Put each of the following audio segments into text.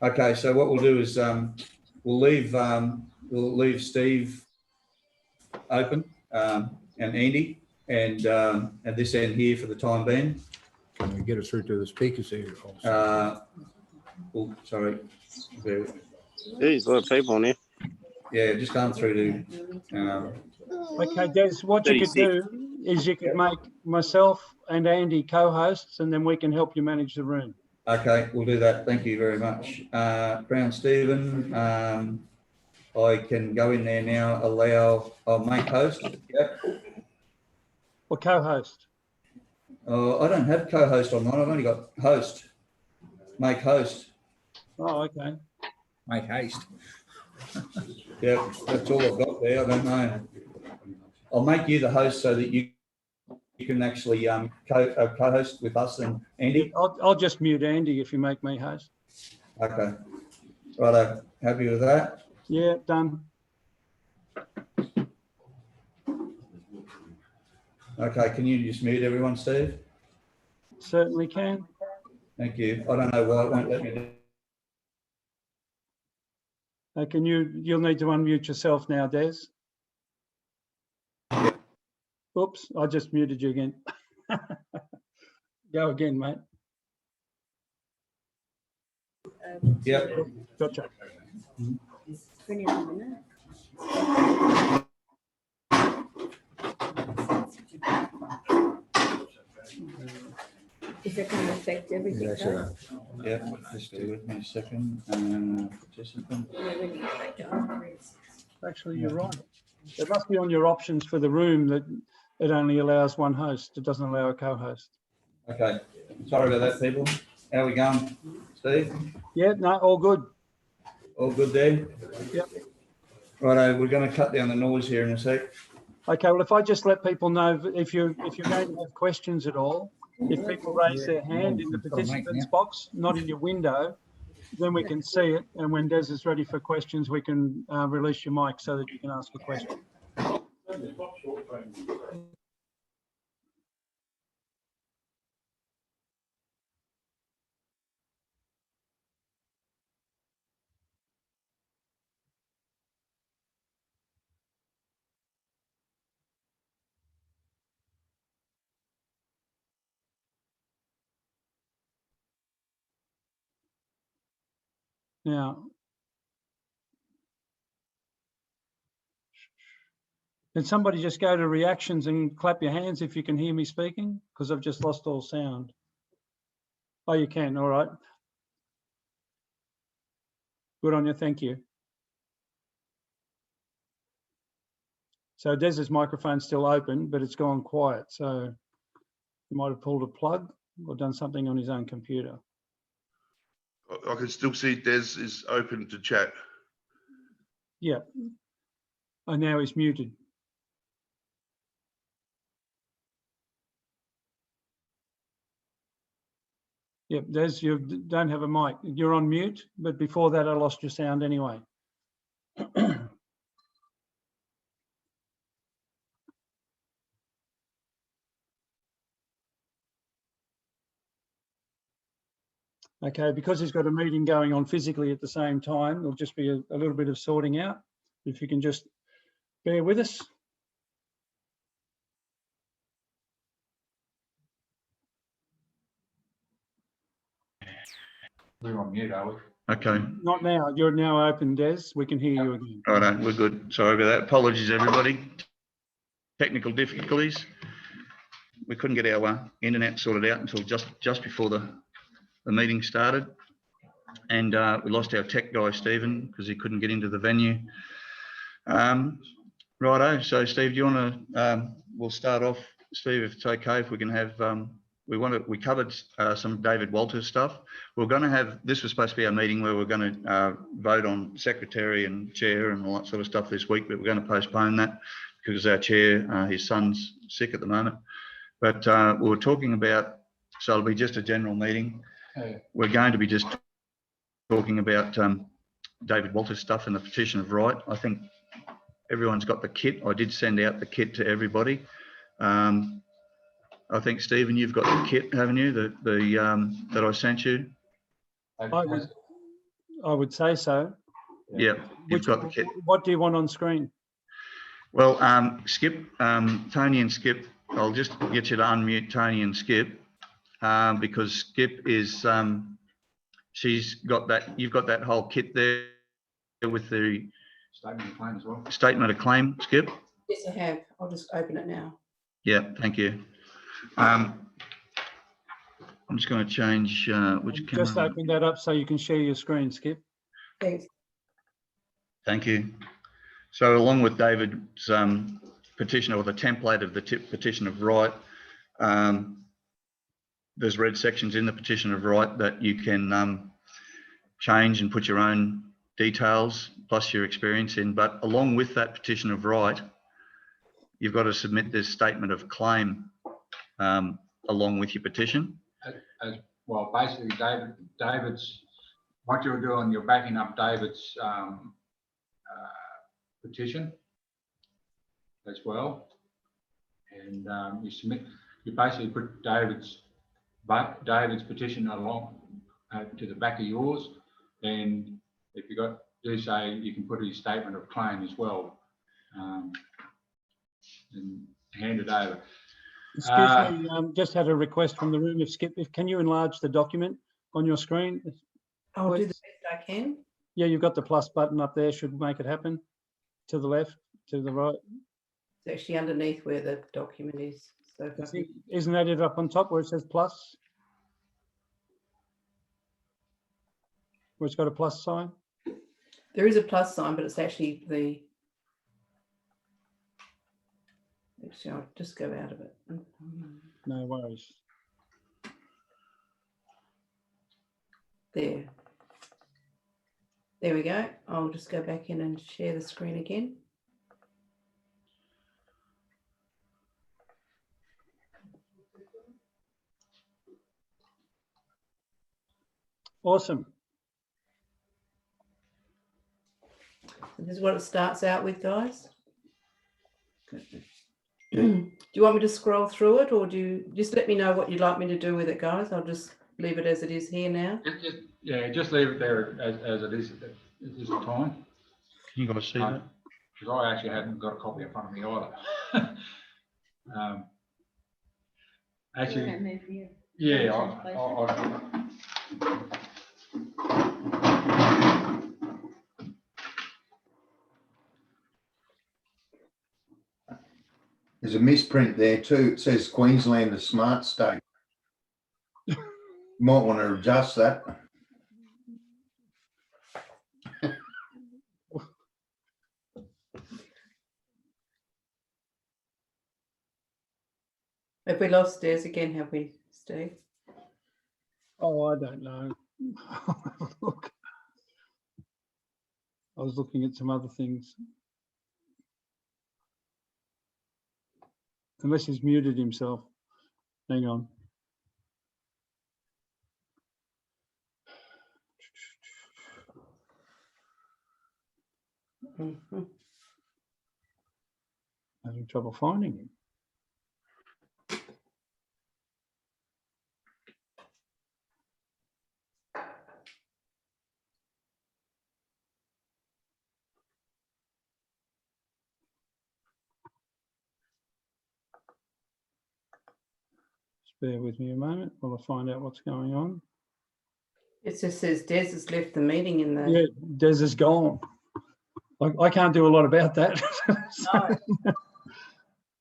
Okay, so what we'll do is we'll leave Steve open and Andy and this end here for the time being. Can we get us through to the speakers here also? Oh, sorry. There's a lot of people on here. Yeah, just going through to. Okay, Des, what you could do is you could make myself and Andy co-hosts, and then we can help you manage the room. Okay, we'll do that. Thank you very much. Brown Stephen, I can go in there now, I'll make host. Yep. Or co-host. I don't have co-host on mine. I've only got host. Make host. Oh, okay. Make haste. Yeah, that's all I've got there. I don't know. I'll make you the host so that you can actually co-host with us and Andy. I'll just mute Andy if you make me host. Okay. Righto. Happy with that? Yeah, done. Okay. Can you just mute everyone, Steve? Certainly can. Thank you. I don't know why it won't let me do. You'll need to unmute yourself now, Des. Oops, I just muted you again. Go again, mate. Yep. Gotcha. Is that going to affect everything? That's right. Yeah, just do with me a second. Participant. Actually, you're right. It must be on your options for the room that it only allows one host. It doesn't allow a co-host. Okay. Sorry about that, people. How are we going, Steve? Yeah, no, all good. All good there? Yep. Righto, we're going to cut down the noise here in a sec. Okay, well, if I just let people know if you're going to have questions at all, if people raise their hand in the participants box, not in your window, then we can see it. And when Des is ready for questions, we can release your mic so that you can ask a question. Now, can somebody just go to reactions and clap your hands if you can hear me speaking? Because I've just lost all sound. Oh, you can. All right. Good on you. Thank you. So Des's microphone's still open, but it's gone quiet. So he might have pulled a plug or done something on his own computer. I can still see Des is open to chat. Yeah. Oh, now he's muted. Yep, Des, you don't have a mic. You're on mute, but before that, I lost your sound anyway. Okay, because he's got a meeting going on physically at the same time, there'll just be a little bit of sorting out. If you can just bear with us. We're on mute, are we? Okay. Not now. You're now open, Des. We can hear you again. Righto, we're good. Sorry about that. Apologies, everybody. Technical difficulties. We couldn't get our internet sorted out until just before the meeting started. And we lost our tech guy, Stephen, because he couldn't get into the venue. Righto. So, Steve, do you want to, we'll start off, Steve, if it's okay, if we can have, we covered some David Walters stuff. We're going to have, this was supposed to be our meeting where we're going to vote on secretary and chair and all that sort of stuff this week, but we're going to postpone that because our chair, his son's sick at the moment. But we were talking about, so it'll be just a general meeting. We're going to be just talking about David Walters stuff and the petition of right. I think everyone's got the kit. I did send out the kit to everybody. I think, Stephen, you've got the kit, haven't you? That I sent you. I would say so. Yeah, you've got the kit. What do you want on screen? Well, Skip, Tony and Skip, I'll just get you to unmute Tony and Skip because Skip is, she's got that, you've got that whole kit there with the Statement of claim as well. statement of claim, Skip. Yes, I have. I'll just open it now. Yeah, thank you. I'm just going to change which camera. Just open that up so you can share your screen, Skip. Thanks. Thank you. So along with David's petition or the template of the petition of right, there's red sections in the petition of right that you can change and put your own details plus your experience in. But along with that petition of right, you've got to submit this statement of claim along with your petition. Well, basically, David's what you're doing, you're backing up David's petition as well, and you basically put David's petition along to the back of yours, and if you do say you can put his statement of claim as well, and hand it over. Excuse me, just had a request from the room. If Skip, can you enlarge the document on your screen? I'll do the best I can. Yeah, you've got the plus button up there. Should make it happen. To the left, to the right. It's actually underneath where the document is. So if I can- Isn't that it up on top where it says plus? Where it's got a plus sign? there is a plus sign, but it's actually the. Actually, I'll just go out of it. No worries. There. There we go. I'll just go back in and share the screen again. Awesome. So this is what it starts out with, guys. Do you want me to scroll through it, or do you just let me know what you'd like me to do with it, guys? I'll just leave it as it is here now. Just leave it there as it is at this time. Can you guys see that? Because I actually haven't got a copy in front of me either. Actually, yeah, There's a misprint there too. It says Queensland, the smart state. Might want to adjust that. Have we lost Des again? Have we, Steve? Oh, I don't know. Look, I was looking at some other things. Unless he's muted himself. Hang on. Mhm. Having trouble finding him. Just bear with me a moment while I find out what's going on. It just says Des has left the meeting in the. Yeah, Des is gone. I can't do a lot about that. No.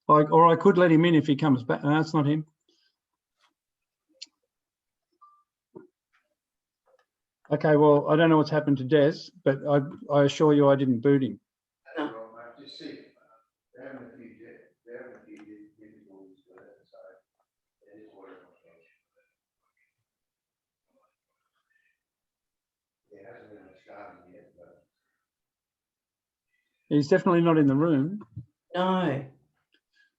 Or I could let him in if he comes back. No, that's not him. Okay, well, I don't know what's happened to Des, but I assure you I didn't boot him. No. He's definitely not in the room, No.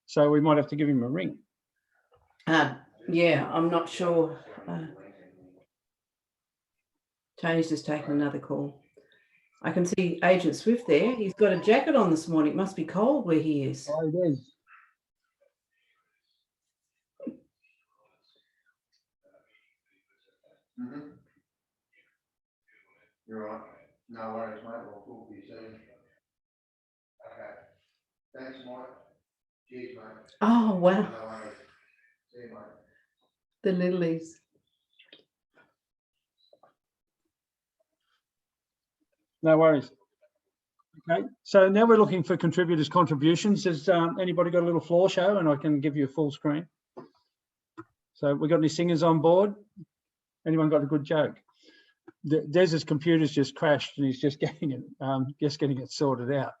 so we might have to give him a ring. Yeah, I'm not sure. Tony's just taken another call. I can see Agent Swift there. He's got a jacket on this morning. It must be cold where he is. Oh, it is. You're right. No worries, mate. We'll talk to you soon. Okay. Thanks, Mike. Cheers, mate. Oh, wow. No worries. See you, mate. The lilies. No worries. Okay, so now we're looking for contributors' contributions. Has anybody got a little floor show, and I can give you a full screen? So we got any singers on board? Anyone got a good joke? Dez's computer's just crashed, and he's just getting it sorted out.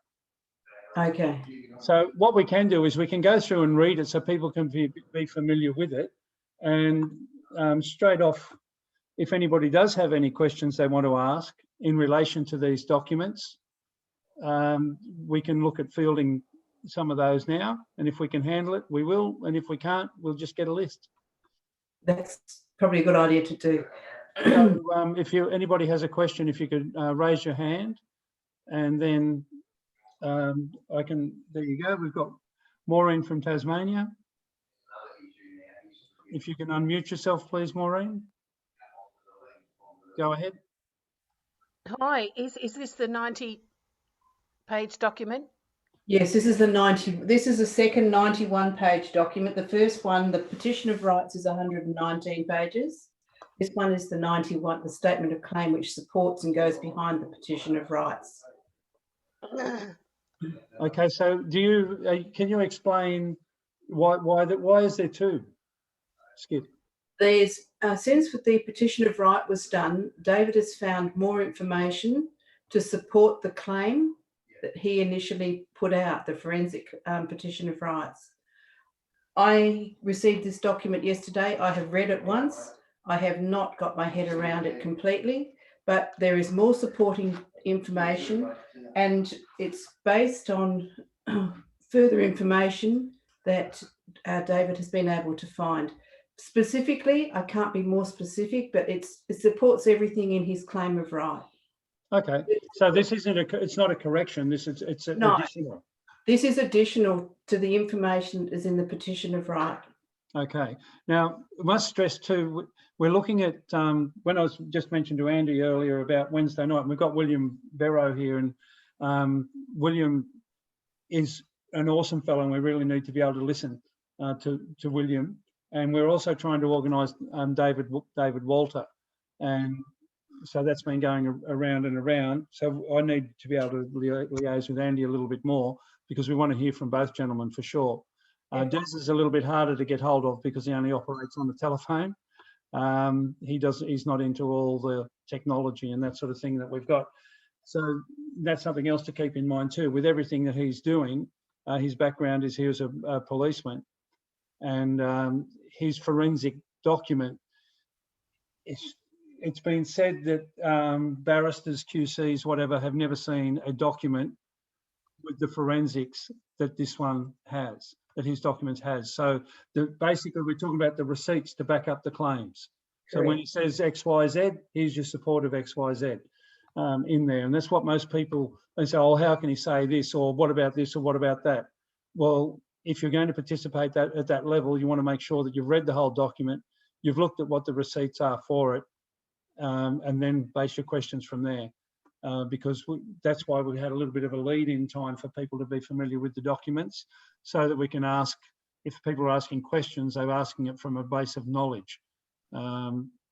Okay. So what we can do is we can go through and read it so people can be familiar with it. And straight off, if anybody does have any questions they want to ask in relation to these documents, we can look at fielding some of those now. And if we can handle it, we will. And if we can't, we'll just get a list. That's probably a good idea to do. So if anybody has a question, if you could raise your hand, and then I can, there you go. We've got Maureen from Tasmania. If you can unmute yourself, please, Maureen. Go ahead. Hi, is this the 90-page document? Yes, this is the second 91-page document. The first one, the Petition of Rights, is 119 pages. This one is the 91, the Statement of Claim, which supports and goes behind the Petition of Rights. Okay, so can you explain why is there two? Skip. There's since the Petition of Right was done, David has found more information to support the claim that he initially put out, the forensic Petition of Rights. I received this document yesterday. I have read it once. I have not got my head around it completely, but there is more supporting information, and it's based on further information that David has been able to find. Specifically, I can't be more specific, but it supports everything in his claim of right. Okay, so this isn't it's not a correction. It's additional. This is additional to the information that is in the Petition of Right. Okay. Now, I must stress too, we're looking at, when I was just mentioned to Andy earlier about Wednesday night, and we've got William Barrow here, and William is an awesome fellow, and we really need to be able to listen to William. And we're also trying to organise David Walter, and so that's been going around and around. So I need to be able to liaise with Andy a little bit more, because we want to hear from both gentlemen for sure. Dez is a little bit harder to get hold of because he only operates on the telephone. He's not into all the technology and that sort of thing that we've got. So that's something else to keep in mind too. With everything that he's doing, his background is he was a policeman, and his forensic document, it's been said that barristers, QCs, whatever, have never seen a document with the forensics that this one has, that his documents has. So basically we're talking about the receipts to back up the claims. So when he says X, Y, Z, here's your support of X, Y, Z in there. And that's what most people, they say, oh, how can he say this? Or what about this? Or what about that? Well, if you're going to participate at that level, you want to make sure that you've read the whole document, you've looked at what the receipts are for it, and then base your questions from there. Because that's why we had a little bit of a lead in time for people to be familiar with the documents, so that we can ask, if people are asking questions, they're asking it from a base of knowledge.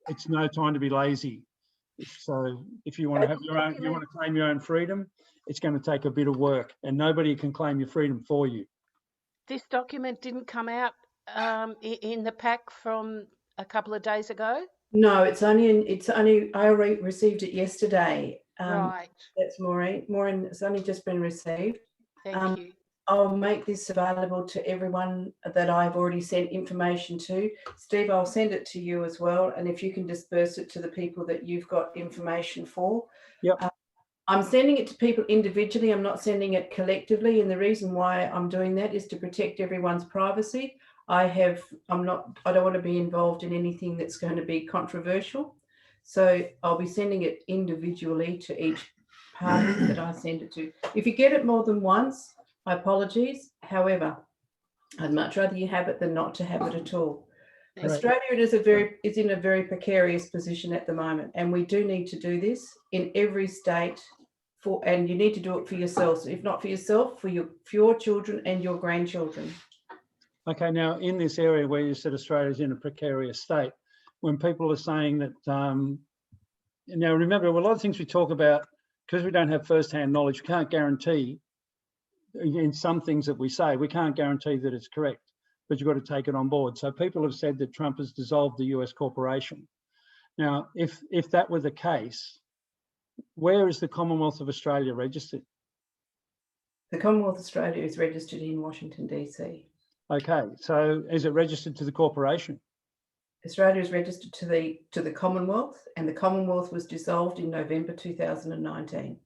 It's no time to be lazy. So if you want to have your own, you want to claim your own freedom, it's going to take a bit of work, and nobody can claim your freedom for you. This document didn't come out in the pack from a couple of days ago? No, I received it yesterday. Right. That's Maureen. Maureen, it's only just been received. Thank you. I'll make this available to everyone that I've already sent information to. Steve, I'll send it to you as well. And if you can disperse it to the people that you've got information for. Yep. I'm sending it to people individually. I'm not sending it collectively. And the reason why I'm doing that is to protect everyone's privacy. I don't want to be involved in anything that's going to be controversial. So I'll be sending it individually to each party that I send it to. If you get it more than once, my apologies. However, I'd much rather you have it than not to have it at all. Australia is in a very precarious position at the moment, and we do need to do this in every state. And you need to do it for yourselves, if not for yourself, for your children and your grandchildren. Okay, now in this area where you said Australia's in a precarious state, when people are saying that, now remember, a lot of things we talk about, because we don't have first-hand knowledge, we can't guarantee in some things that we say, we can't guarantee that it's correct, but you've got to take it on board. So people have said that Trump has dissolved the US corporation. Now, if that were the case, where is the Commonwealth of Australia registered? The Commonwealth of Australia is registered in Washington, DC. Okay, so is it registered to the corporation? Australia is registered to the Commonwealth, and the Commonwealth was dissolved in November 2019.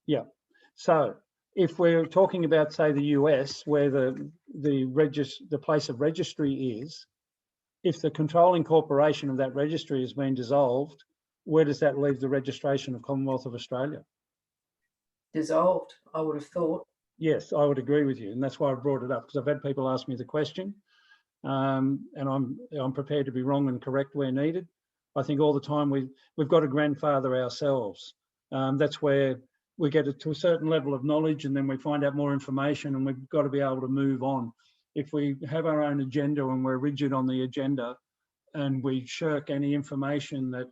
Yeah. So if we're talking about, say, the US, where the place of registry is, if the controlling corporation of that registry has been dissolved, where does that leave the registration of Commonwealth of Australia? Dissolved, I would have thought. Yes, I would agree with you, and that's why I brought it up, because I've had people ask me the question, and I'm prepared to be wrong and correct where needed. I think all the time we've got to grandfather ourselves. That's where we get to a certain level of knowledge, and then we find out more information, and we've got to be able to move on. If we have our own agenda and we're rigid on the agenda, and we shirk any information that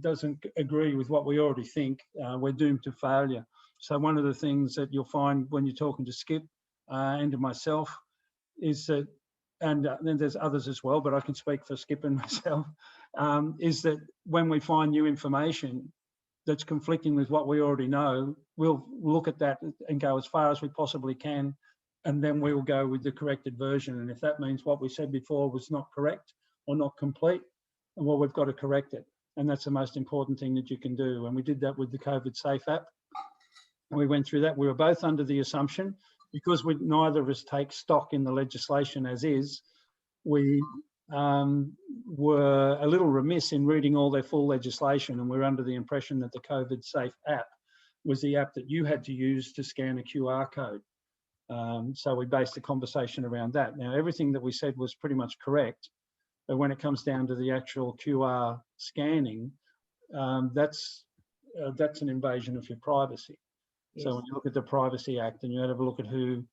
doesn't agree with what we already think, we're doomed to failure. So one of the things that you'll find when you're talking to Skip and to myself is that, and then there's others as well, but I can speak for Skip and myself, is that when we find new information that's conflicting with what we already know, we'll look at that and go as far as we possibly can, and then we'll go with the corrected version. And if that means what we said before was not correct or not complete, well, we've got to correct it. And that's the most important thing that you can do. And we did that with the COVID Safe app. And we went through that. We were both under the assumption, because neither of us take stock in the legislation as is, we were a little remiss in reading all their full legislation, and we're under the impression that the COVID Safe app was the app that you had to use to scan a QR code. So we based the conversation around that. Now, everything that we said was pretty much correct, but when it comes down to the actual QR scanning, that's an invasion of your privacy. Yes. So when you look at the Privacy Act, and you have a look at who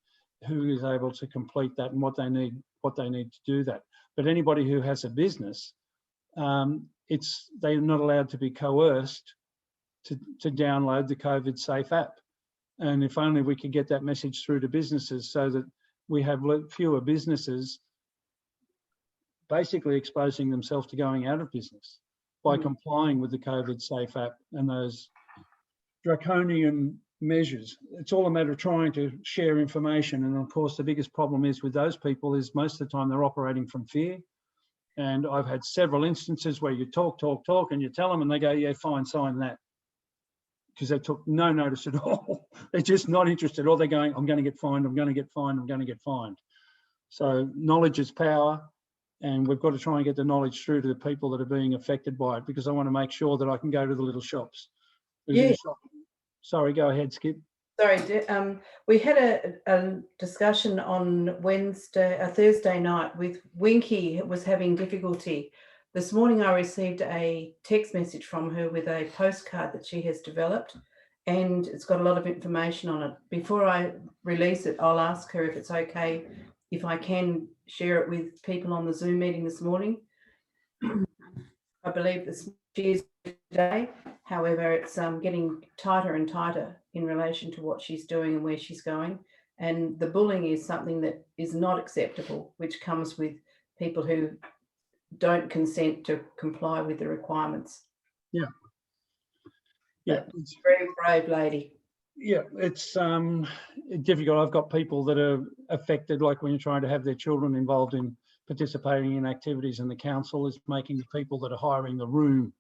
is able to complete that and what they need to do that. But anybody who has a business, they're not allowed to be coerced to download the COVID Safe app. And if only we could get that message through to businesses, so that we have fewer businesses basically exposing themselves to going out of business by complying with the COVID Safe app and those draconian measures. It's all a matter of trying to share information. And of course, the biggest problem is with those people is most of the time they're operating from fear. And I've had several instances where you talk, and you tell them and they go, yeah, fine, sign that. Because they took no notice at all. They're just not interested. Or they're going, I'm going to get fined, I'm going to get fined, I'm going to get fined. So knowledge is power. And we've got to try and get the knowledge through to the people that are being affected by it, because I want to make sure that I can go to the little shops. Yeah. Sorry, go ahead, Skip. Sorry, we had a discussion on Thursday night with Winky was having difficulty. This morning I received a text message from her with a postcard that she has developed, and it's got a lot of information on it. Before I release it, I'll ask her if it's okay if I can share it with people on the Zoom meeting this morning. I believe this is today. However, it's getting tighter and tighter in relation to what she's doing and where she's going. And the bullying is something that is not acceptable, which comes with people who don't consent to comply with the requirements. Yeah. Yeah. It's a very brave lady. Yeah, it's difficult. I've got people that are affected, like when you're trying to have their children involved in participating in activities, and the council is making the people that are hiring the room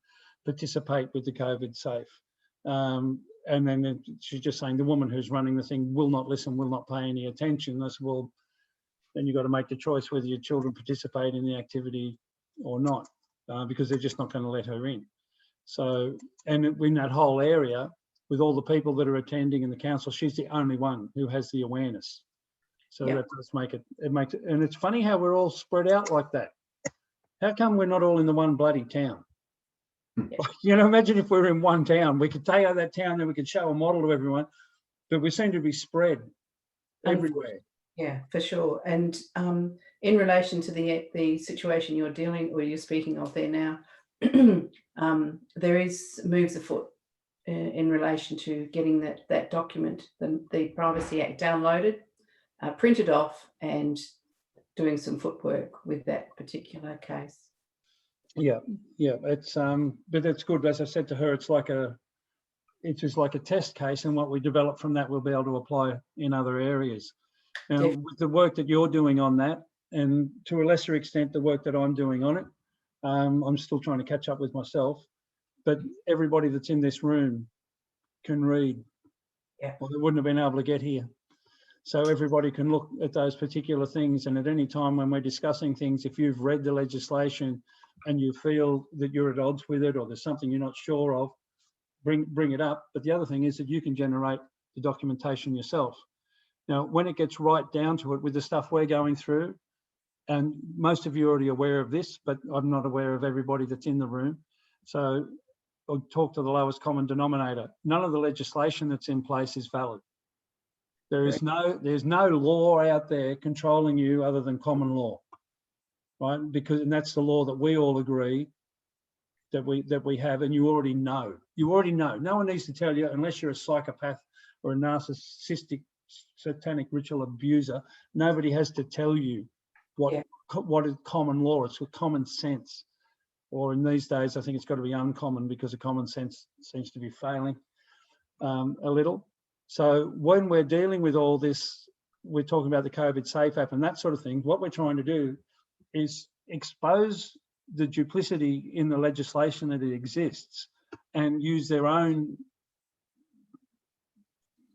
participate with the COVID Safe. And then she's just saying the woman who's running the thing will not listen, will not pay any attention. I said, well, then you've got to make the choice whether your children participate in the activity or not, because they're just not going to let her in. So, and in that whole area, with all the people that are attending in the council, she's the only one who has the awareness. So that does make it makes it, and it's funny how we're all spread out like that. How come we're not all in the one bloody town? You know, imagine if we were in one town, we could take out that town, then we could show a model to everyone, but we seem to be spread everywhere. Yeah, for sure. And in relation to the situation you're speaking of there now, there is moves afoot in relation to getting that document, the Privacy Act, downloaded, printed off, and doing some footwork with that particular case. Yeah, it's but that's good. As I said to her, it's just like a test case, and what we develop from that we'll be able to apply in other areas. Now, with the work that you're doing on that, and to a lesser extent the work that I'm doing on it, I'm still trying to catch up with myself, but everybody that's in this room can read, or they wouldn't have been able to get here. So everybody can look at those particular things, and at any time when we're discussing things, if you've read the legislation and you feel that you're at odds with it, or there's something you're not sure of, bring it up. But the other thing is that you can generate the documentation yourself. Now, when it gets right down to it with the stuff we're going through, and most of you are already aware of this, but I'm not aware of everybody that's in the room. So I'll talk to the lowest common denominator. None of the legislation that's in place is valid. There's no law out there controlling you other than common law, right? And that's the law that we all agree that we have, and you already know. You already know. No one needs to tell you, unless you're a psychopath or a narcissistic satanic ritual abuser. Nobody has to tell you what is common law. It's with common sense, or in these days, I think it's got to be uncommon, because the common sense seems to be failing a little. So when we're dealing with all this, we're talking about the COVID Safe app and that sort of thing. What we're trying to do is expose the duplicity in the legislation that it exists, and use their own,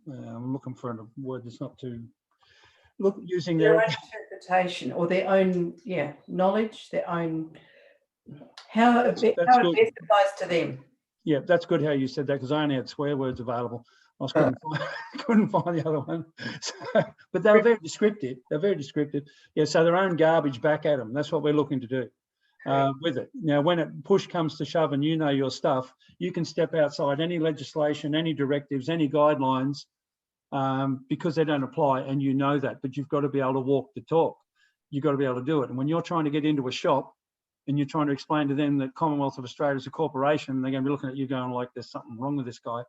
I'm looking for a word that's not too, using their own interpretation, or their own knowledge, their own, how it best applies to them. Yeah, that's good how you said that, because I only had swear words available. I couldn't find the other one. So, but they were very descriptive. They're very descriptive. Yeah, so their own garbage back at them. That's what we're looking to do with it. Now, when push comes to shove and you know your stuff, you can step outside any legislation, any directives, any guidelines, because they don't apply, and you know that. But you've got to be able to walk the talk. You've got to be able to do it. And when you're trying to get into a shop and you're trying to explain to them that Commonwealth of Australia is a corporation, they're going to be looking at you going like, there's something wrong with this guy.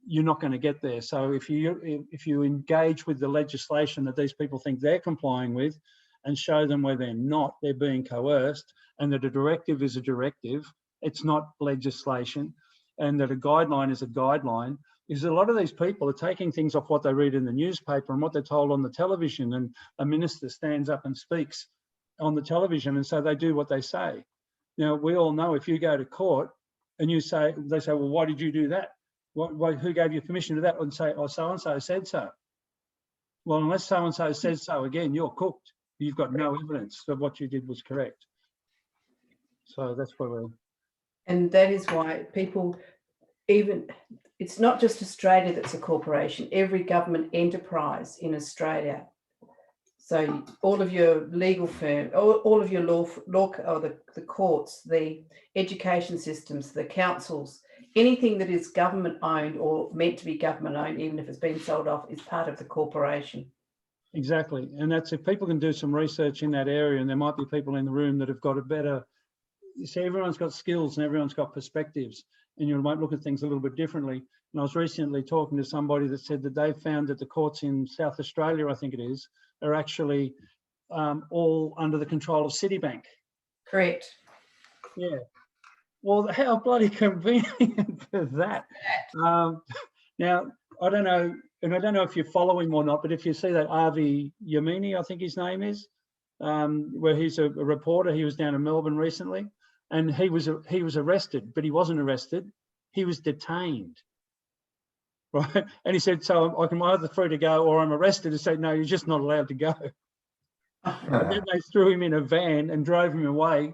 You're not going to get there. So if you engage with the legislation that these people think they're complying with, and show them where they're not, they're being coerced, and that a directive is a directive, it's not legislation, and that a guideline is a guideline, is a lot of these people are taking things off what they read in the newspaper and what they're told on the television, and a minister stands up and speaks on the television, and so they do what they say. Now, we all know if you go to court and they say, well, why did you do that? Who gave you permission to that? And say, oh, so-and-so said so. Well, unless so-and-so says so again, you're cooked. You've got no evidence that what you did was correct. So that's where we're... And that is why people, it's not just Australia that's a corporation, every government enterprise in Australia. So all of your legal firm, all of your law or the courts, the education systems, the councils, anything that is government owned or meant to be government owned, even if it's been sold off, is part of the corporation. Exactly. And that's, if people can do some research in that area, and there might be people in the room that have got a better, you see, everyone's got skills and everyone's got perspectives, and you might look at things a little bit differently. And I was recently talking to somebody that said that they found that the courts in South Australia, I think it is, are actually all under the control of Citibank. Correct. Yeah. Well, how bloody convenient for that. Now, I don't know, and I don't know if you follow him or not, but if you see that Avi Yamini, I think his name is, where he's a reporter, he was down in Melbourne recently, and he was arrested, but he wasn't arrested, he was detained, right? And he said, so I'm either free to go or I'm arrested. He said, no, you're just not allowed to go. And then they threw him in a van and drove him away,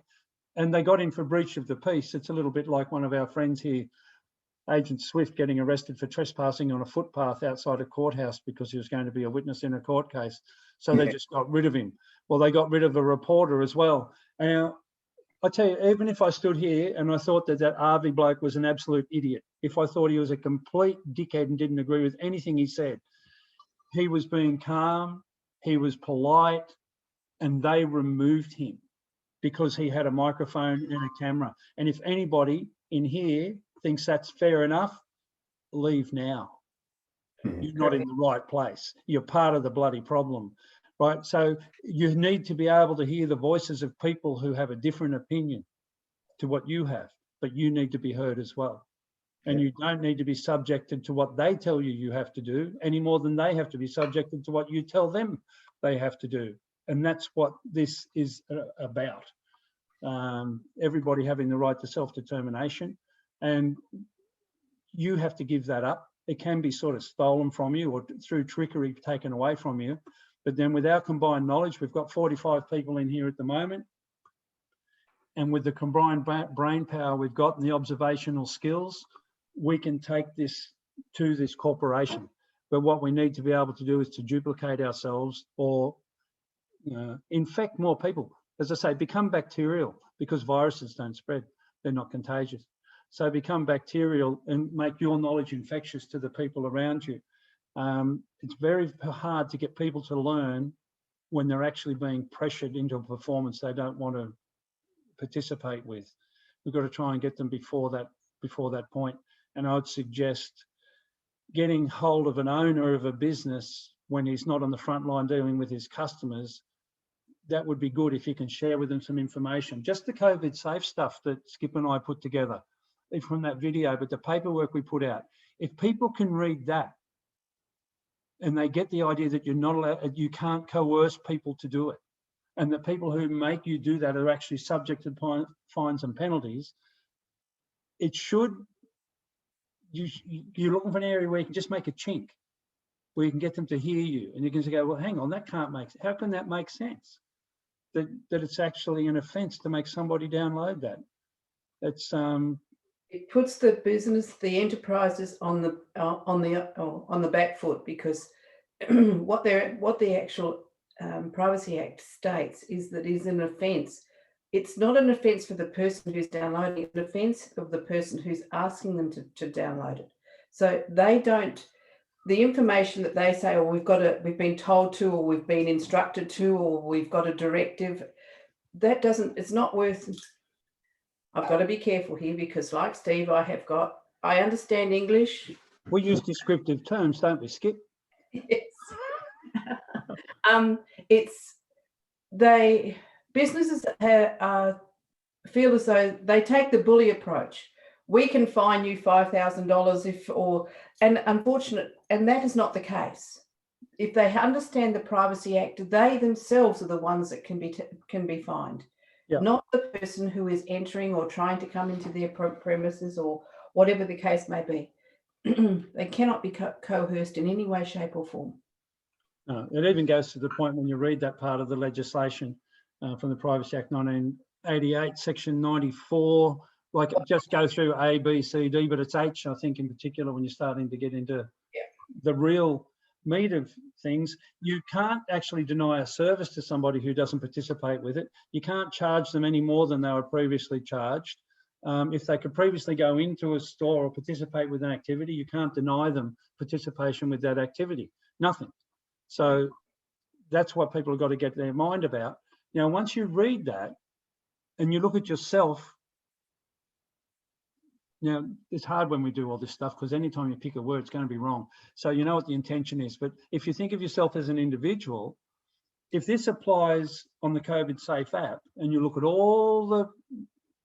and they got him for breach of the peace. It's a little bit like one of our friends here, Agent Swift, getting arrested for trespassing on a footpath outside a courthouse because he was going to be a witness in a court case. So they just got rid of him. Well, they got rid of a reporter as well. Now, I tell you, even if I stood here and I thought that Harvey bloke was an absolute idiot, if I thought he was a complete dickhead and didn't agree with anything he said, he was being calm, he was polite, and they removed him because he had a microphone and a camera. And if anybody in here thinks that's fair enough, leave now. You're not in the right place. You're part of the bloody problem, right? So you need to be able to hear the voices of people who have a different opinion to what you have, but you need to be heard as well. And you don't need to be subjected to what they tell you you have to do any more than they have to be subjected to what you tell them they have to do. And that's what this is about. Everybody having the right to self-determination, and you have to give that up. It can be sort of stolen from you or through trickery taken away from you. But then with our combined knowledge, we've got 45 people in here at the moment. And with the combined brain power we've got and the observational skills, we can take this to this corporation. But what we need to be able to do is to duplicate ourselves or infect more people. As I say, become bacterial, because viruses don't spread. They're not contagious. So become bacterial and make your knowledge infectious to the people around you. It's very hard to get people to learn when they're actually being pressured into a performance they don't want to participate with. We've got to try and get them before that point. And I would suggest getting hold of an owner of a business when he's not on the front line dealing with his customers. That would be good if you can share with them some information. Just the COVID safe stuff that Skip and I put together from that video, but the paperwork we put out. If people can read that and they get the idea that you're not allowed, you can't coerce people to do it, and the people who make you do that are actually subject to fines and penalties, it should, you're looking for an area where you can just make a chink, where you can get them to hear you, and you can go, well, hang on, that can't make, how can that make sense? That it's actually an offence to make somebody download that. It's it puts the business, the enterprises on the back foot, because what the actual Privacy Act states is that is an offence. It's not an offence for the person who's downloading it, it's an offence of the person who's asking them to download it. So they don't, the information that they say, or we've been told to, or we've been instructed to, or we've got a directive, that doesn't, it's not worth. I've got to be careful here because, like Steve, I understand English. We use descriptive terms, don't we, Skip? Yes. Businesses feel as though they take the bully approach. We can fine you $5,000 and that is not the case. If they understand the Privacy Act, they themselves are the ones that can be fined. Yeah. Not the person who is entering or trying to come into their premises or whatever the case may be. They cannot be coerced in any way, shape or form. No, it even goes to the point when you read that part of the legislation from the Privacy Act 1988, section 94, like just go through A, B, C, D, but it's H, I think, in particular, when you're starting to get into the real meat of things. You can't actually deny a service to somebody who doesn't participate with it. You can't charge them any more than they were previously charged. If they could previously go into a store or participate with an activity, you can't deny them participation with that activity. Nothing. So that's what people have got to get their mind about. Now, once you read that and you look at yourself, now it's hard when we do all this stuff because anytime you pick a word, it's going to be wrong. So you know what the intention is. But if you think of yourself as an individual, if this applies on the COVID Safe app and you look at all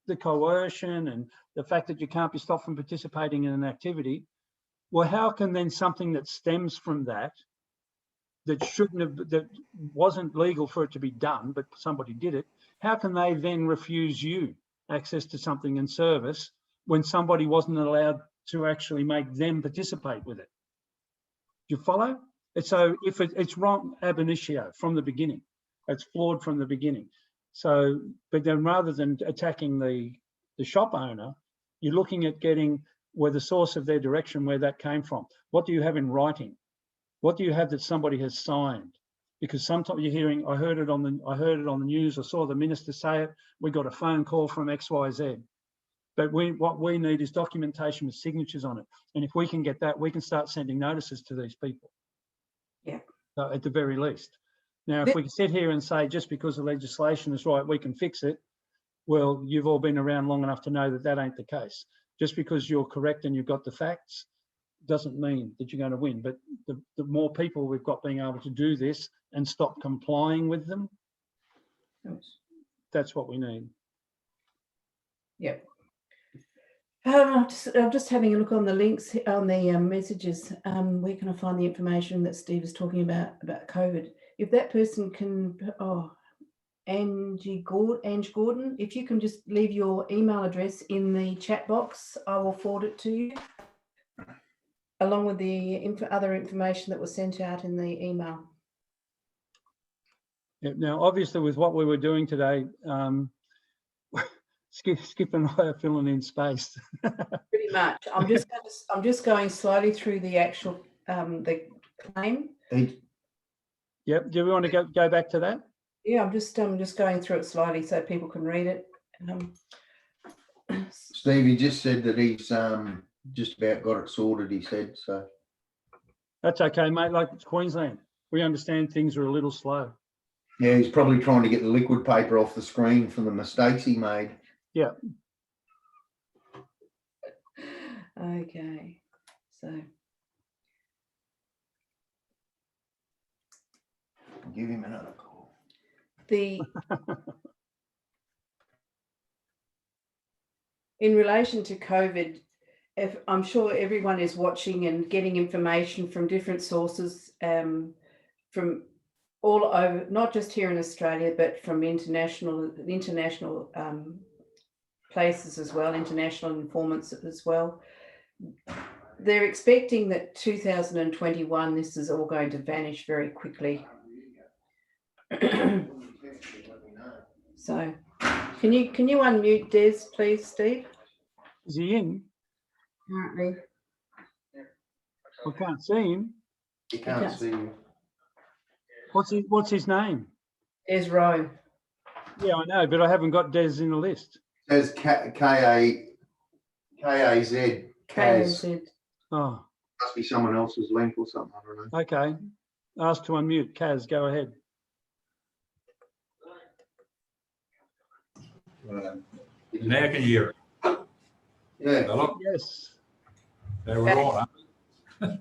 the coercion and the fact that you can't be stopped from participating in an activity, well, how can then something that stems from that that wasn't legal for it to be done, but somebody did it, how can they then refuse you access to something in service when somebody wasn't allowed to actually make them participate with it? Do you follow? So if it's wrong ab initio from the beginning, it's flawed from the beginning. So, but then rather than attacking the shop owner, you're looking at getting where the source of their direction, where that came from. What do you have in writing? What do you have that somebody has signed? because sometimes you're hearing, I heard it on the news, I saw the minister say it, we got a phone call from XYZ. But what we need is documentation with signatures on it. And if we can get that, we can start sending notices to these people. Yeah. At the very least. Now, if we sit here and say, just because the legislation is right, we can fix it, well, you've all been around long enough to know that that ain't the case. Just because you're correct and you've got the facts doesn't mean that you're going to win. But the more people we've got being able to do this and stop complying with them, that's what we need. Yep. I'm just having a look on the links, on the messages. Where can I find the information that Steve is talking about COVID? If that person can, Ange Gordon, if you can just leave your email address in the chat box, I will forward it to you, along with the other information that was sent out in the email. Yeah, now, obviously, with what we were doing today, Skip and I are filling in space. Pretty much. I'm just going slowly through the actual the claim. Yep. Do we want to go back to that? Yeah, I'm just going through it slowly so people can read it. Steve, he just said that he's just about got it sorted, he said, so. That's okay, mate. Like, it's Queensland. We understand things are a little slow. Yeah, he's probably trying to get the liquid paper off the screen from the mistakes he made. Yeah. Okay, so. Give him another call. In relation to COVID, I'm sure everyone is watching and getting information from different sources, from all over, not just here in Australia, but from international places as well, international informants as well. They're expecting that 2021, this is all going to vanish very quickly. So, can you unmute Des, please, Steve? Is he in? Apparently. I can't see him. He can't see you. What's his name? Dez Rowe. Yeah, I know, but I haven't got Des in the list. There's K-A-Z. Kaz. Oh, Must be someone else's link or something, I don't know. okay. Ask to unmute. Kaz, go ahead. Now can you hear it? Yeah. Hello? Yes. There we're on, huh?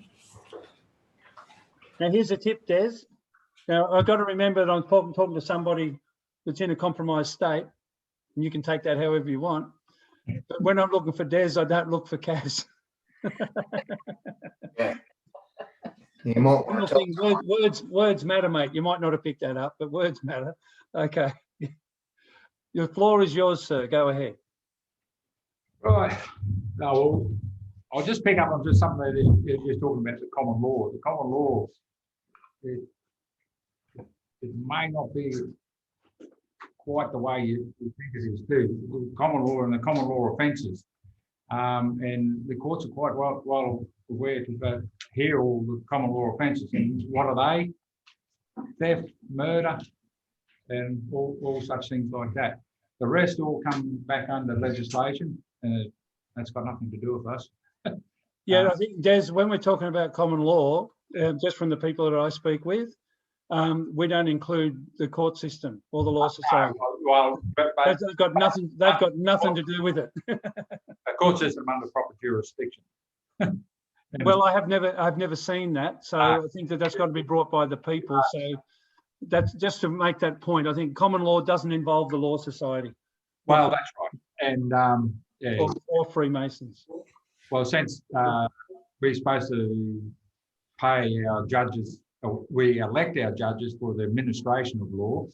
Now, here's a tip, Des. Now, I've got to remember that I'm talking to somebody that's in a compromised state, and you can take that however you want. But when I'm looking for Des, I don't look for Kaz. Yeah. You might want to tell Words matter, mate. You might not have picked that up, but words matter. Okay. The floor is yours, sir. Go ahead. Right. No, well, I'll just pick up on just something that you're talking about, the common law. The common law, it may not be quite the way you think it is too. The common law and the common law offences. And the courts are quite well aware to hear all the common law offences. And what are they? Theft, murder, and all such things like that. The rest all come back under legislation, and that's got nothing to do with us. Yeah, I think, Des, when we're talking about common law, just from the people that I speak with, we don't include the court system or the law society. Well, but They've got nothing. They've got nothing to do with it. A court system under proper jurisdiction. Well, I've never seen that, so I think that's got to be brought by the people. So that's just to make that point. I think common law doesn't involve the law society. Well, that's right, and yeah. Or Freemasons. Well, since we're supposed to pay our judges, or we elect our judges for the administration of law,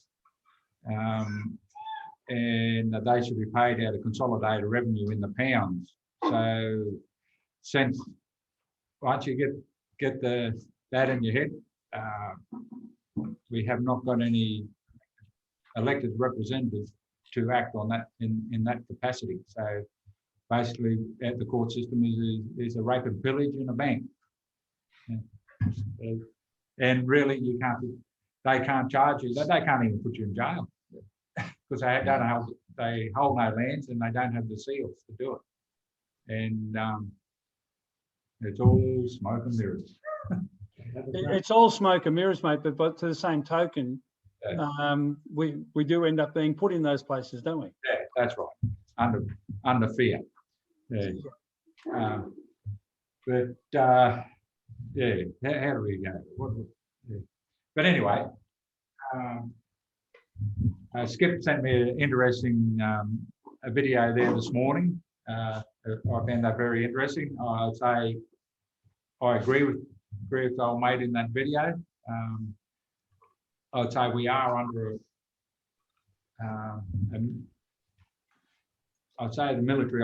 and they should be paid out of consolidated revenue in the pounds. So, since once you get that in your head, we have not got any elected representatives to act on that in that capacity. So basically, at the court system is a rape and pillage in a bank, and really you can't. they can't charge you. They can't even put you in jail because they hold no lands and they don't have the seals to do it. And it's all smoke and mirrors. It's all smoke and mirrors, mate. But to the same token, we do end up being put in those places, don't we? Yeah, that's right. Under fear. Yeah. Yeah. How do we go? But anyway, Skip sent me an interesting a video there this morning. I found that very interesting. I'd say I agree with the old mate in that video. I'd say we are under I'd say the military,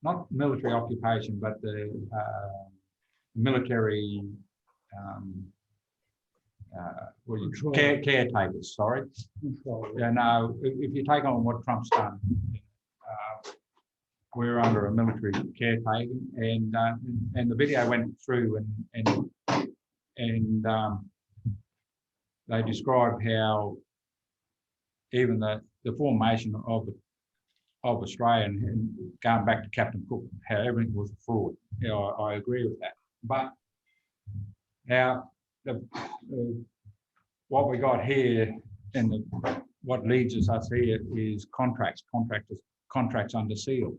not military occupation, but the military caretakers. Sorry. Yeah, no. If you take on what Trump's done, we're under a military caretaking, and the video went through and they described how even the formation of Australia and going back to Captain Cook, how everything was a fraud. Yeah, I agree with that. But now what we got here and what leads us here is contracts under seal.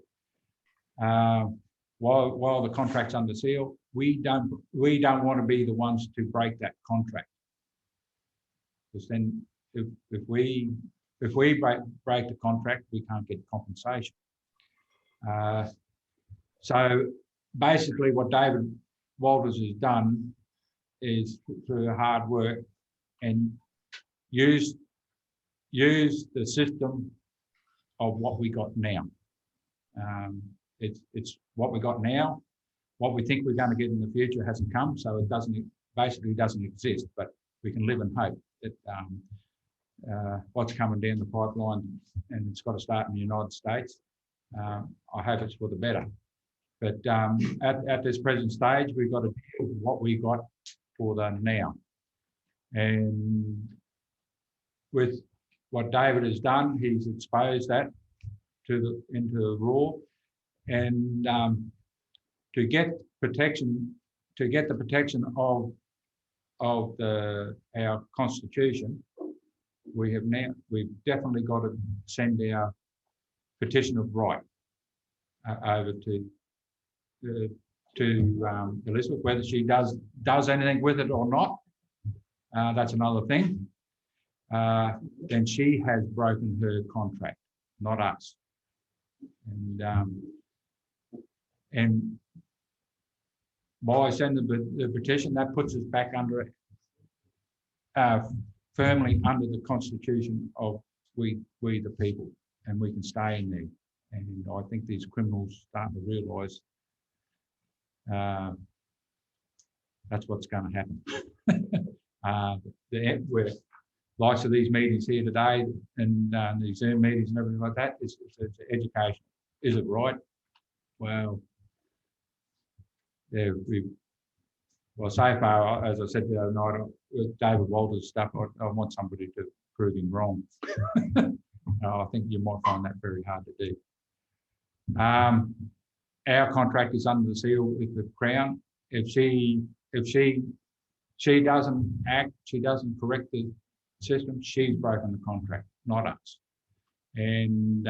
While the contract's under seal, we don't want to be the ones to break that contract, because then if we break the contract, we can't get compensation. So basically, what David Walters has done is, through hard work, and use the system of what we got now. It's what we got now. What we think we're going to get in the future hasn't come, so it basically doesn't exist. But we can live in hope that what's coming down the pipeline, and it's got to start in the United States. I hope it's for the better. But at this present stage, we've got to deal with what we got for the now. And with what David has done, he's exposed that into the raw, and to get the protection of our Constitution, we've definitely got to send our petition of right over to Elizabeth. Whether she does anything with it or not, that's another thing. Then she has broken her contract, not us. And by sending the petition, that puts us back under firmly under the Constitution of we the people, and we can stay in there. And I think these criminals starting to realise that's what's going to happen. We're likes of these meetings here today, and these Zoom meetings and everything like that, it's education. Is it right? Well, yeah, so far, as I said the other night, with David Walters' stuff, I want somebody to prove him wrong. I think you might find that very hard to do. Our contract is under the seal with the Crown. If she doesn't act, she doesn't correct the system, she's broken the contract, not us. And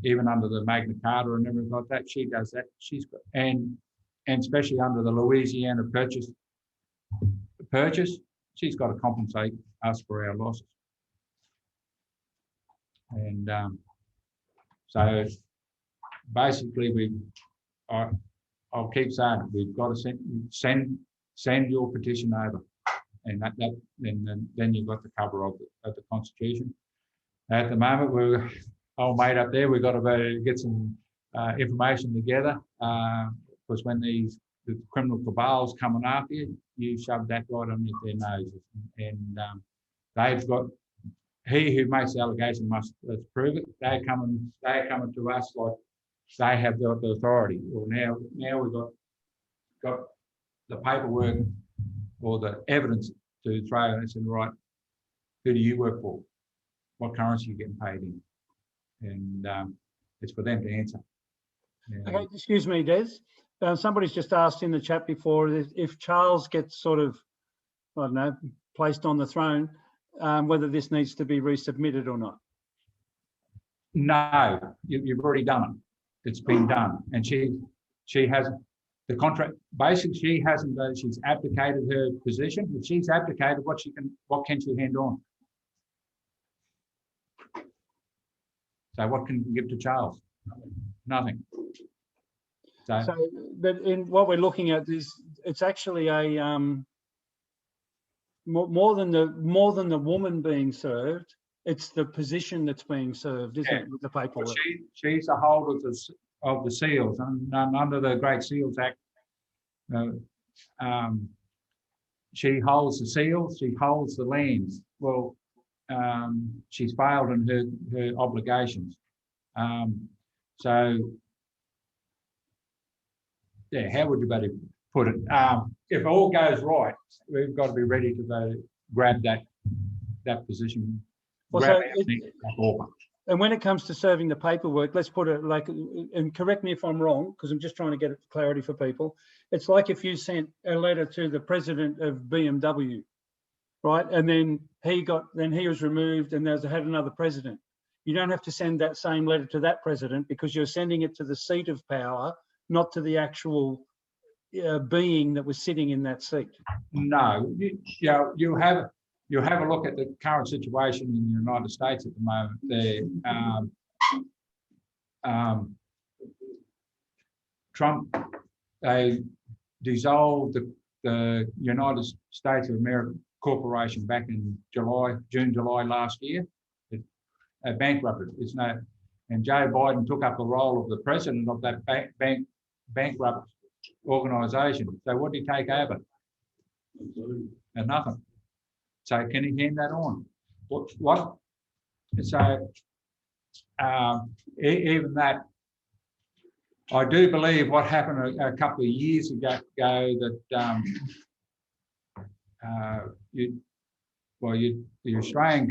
even under the Magna Carta and everything like that, she does that. She's got, and especially under the Louisiana purchase, she's got to compensate us for our losses. And so basically, I'll keep saying it. We've got to send your petition over, and then you've got the cover of the Constitution. At the moment, we're old mate up there. We've got to get some information together, because when the criminal cabal's coming after you, you shove that right underneath their noses. And they've got, he who makes the allegation must prove it. They're coming to us like they have got the authority. Well, now we've got the paperwork or the evidence to throw us in, right. who do you work for? What currency are you getting paid in? And it's for them to answer. Okay, excuse me, Des. Somebody's just asked in the chat before if Charles gets sort of, I don't know, placed on the throne, whether this needs to be resubmitted or not. No, you've already done it. It's been done, and she hasn't. The contract basically she hasn't. She's abdicated her position. If she's abdicated, what can she hand on? So what can you give to Charles? Nothing. So, but in what we're looking at is, it's actually a more than the woman being served. It's the position that's being served, isn't it, with the paperwork? Well, she's a holder of the seals, and under the Great Seals Act, she holds the seals. She holds the lands. Well, she's failed in her obligations. So, yeah, how would you better put it? If all goes right, we've got to be ready to go grab that position. Well, and when it comes to serving the paperwork, let's put it like, and correct me if I'm wrong, because I'm just trying to get clarity for people. It's like if you sent a letter to the president of BMW, right? And then he was removed and had another president. You don't have to send that same letter to that president because you're sending it to the seat of power, not to the actual being that was sitting in that seat. No, you have a look at the current situation in the United States at the moment. Trump, they dissolved the United States of America Corporation back in June, July last year. It bankrupted. And Joe Biden took up the role of the president of that bankrupt organisation. So what did he take over? And nothing. So can he hand that on? What? So even that, I do believe what happened a couple of years ago that the Australian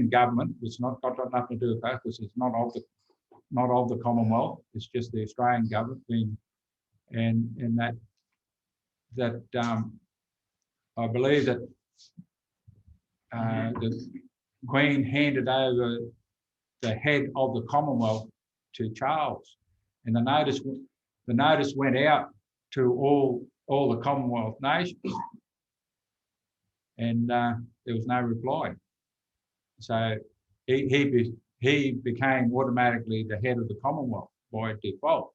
government, which not got nothing to do with that, because it's not of the Commonwealth. It's just the Australian government being, and that I believe that the Queen handed over the head of the Commonwealth to Charles, and the notice went out to all the Commonwealth nations, and there was no reply. So he became automatically the head of the Commonwealth by default,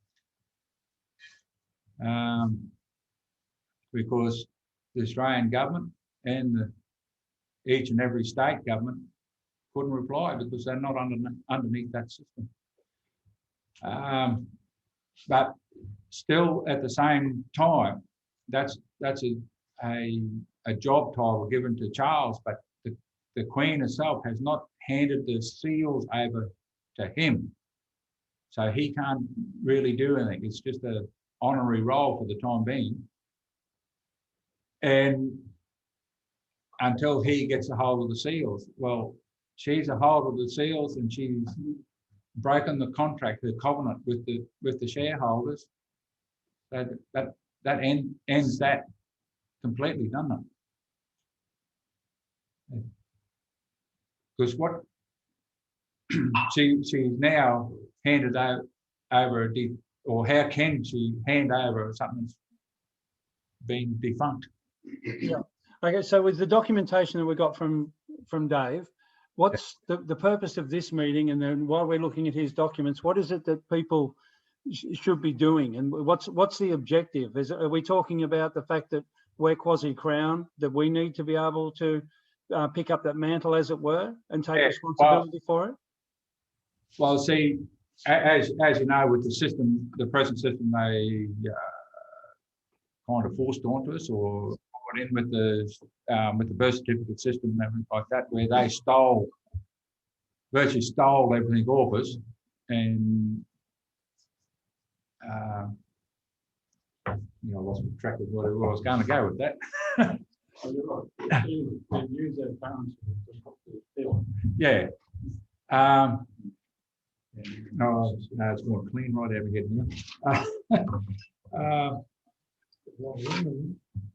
because the Australian government and each and every state government couldn't reply because they're not underneath that system. But still, at the same time, that's a job title given to Charles, but the Queen herself has not handed the seals over to him, so he can't really do anything. It's just an honorary role for the time being, and until he gets a hold of the seals. Well, she's a hold of the seals, and she's broken the contract, the covenant with the shareholders. So that ends that completely, doesn't it? Because what she's now handed over or how can she hand over something that's been defunct? Yeah. Okay. So with the documentation that we got from Dave, what's the purpose of this meeting? And then while we're looking at his documents, what is it that people should be doing? And what's the objective? Are we talking about the fact that we're quasi-crown, that we need to be able to pick up that mantle, as it were, and take responsibility for it? Well, see, as you know, with the system, the present system, they kind of forced onto us, or put in with the birth certificate system and everything like that, where they virtually stole everything off us, and I lost track of where I was going to go with that. Yeah. No, it's more clean right over here.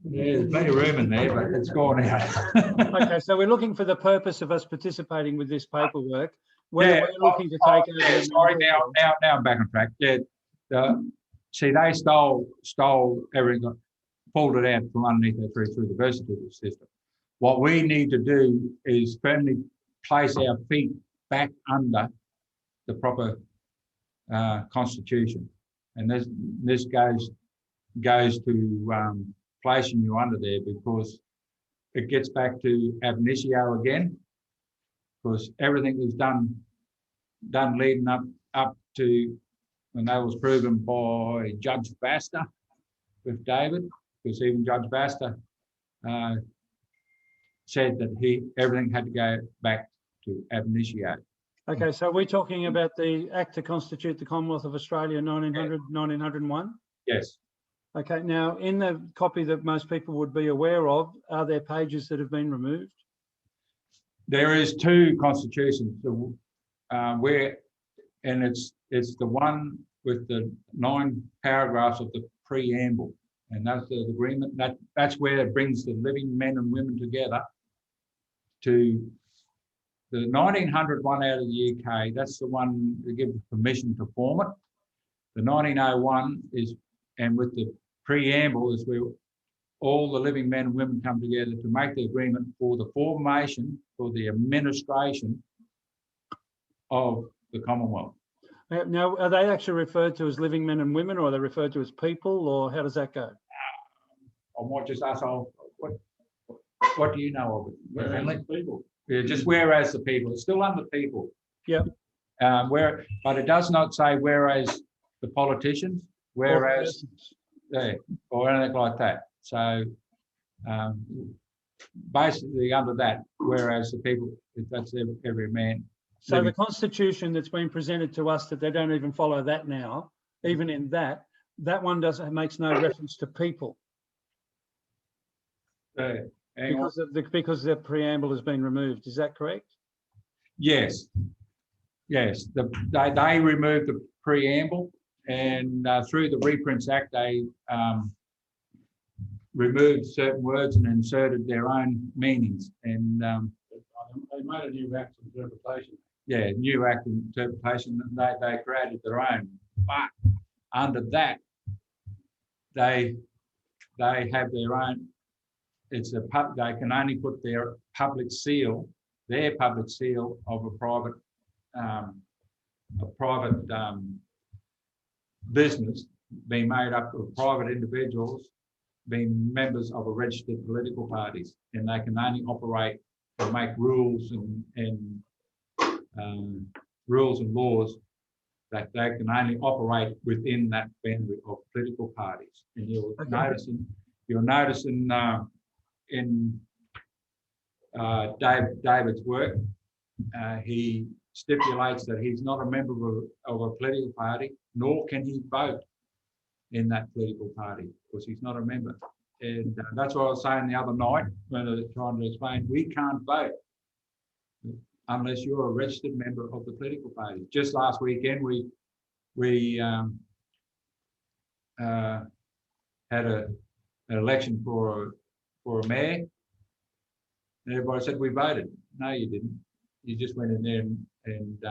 There's plenty of room in there, but it's gone out. Okay, so we're looking for the purpose of us participating with this paperwork. Whether we're looking to take over. Yeah, sorry, now I'm back on track. Yeah, see, they stole everything, pulled it out from underneath their tree through the birth certificate system. What we need to do is firmly place our feet back under the proper constitution, and this goes to placing you under there, because it gets back to ab initio again, because everything was done leading up to when that was proven by Judge Baster with David, because even Judge Baster said that everything had to go back to ab initio. Okay, so we're talking about the Act to Constitute the Commonwealth of Australia 1901? Yes. Okay, now in the copy that most people would be aware of, are there pages that have been removed? There is 2 constitutions where, and it's the one with the 9 paragraphs of the preamble, and that's the agreement. That's where it brings the living men and women together. To the 1900 one out of the UK, that's the one that gives permission to form it. The 1901 is, and with the preamble, is where all the living men and women come together to make the agreement for the formation, for the administration of the Commonwealth. Now, are they actually referred to as living men and women, or are they referred to as people, or how does that go? I might just ask, what do you know of it? Whereas people. Yeah, just whereas the people. It's still under people. Yep. But it does not say whereas the politicians, whereas or anything like that. So basically under that, whereas the people, that's every man. So the constitution that's been presented to us, that they don't even follow that now, even in that one makes no reference to people. Because the preamble has been removed. Is that correct? Yes. Yes. They removed the preamble, and through the Reprints Act, they removed certain words and inserted their own meanings. And they made a new act interpretation. Yeah, new act interpretation. They created their own, but under that, they have their own. They can only put their public seal of a private business being made up of private individuals being members of a registered political parties, and they can only operate and make rules and laws that they can only operate within that boundary of political parties. And you'll notice in David's work, he stipulates that he's not a member of a political party, nor can he vote in that political party, because he's not a member. And that's what I was saying the other night when I was trying to explain, we can't vote unless you're a registered member of the political party. Just last weekend, we had an election for a mayor, and everybody said we voted. No, you didn't. You just went in there and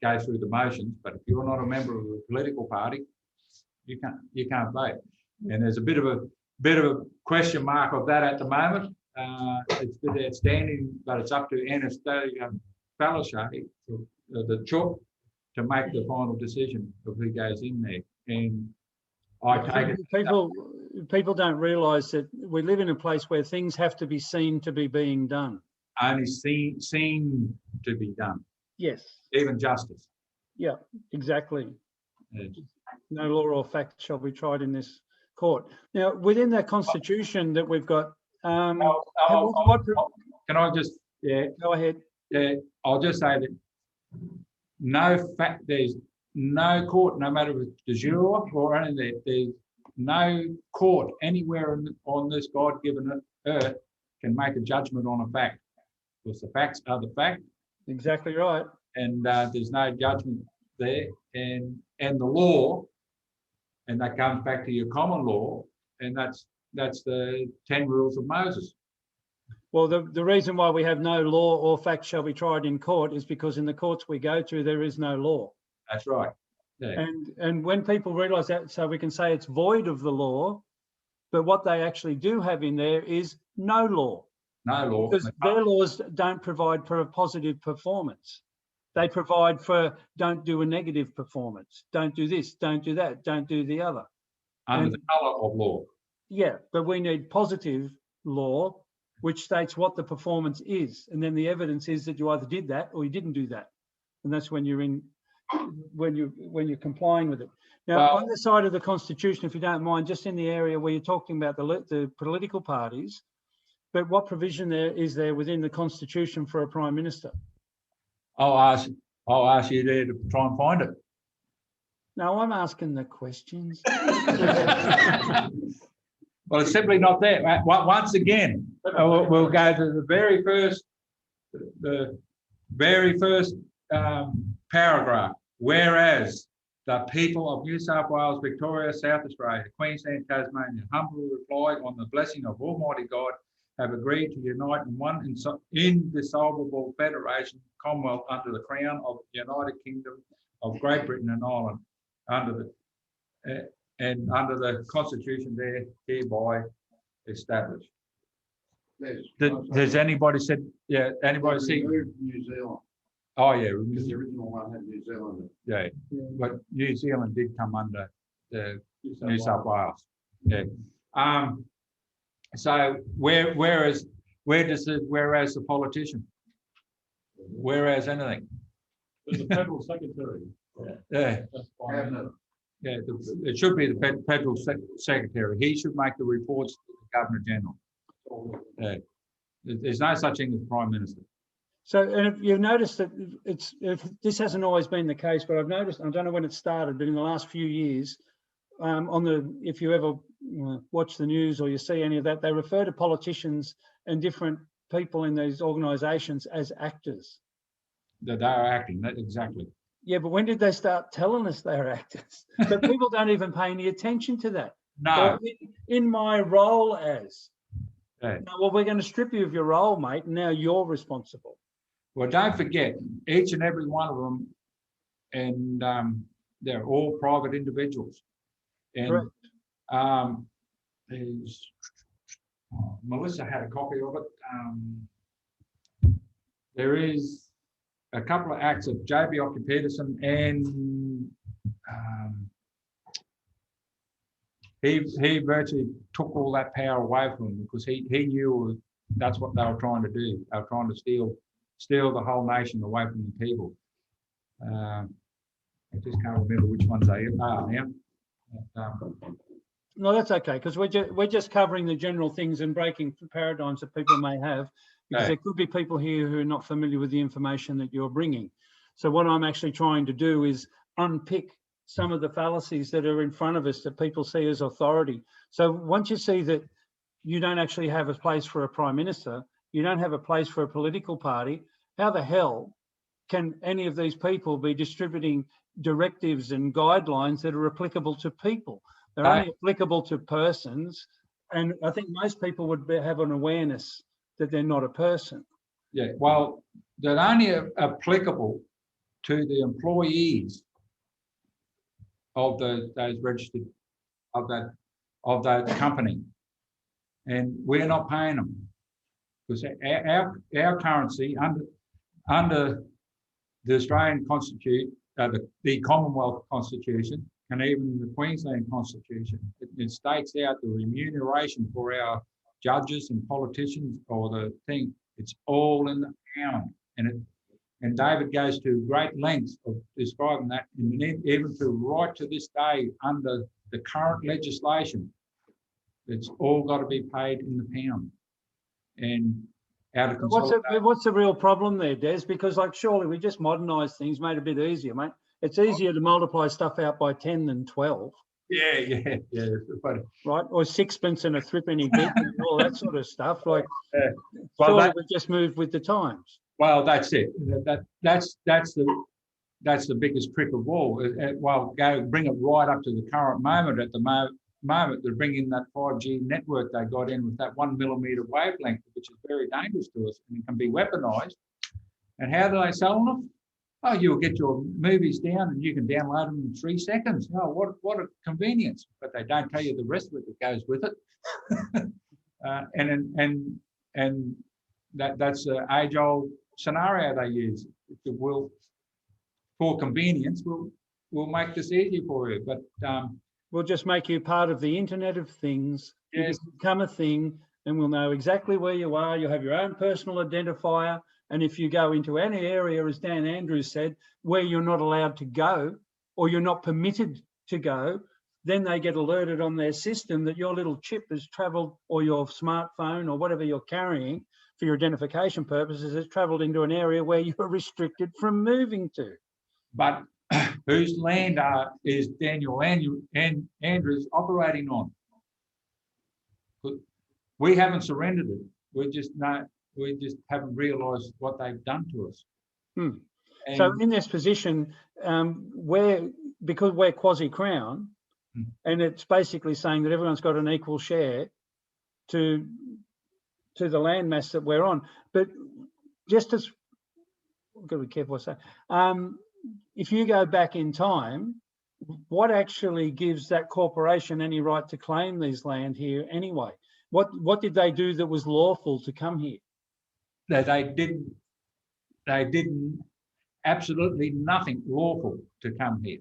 go through the motions. But if you're not a member of a political party, you can't vote. And there's a bit of a question mark of that at the moment. It's a bit outstanding, but it's up to Anastasia Palaszczuk, the CHOP, to make the final decision of who goes in there. And I take it. People don't realise that we live in a place where things have to be seen to be being done. Only seen to be done. Yes. Even justice. Yeah, exactly. Yeah. No law or fact shall be tried in this court. Now, within that constitution that we've got, can I just go ahead? Yeah, I'll just say that there's no court, no matter if it's de jure or anything, there's no court anywhere on this God-given earth can make a judgment on a fact, because the facts are the fact, Exactly right. and there's no judgment there. And the law, and that comes back to your common law, and that's the 10 rules of Moses. Well, the reason why we have no law or fact shall be tried in court is because in the courts we go to, there is no law. That's right. Yeah. And when people realise that, so we can say it's void of the law, but what they actually do have in there is no law. No law. Because their laws don't provide for a positive performance. They provide for don't do a negative performance. Don't do this, don't do that, don't do the other. Under the colour of law. Yeah, but we need positive law, which states what the performance is. And then the evidence is that you either did that or you didn't do that. And that's when you're complying with it. Now, on the side of the Constitution, if you don't mind, just in the area where you're talking about the political parties, but what provision is there within the Constitution for a Prime Minister? I'll ask you there to try and find it. No, I'm asking the questions. Well, it's simply not there. Once again, we'll go to the very first paragraph. Whereas the people of New South Wales, Victoria, South Australia, Queensland, Tasmania humbly reply on the blessing of Almighty God, have agreed to unite in one indissoluble federation, Commonwealth, under the crown of the United Kingdom of Great Britain and Ireland, under the Constitution there hereby established. Does anybody said? Yeah, anybody see? New Zealand. Oh yeah, Because the original one had New Zealand. yeah, but New Zealand did come under the New South Wales. Yeah. So whereas the politician? Whereas anything? There's a federal secretary. Yeah. Cabinet. Yeah, it should be the federal secretary. He should make the reports to the Governor General. Yeah. There's no such thing as Prime Minister. So, and if you've noticed that this hasn't always been the case, but I've noticed, I don't know when it started, but in the last few years, if you ever watch the news or you see any of that, they refer to politicians and different people in these organisations as actors. That they are acting, that exactly. Yeah, but when did they start telling us they're actors? But people don't even pay any attention to that. No. So in my role as, Yeah. no, well, we're going to strip you of your role, mate, and now you're responsible. Well, don't forget, each and every one of them, and they're all private individuals. And Melissa had a copy of it. There is a couple of acts of J.B. Occupeterson, and he virtually took all that power away from him because he knew that's what they were trying to do. They were trying to steal the whole nation away from the people. I just can't remember which ones they are now. No, that's okay, because we're just covering the general things and breaking paradigms that people may have, because there could be people here who are not familiar with the information that you're bringing. So what I'm actually trying to do is unpick some of the fallacies that are in front of us that people see as authority. So once you see that you don't actually have a place for a Prime Minister, you don't have a place for a political party, how the hell can any of these people be distributing directives and guidelines that are applicable to people? They're only applicable to persons, and I think most people would have an awareness that they're not a person. Yeah, well, they're only applicable to the employees of those registered of that company, and we're not paying them because our currency under the Australian Constitution, the Commonwealth Constitution, and even the Queensland Constitution, it states out the remuneration for our judges and politicians, or the thing. It's all in the pound, and David goes to great lengths of describing that, and even to right to this day under the current legislation, it's all got to be paid in the pound. And out of what's the real problem there, Des? Because like surely we just modernised things, made it a bit easier, mate. It's easier to multiply stuff out by 10 than 12. Yeah. But, right? Or sixpence and a threepenny bit and all that sort of stuff. Like, well, surely we just moved with the times. well, that's it. That's the biggest trick of all. Well, bring it right up to the current moment. At the moment, they're bringing that 5G network they got in with that 1 millimeter wavelength, which is very dangerous to us and it can be weaponized. And how do they sell them? Oh, you'll get your movies down and you can download them in 3 seconds. Oh, what a convenience! But they don't tell you the rest of it that goes with it. And that's an age-old scenario they use. For convenience, we'll make this easy for you. But We'll just make you part of the Internet of Things. Yes. You become a thing, and we'll know exactly where you are. You'll have your own personal identifier. And if you go into any area, as Dan Andrews said, where you're not allowed to go or you're not permitted to go, then they get alerted on their system that your little chip has travelled, or your smartphone or whatever you're carrying for your identification purposes has travelled into an area where you're restricted from moving to. But whose land is Daniel Andrews operating on? We haven't surrendered it. We just haven't realised what they've done to us. So in this position, because we're quasi-crown, and it's basically saying that everyone's got an equal share to the landmass that we're on. But just as, I've got to be careful what I say. If you go back in time, what actually gives that corporation any right to claim these land here anyway? What did they do that was lawful to come here? They didn't absolutely nothing lawful to come here.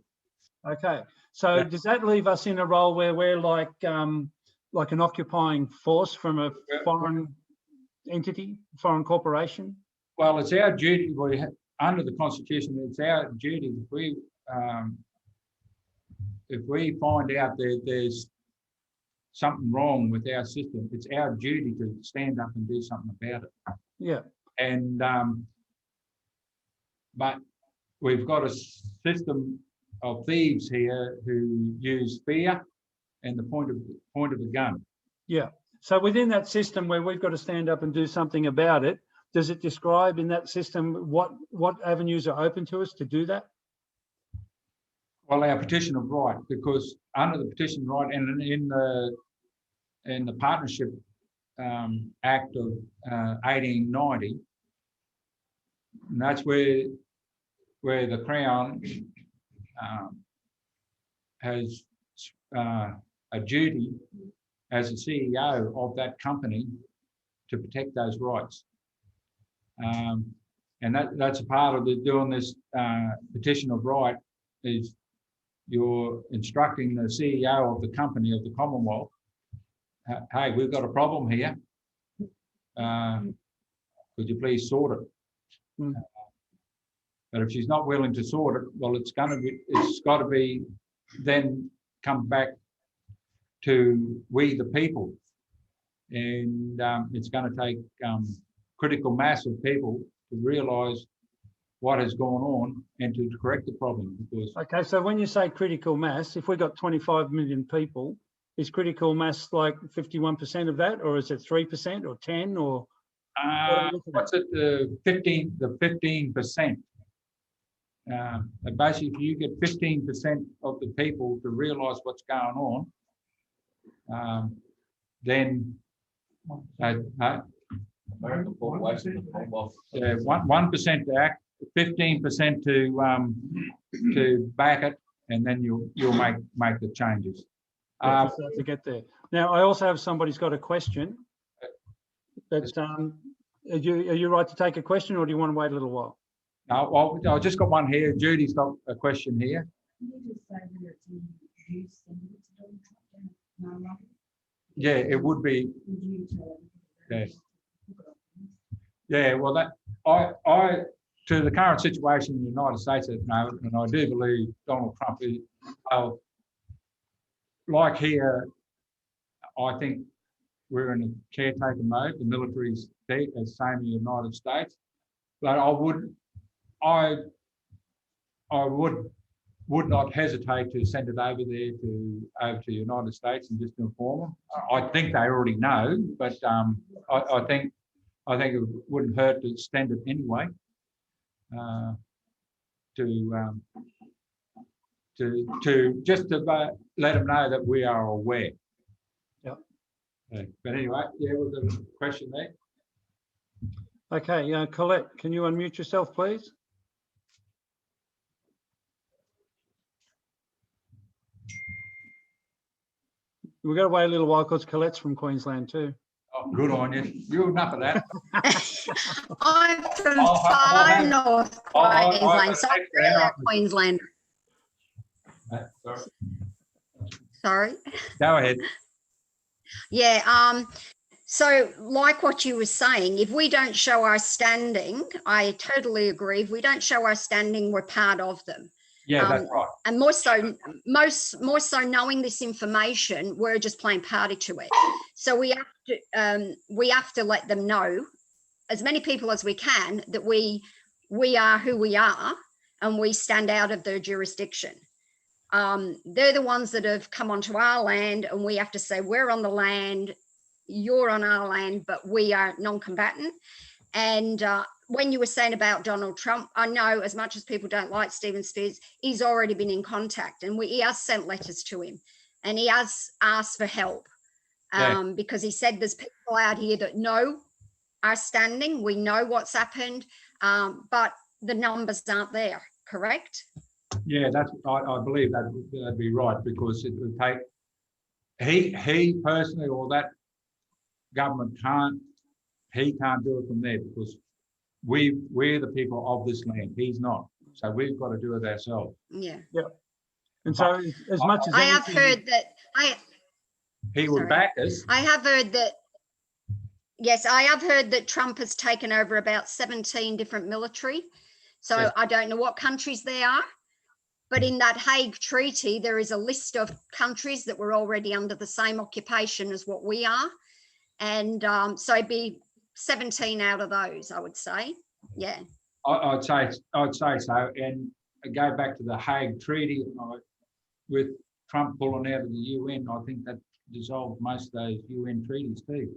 Okay, so does that leave us in a role where we're like an occupying force from a foreign entity, foreign corporation? Well, it's our duty. Under the Constitution, it's our duty. If we find out that there's something wrong with our system, it's our duty to stand up and do something about it. Yeah. And but we've got a system of thieves here who use fear and the point of a gun. Yeah. So within that system where we've got to stand up and do something about it, does it describe in that system what avenues are open to us to do that? Well, our petition of right, because under the petition of right and in the Partnership Act of 1890, and that's where the Crown has a duty as a CEO of that company to protect those rights. And that's a part of doing this petition of right is you're instructing the CEO of the company of the Commonwealth, hey, we've got a problem here. Could you please sort it? But if she's not willing to sort it, well, it's got to be then come back to we the people, and it's going to take critical mass of people to realise what has gone on and to correct the problem. Because okay, so when you say critical mass, if we've got 25 million people, is critical mass like 51% of that, or is it 3% or 10 or? What's it? The 15%. Basically, if you get 15% of the people to realise what's going on, then 1% to act, 15% to back it, and then you'll make the changes. To get there. Now, I also have somebody's got a question. But are you right to take a question, or do you want to wait a little while? No, well, I've just got one here. Judy's got a question here. Yeah, it would be. Yeah, well, that I to the current situation in the United States at the moment, and I do believe Donald Trump is, like here, I think we're in a caretaker mode. The military's there, as same in the United States. But I would would not hesitate to send it over there over to the United States and just to inform them. I think they already know, but I think it wouldn't hurt to extend it anyway. To just to let them know that we are aware. Yep. But anyway, yeah, we've got a question there. Okay, Colette, can you unmute yourself, please? We've got to wait a little while because Colette's from Queensland too. Oh, good on you. You're enough of that. I'm from far north Queensland, so I'm a Queenslander. Sorry. Go ahead. Yeah. So like what you were saying, if we don't show our standing, I totally agree. If we don't show our standing, we're part of them. Yeah, that's right. And more so knowing this information, we're just playing party to it. So we have to let them know, as many people as we can, that we are who we are and we stand out of their jurisdiction. They're the ones that have come onto our land, and we have to say we're on the land, you're on our land, but we are non-combatant. And when you were saying about Donald Trump, I know as much as people don't like Stephen Spears, he's already been in contact, and he has sent letters to him, and he has asked for help because he said there's people out here that know our standing, we know what's happened, but the numbers aren't there, correct? Yeah, I believe that'd be right, because it would take he personally, or that government can't do it from there, because we're the people of this land. He's not, so we've got to do it ourselves. Yeah. And so, as much as I have heard that he would back us. I have heard that. Yes, I have heard that Trump has taken over about 17 different military. So yes. I don't know what countries they are, but in that Hague Treaty, there is a list of countries that were already under the same occupation as what we are. And so it'd be 17 out of those, I would say. Yeah. I'd say so. And go back to the Hague Treaty with Trump pulling out of the UN, I think that dissolved most of those UN treaties too.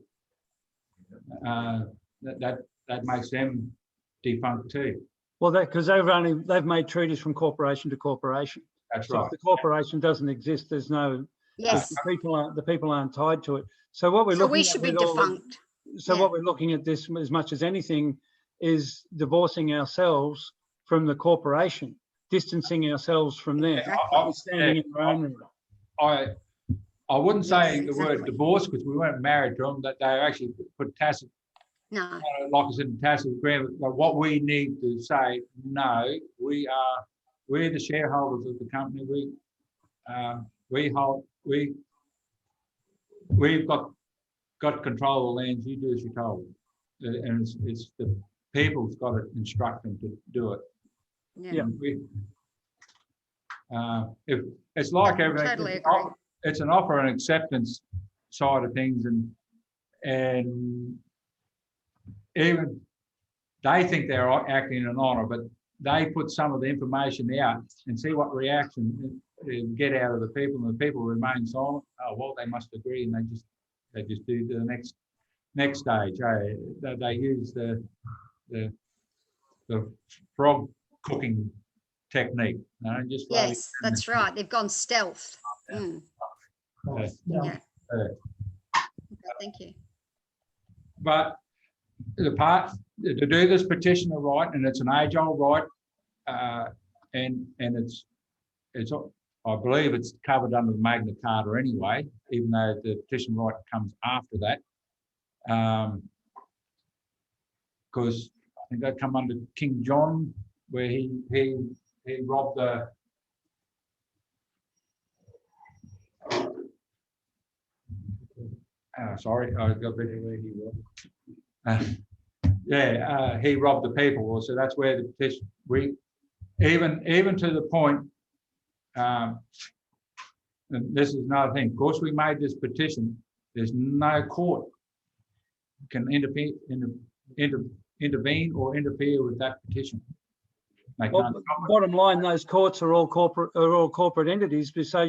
That makes them defunct too. Well, because they've made treaties from corporation to corporation. That's so right. If the corporation doesn't exist, there's no. Yes. The people aren't tied to it. So what we're So looking we at should be with all defunct. so what we're looking at this as much as anything is divorcing ourselves from the corporation, distancing ourselves from them, standing in our own right. I wouldn't say the word divorce, because we weren't married to them, that they actually put tacit, No. like I said, in tacit agreement. But what we need to say, no, we're the shareholders of the company. We've got control of the lands. You do as you're told, and it's the people's got to instruct them to do it. Yeah. If it's like everything, Totally agree. it's an offer and acceptance side of things, and even they think they're acting in an honour, but they put some of the information out and see what reaction get out of the people, and the people remain silent. Oh well, they must agree, and they just do the next stage. They use the frog cooking technique. Just Yes, that's right. They've gone stealth. Mm. Yeah. Okay, thank you. But the part to do this petitioner right, and it's an age-old right, and it's I believe it's covered under the Magna Carta anyway, even though the petition right comes after that, because I think that come under King John, where he robbed the. Sorry, I got rid of where he was. He robbed the people. So that's where the petition. We even to the point. And this is another thing. Of course, we made this petition. There's no court can intervene or interfere with that petition. They Well, can't stop it. bottom line, those courts are all corporate entities, so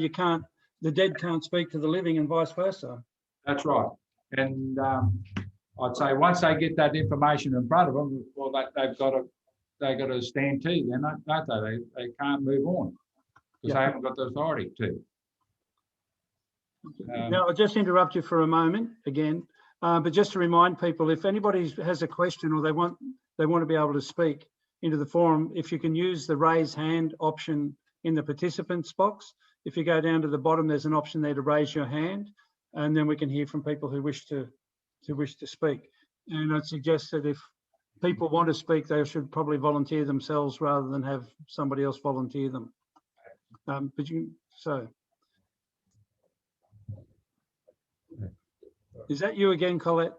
the dead can't speak to the living and vice versa. That's right. And I'd say once they get that information in front of them, well, they've got to stand to, then, don't they? They can't move on because they haven't got the authority to. Now, I'll just interrupt you for a moment again, but just to remind people, if anybody has a question or they want to be able to speak into the forum, if you can use the raise hand option in the participants box. If you go down to the bottom, there's an option there to raise your hand, and then we can hear from people who wish to speak. And I'd suggest that if people want to speak, they should probably volunteer themselves rather than have somebody else volunteer them. Is that you again, Colette?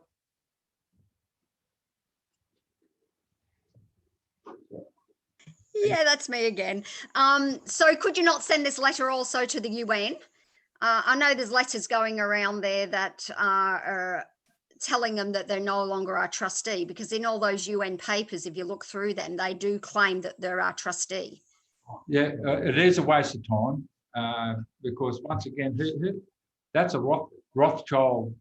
Yeah, that's me again. So could you not send this letter also to the UN? I know there's letters going around there that are telling them that they're no longer our trustee, because in all those UN papers, if you look through them, they do claim that they're our trustee. Yeah, it is a waste of time because once again, that's a Rothschild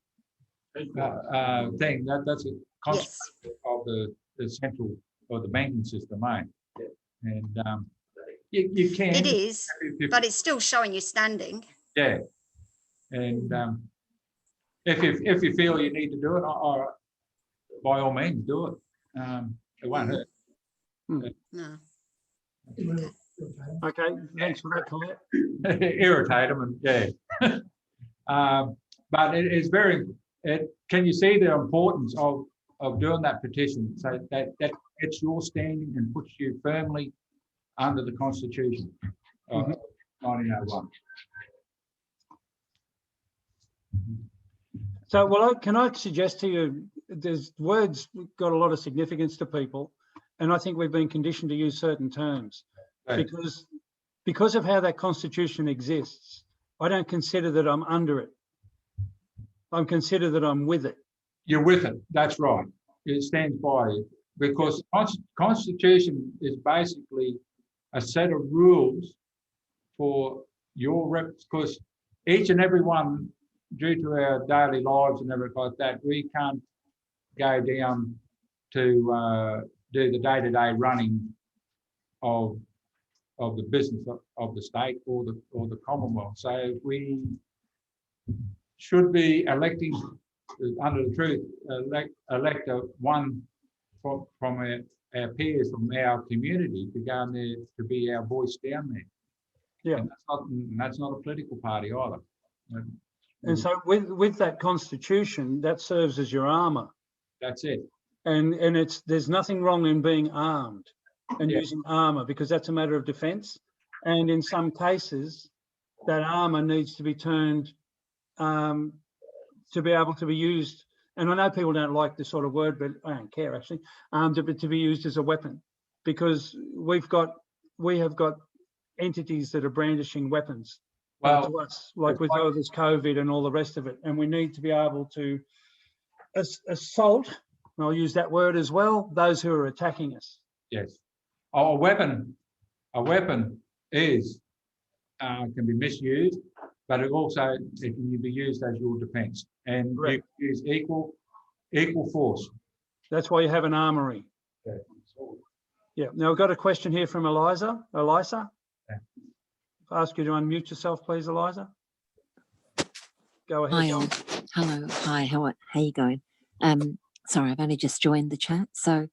thing. That's a consequence of the central or the banking system, eh? And you can. It is, but it's still showing you standing. Yeah, and if you feel you need to do it, by all means, do it. It won't hurt. No. Okay, thanks for that, Colette. Irritate them, and yeah. But it is very. Can you see the importance of doing that petition? So that it's your standing and puts you firmly under the Constitution of 1901. So, well, can I suggest to you, there's words got a lot of significance to people, and I think we've been conditioned to use certain terms. Right. Because of how that Constitution exists, I don't consider that I'm under it. I consider that I'm with it. You're with it. That's right. It stands by you because Constitution is basically a set of rules for your reps. Because each and every one, due to our daily lives and everything like that, we can't go down to do the day-to-day running of the business of the state or the Commonwealth. So we should be electing, under the truth, elect one from our peers from our community to go in there to be our voice down there. Yeah, and that's not a political party either. And so with that Constitution, that serves as your armour. That's it. And there's nothing wrong in being armed and using armour, because that's a matter of defence. And in some cases, that armour needs to be turned to be able to be used. And I know people don't like this sort of word, but I don't care actually, to be used as a weapon, because we have got entities that are brandishing weapons to us, like with all this COVID and all the rest of it. And we need to be able to assault, and I'll use that word as well, those who are attacking us. Yes. A weapon is can be misused, but it can be used as your defence, and you use equal force. That's why you have an armoury. Yeah. Now I've got a question here from Eliza. Yeah. I'll ask you to unmute yourself, please, Eliza. Go ahead. Hi all. Hello. Hi. How are you going? Sorry, I've only just joined the chat. So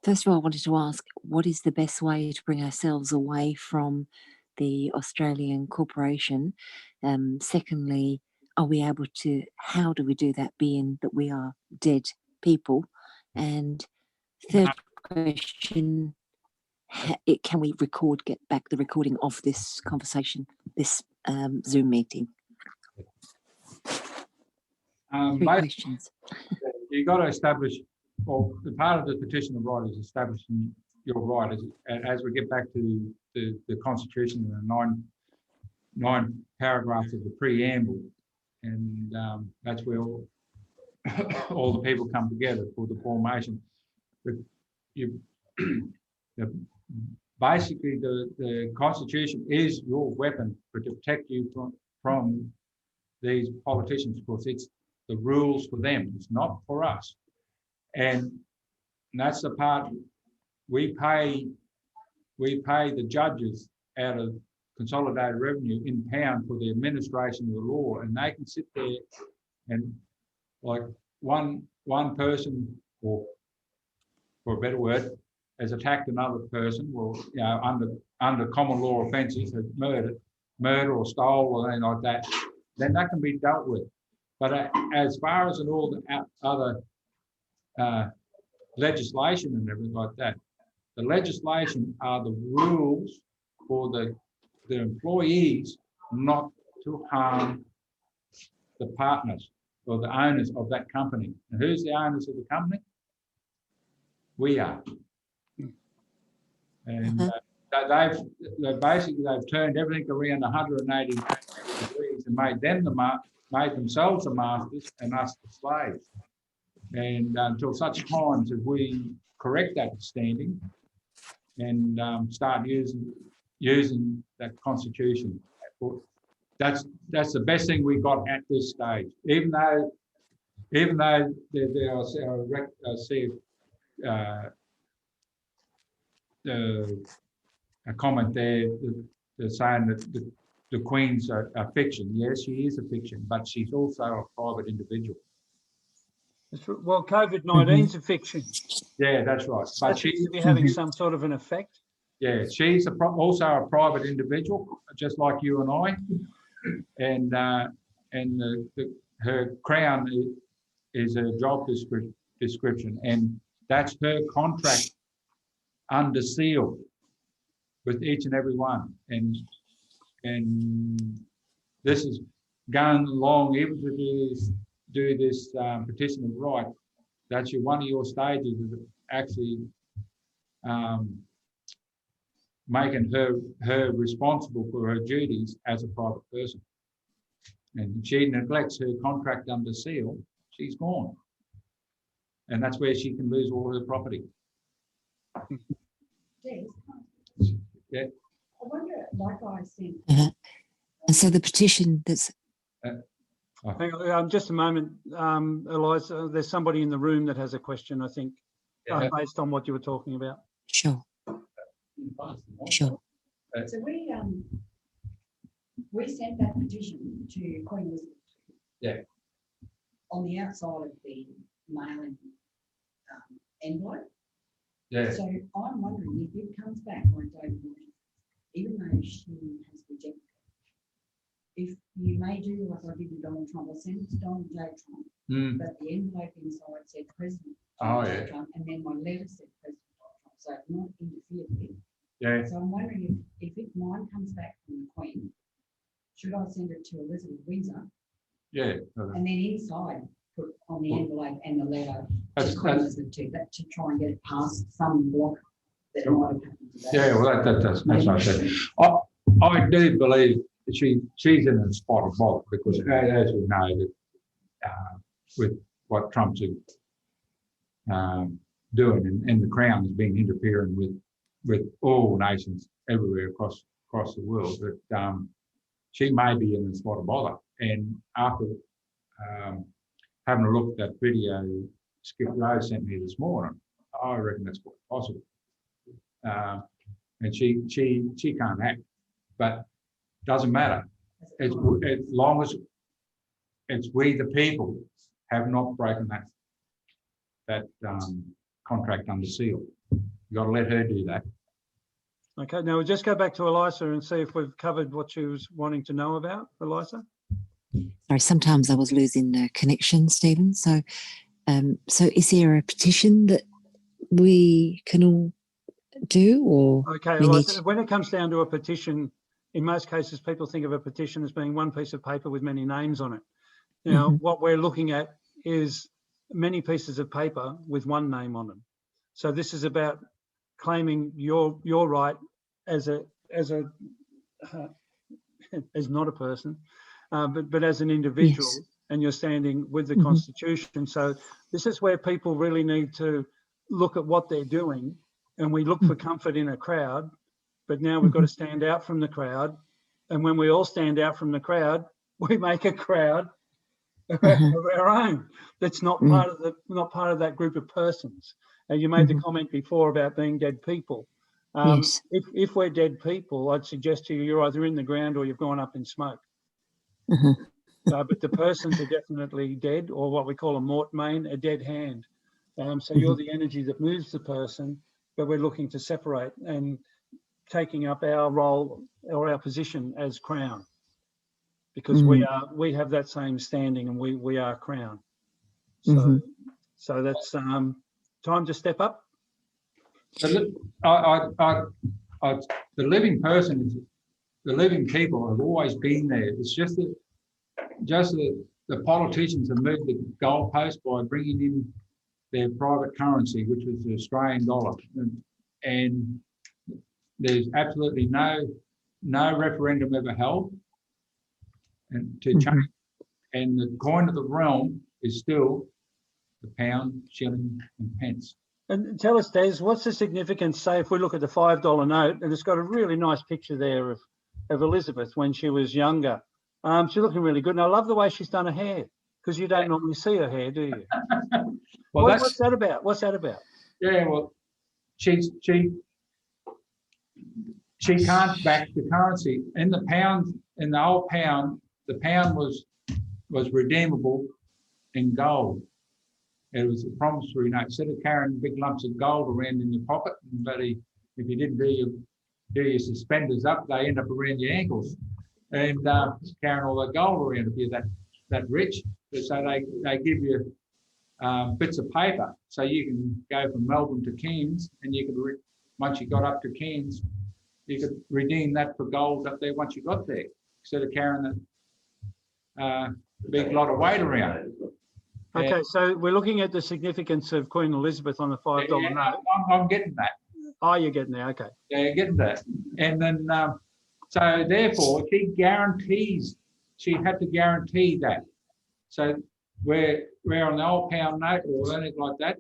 first of all, I wanted to ask, what is the best way to bring ourselves away from the Australian corporation? Secondly, are we able to, how do we do that, being that we are dead people? And third question, can we get back the recording of this conversation, this Zoom meeting? Three questions. You've got to establish, or the part of the petition of right is establishing your right as we get back to the Constitution and the nine paragraphs of the preamble, and that's where all the people come together for the formation. The basically the Constitution is your weapon to protect you from these politicians, because it's the rules for them, it's not for us. And that's the part we pay the judges out of consolidated revenue in pound for the administration of the law, and they can sit there and, like, one person, or for a better word, has attacked another person, or under common law offences, has murder or stole or anything like that, then that can be dealt with. But as far as all the other legislation and everything like that, the legislation are the rules for the employees not to harm the partners or the owners of that company. And who's the owners of the company? We are. And they've turned everything around 180 degrees and made themselves the masters and us the slaves. And until such times as we correct that standing and start using that Constitution, that's the best thing we got at this stage. Even though I see a comment there, they're saying that the Queen's a fiction. Yes, she is a fiction, but she's also a private individual. Well, COVID-19's a fiction. Yeah, that's right. But she's having some sort of an effect. Yeah, she's also a private individual, just like you and I. And her crown is a job description, and that's her contract under seal with each and every one. And this is going along, even to do this petition of right. That's one of your stages of actually making her responsible for her duties as a private person. And she neglects her contract under seal, she's gone. And that's where she can lose all her property. Dez, Yeah. I wonder, like I said, And so the petition that's Hang on, just a moment, Eliza. There's somebody in the room that has a question, I think, based on what you were talking about. sure. Sure. so we sent that petition to Queen Elizabeth. Yeah. On the outside of the mailing envelope. Yeah. So I'm wondering if it comes back like David Morgan, even though she has rejected it, if you may do like I did with Donald Trump, I sent it to Donald J. Trump, but the envelope inside said President J. Trump, and then my letter said President Trump, so it's not interfered with. Yeah. So I'm wondering if mine comes back from the Queen, should I send it to Elizabeth Windsor? Yeah. And then inside put on the envelope and the letter to Queen Elizabeth to try and get it past some block that might have happened today. Yeah, well, that's not I do believe that she's in a spot of bother, because as we know that with what Trump's doing, and the Crown has been interfering with all nations everywhere across the world, that she may be in a spot of bother. And after having a look at that video Skip Rose sent me this morning, I reckon that's quite possible. And she can't act, but doesn't matter. As long as it's we the people have not broken that contract under seal. You got to let her do that. Okay, now we'll just go back to Eliza and see if we've covered what she was wanting to know about, Eliza. Sorry, sometimes I was losing the connection, Stephen. So, so is there a petition that we can all do, or okay, Eliza, when it comes down to a petition, in most cases, people think of a petition as being one piece of paper with many names on it. Now, what we're looking at is many pieces of paper with one name on them. So this is about claiming your right as not a person, but as an individual, yes. And you're standing with the Constitution. So this is where people really need to look at what they're doing and we look for comfort in a crowd, but now we've got to stand out from the crowd. And when we all stand out from the crowd, we make a crowd of our own. That's not part of that group of persons. And you made the comment before about being dead people. Yes. If we're dead people, I'd suggest to you, you're either in the ground or you've gone up in smoke. But the persons are definitely dead, or what we call a mort main, a dead hand. So you're the energy that moves the person, but we're looking to separate and taking up our role or our position as crown, because we have that same standing, and we are crown. So so that's time to step up. The living person, the living people have always been there. It's just that the politicians have moved the goalpost by bringing in their private currency, which was the Australian dollar, and there's absolutely no referendum ever held and to change. And the coin of the realm is still the pound, shilling, and pence. And tell us, Des, what's the significance, say, if we look at the $5 note, and it's got a really nice picture there of Elizabeth when she was younger. She's looking really good. And I love the way she's done her hair, because you don't normally see her hair, do you? Well, what's that about? What's that about? Yeah, well, she can't back the currency. In the pound, in the old pound, the pound was redeemable in gold. It was a promissory note. Instead of carrying big lumps of gold around in your pocket, but if you didn't do your suspenders up, they end up around your ankles, and carrying all the gold around if you're that rich. So they give you bits of paper, so you can go from Melbourne to Cairns, and you could once you got up to Cairns, you could redeem that for gold up there once you got there, instead of carrying that big lot of weight around. Okay, so we're looking at the significance of Queen Elizabeth on the $5 note. I'm getting that. Oh, you're getting there, okay. Yeah, you're getting that. And then, so therefore, she had to guarantee that. So where on the old pound note or anything like that,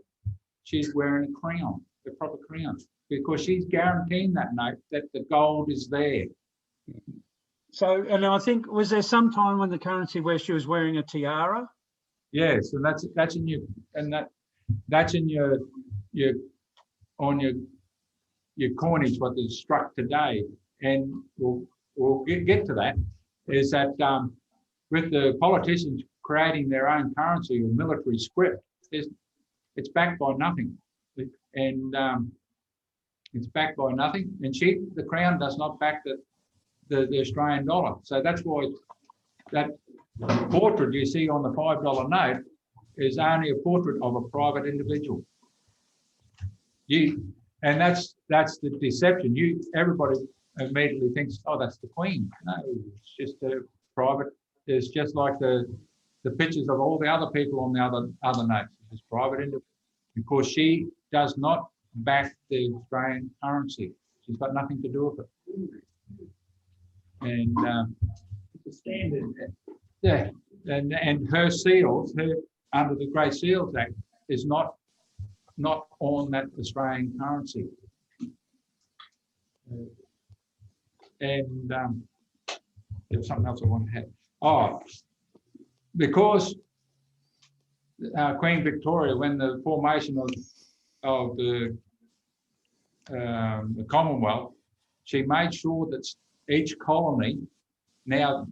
she's wearing a crown, the proper crown, because she's guaranteeing that note that the gold is there. So, and I think, was there some time when the currency where she was wearing a tiara? Yes, and that's in your coinage what is struck today, and we'll get to that. Is that with the politicians creating their own currency or military script, it's backed by nothing, and it's backed by nothing. And the Crown does not back the Australian dollar, so that's why that portrait you see on the $5 note is only a portrait of a private individual. And that's the deception. Everybody immediately thinks, oh, that's the Queen. No, it's just a private. It's just like the pictures of all the other people on the other notes. It's private individual, because she does not back the Australian currency. She's got nothing to do with it. And it's a standard. Yeah, and her seals, under the Great Seals Act, is not on that Australian currency. And there's something else I want to have. Oh, because Queen Victoria, when the formation of the Commonwealth, she made sure that each colony, now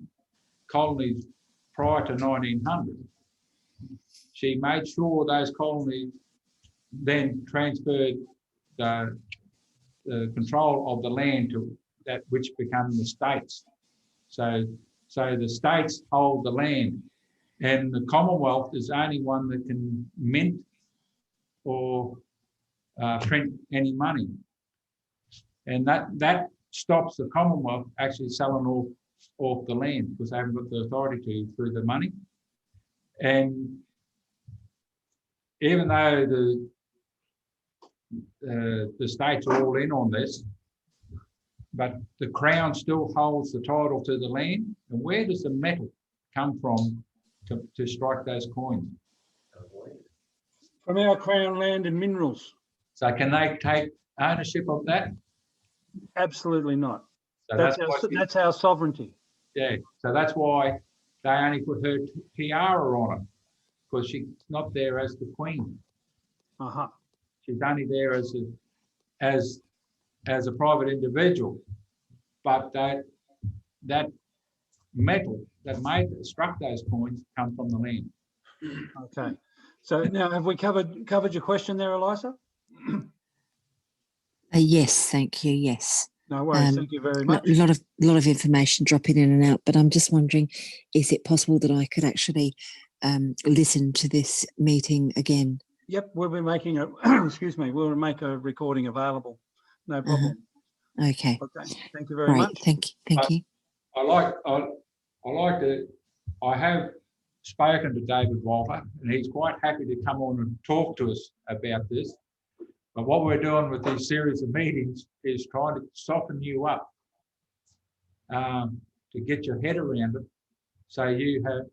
colonies prior to 1900, she made sure those colonies then transferred the control of the land to that which become the states. So the states hold the land, and the Commonwealth is only one that can mint or print any money, and that stops the Commonwealth actually selling off the land, because they haven't got the authority to through the money. And even though the states are all in on this, but the Crown still holds the title to the land. And where does the metal come from to strike those coins? From our Crown land and minerals. So can they take ownership of that? Absolutely not. So That's our sovereignty. Yeah, so that's why they only put her tiara on it, because she's not there as the queen. Uh-huh. She's only there as a private individual. But that metal that struck those coins come from the land. Okay. So now, have we covered your question there, Eliza? Yes, thank you. Yes. No worries. Thank you very much. A lot of information dropping in and out, but I'm just wondering, is it possible that I could actually listen to this meeting again? Yep, we'll be making a excuse me. We'll make a recording available. No problem. Okay. Okay. Thank you very much. Thank you. I have spoken to David Walter, and he's quite happy to come on and talk to us about this. But what we're doing with these series of meetings is trying to soften you up, to get your head around it, so you have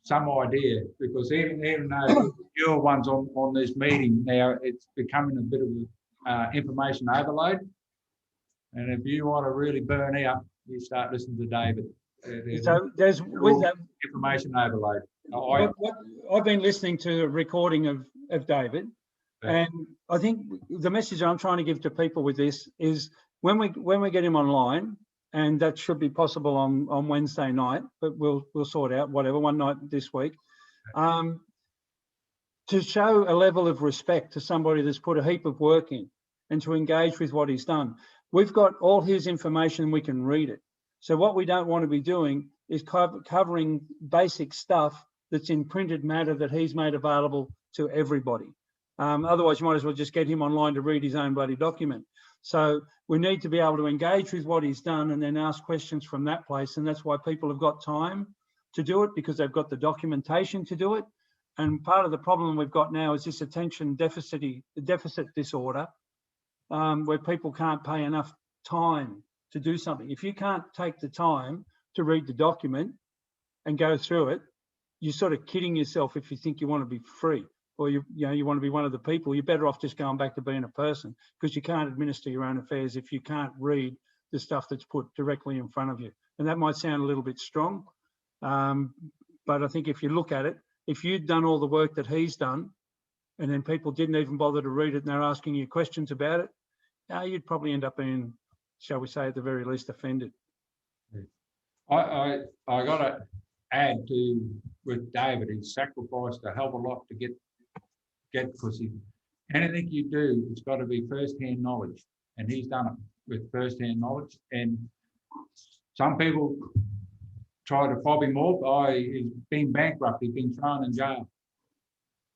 some idea. Because even though you're ones on this meeting now, it's becoming a bit of information overload. And if you want to really burn out, you start listening to David. So there's with that information overload. I've been listening to a recording of David, and I think the message I'm trying to give to people with this is when we get him online, and that should be possible on Wednesday night, but we'll sort out whatever one night this week, to show a level of respect to somebody that's put a heap of work in and to engage with what he's done. We've got all his information, we can read it. So what we don't want to be doing is covering basic stuff that's in printed matter that he's made available to everybody. Otherwise, you might as well just get him online to read his own bloody document. So we need to be able to engage with what he's done and then ask questions from that place. And that's why people have got time to do it, because they've got the documentation to do it. And part of the problem we've got now is this attention deficit disorder, where people can't pay enough time to do something. If you can't take the time to read the document and go through it, you're sort of kidding yourself if you think you want to be free, or you want to be one of the people. You're better off just going back to being a person, because you can't administer your own affairs if you can't read the stuff that's put directly in front of you. And that might sound a little bit strong, but I think if you look at it, if you'd done all the work that he's done, and then people didn't even bother to read it and they're asking you questions about it, you'd probably end up being, shall we say, at the very least, offended. I got to add to with David. He sacrificed a hell of a lot to get because anything you do, it's got to be first-hand knowledge, and he's done it with first-hand knowledge. And some people try to fob him off. He's been bankrupt. He's been thrown in jail.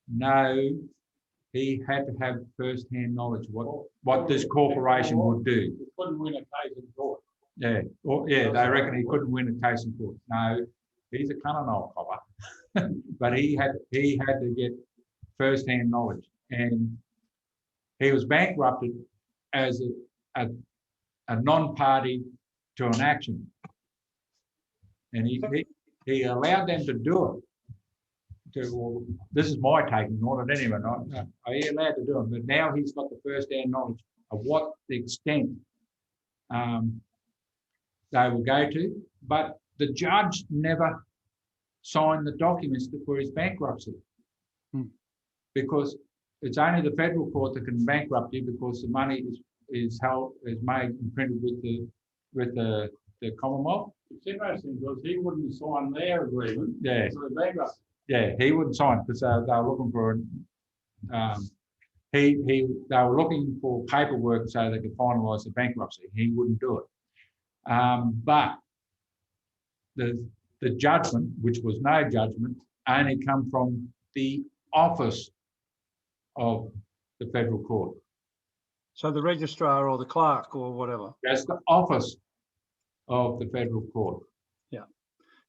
No. He had to have first-hand knowledge what this corporation would do. He couldn't win a case in court. Yeah, they reckon he couldn't win a case in court. No, he's a cunning old copper, but he had to get first-hand knowledge, and he was bankrupted as a non-party to an action, and he allowed them to do it. Well, this is my taking on it anyway. He allowed to do it, but now he's got the first-hand knowledge of what the extent they will go to. But the judge never signed the documents for his bankruptcy, because it's only the federal court that can bankrupt you, because the money is made and printed with the Commonwealth. It's interesting because he wouldn't sign their agreement. Yeah. So they got. Yeah, he wouldn't sign because they were looking for they were looking for paperwork so they could finalise the bankruptcy. He wouldn't do it. But the judgment, which was no judgment, only come from the office of the federal court. So the registrar or the clerk or whatever. That's the office of the federal court. Yeah.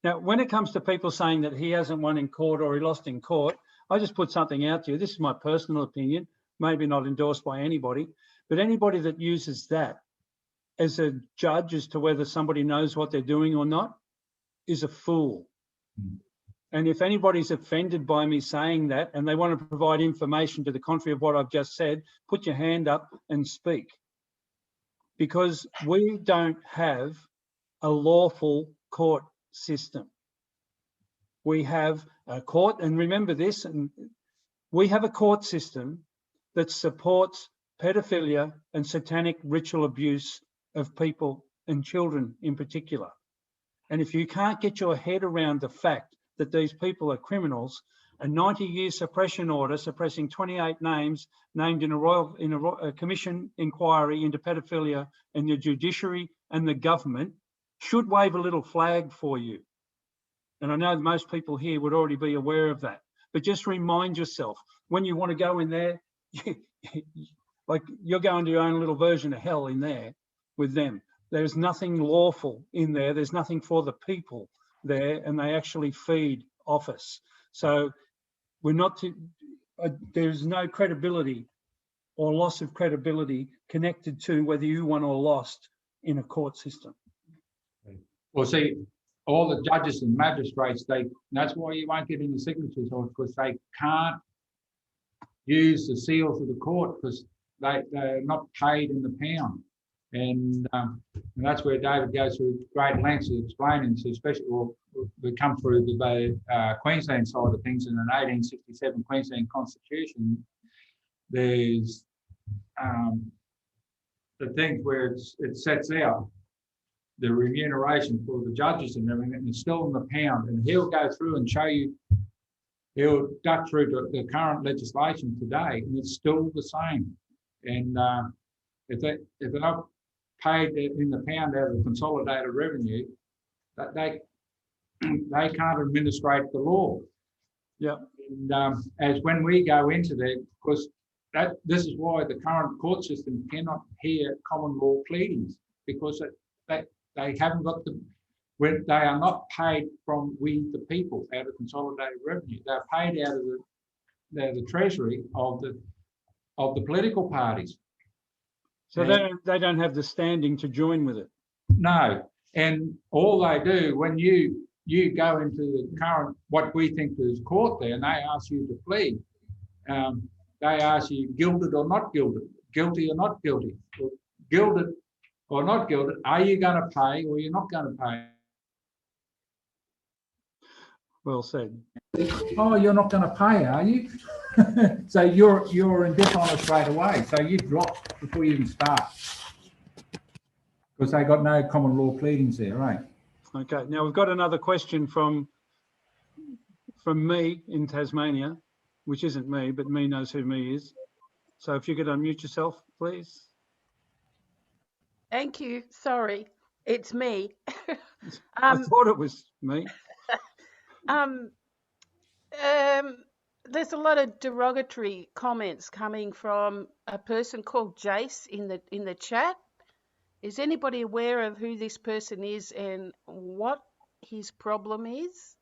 Now, when it comes to people saying that he hasn't won in court or he lost in court, I just put something out to you. This is my personal opinion, maybe not endorsed by anybody, but anybody that uses that as a judge as to whether somebody knows what they're doing or not is a fool. And if anybody's offended by me saying that and they want to provide information to the contrary of what I've just said, put your hand up and speak. Because we don't have a lawful court system. We have a court, and remember this, and we have a court system that supports pedophilia and satanic ritual abuse of people and children in particular. And if you can't get your head around the fact that these people are criminals, a 90-year suppression order suppressing 28 names named in a commission inquiry into pedophilia in the judiciary and the government should wave a little flag for you. And I know most people here would already be aware of that. But just remind yourself, when you want to go in there, like you're going to your own little version of hell in there with them. There's nothing lawful in there. There's nothing for the people there, and they actually feed off us. So we're not there's no credibility or loss of credibility connected to whether you won or lost in a court system. Well, see, all the judges and magistrates, that's why you won't get any signatures on, because they can't use the seals of the court because they're not paid in the pound. And that's where David goes through great lengths of explaining, so especially, we come through the Queensland side of things in an 1867 Queensland Constitution. There's the things where it sets out the remuneration for the judges and everything, and it's still in the pound. And he'll go through and show you, he'll duck through the current legislation today, and it's still the same. And if they're not paid in the pound out of the consolidated revenue, that they can't administrate the law. Yeah. And as when we go into that, because this is why the current court system cannot hear common law pleadings, because they haven't got when they are not paid from we the people out of consolidated revenue. They're paid out of the treasury of the political parties. So they don't have the standing to join with it. No, and all they do when you go into the current what we think is court there, and they ask you to plead, they ask you guilty or not guilty, guilty or not guilty, guilty or not guilty. Are you going to pay or you're not going to pay? Well said. Oh, you're not going to pay, are you? So you're in dishonor straight away. So you drop before you even start, because they got no common law pleadings there, right? Okay. Now we've got another question from me in Tasmania, which isn't me, but me knows who me is. So if you could unmute yourself, please. Thank you. Sorry, it's me. I thought it was me. There's a lot of derogatory comments coming from a person called Jace in the chat. Is anybody aware of who this person is and what his problem is?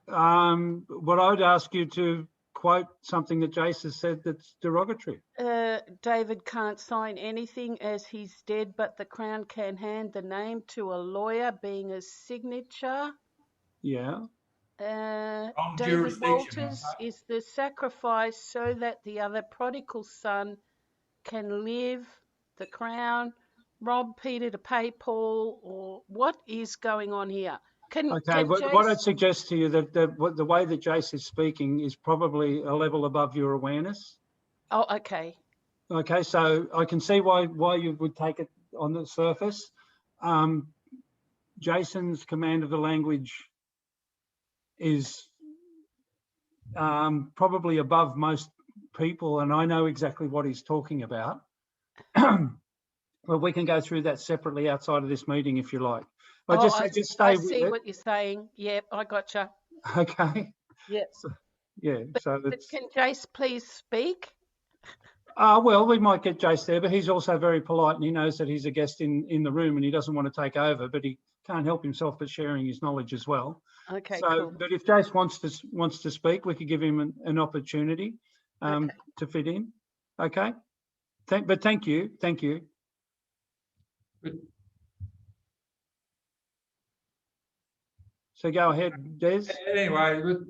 What I would ask you to quote something that Jace has said that's derogatory. David can't sign anything as he's dead, but the Crown can hand the name to a lawyer being a signature. Yeah. David Walters is the sacrifice so that the other prodigal son can live. The Crown rob Peter to pay Paul, or what is going on here? What I'd suggest to you that the way that Jace is speaking is probably a level above your awareness. Oh, okay. Okay, so I can see why you would take it on the surface. Jason's command of the language is probably above most people, and I know exactly what he's talking about. Well, we can go through that separately outside of this meeting if you like. I see what you're saying. Yep, I gotcha. Okay. Yep. But can Jace please speak? Well, we might get Jace there, but he's also very polite and he knows that he's a guest in the room and he doesn't want to take over, but he can't help himself but sharing his knowledge as well. Okay, so, cool. But if Jace wants to speak, we could give him an opportunity to fit in. Okay. Thank you. So go ahead, Des. Anyway, with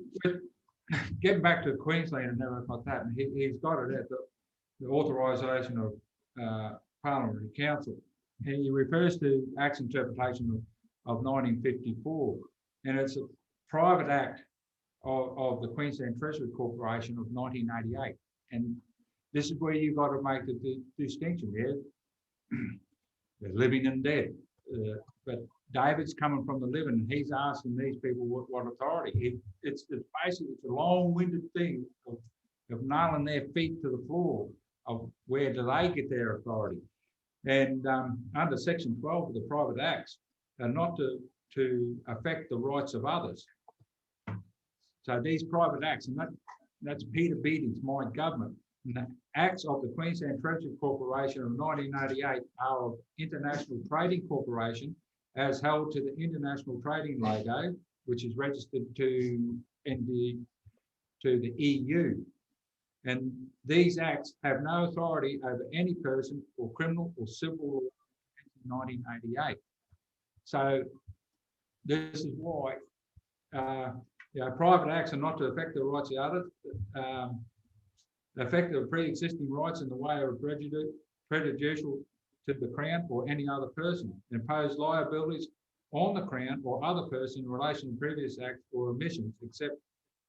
getting back to Queensland and everything like that, and he's got it at the authorisation of Parliamentary Council. And he refers to Act's interpretation of 1954, and it's a private act of the Queensland Treasury Corporation of 1988. And this is where you've got to make the distinction. Yeah, they're living and dead, but David's coming from the living, and he's asking these people what authority. It's basically a long-winded thing of nailing their feet to the floor of where do they get their authority. And under Section 12 of the Private Acts, are not to affect the rights of others. So these private acts, and that's Peter Beattie's My Government, and the acts of the Queensland Treasury Corporation of 1988 are of International Trading Corporation, as held to the International Trading Logo, which is registered to the EU. And these acts have no authority over any person or criminal or civil law in 1988. So this is why private acts are not to affect the rights of others, affect the pre-existing rights in the way of prejudicial to the Crown or any other person, impose liabilities on the Crown or other person in relation to previous acts or omissions, except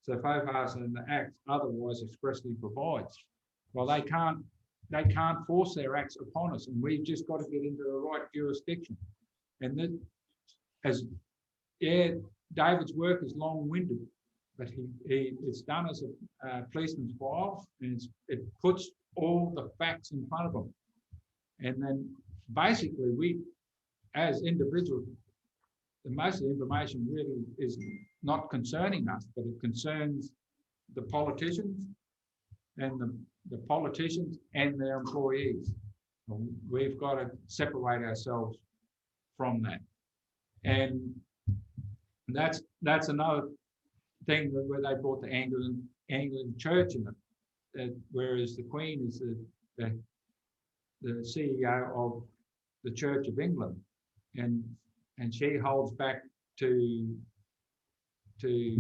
so far as the Act otherwise expressly provides. Well, they can't force their acts upon us, and we've just got to get into the right jurisdiction. And then, David's work is long-winded, but it's done as a policeman's file, and it puts all the facts in front of them. And then basically we, as individuals, most of the information really is not concerning us, but it concerns the politicians and the politicians and their employees. We've got to separate ourselves from that. And that's another thing where they brought the Anglican Church in it, whereas the Queen is the CEO of the Church of England, and she holds back to the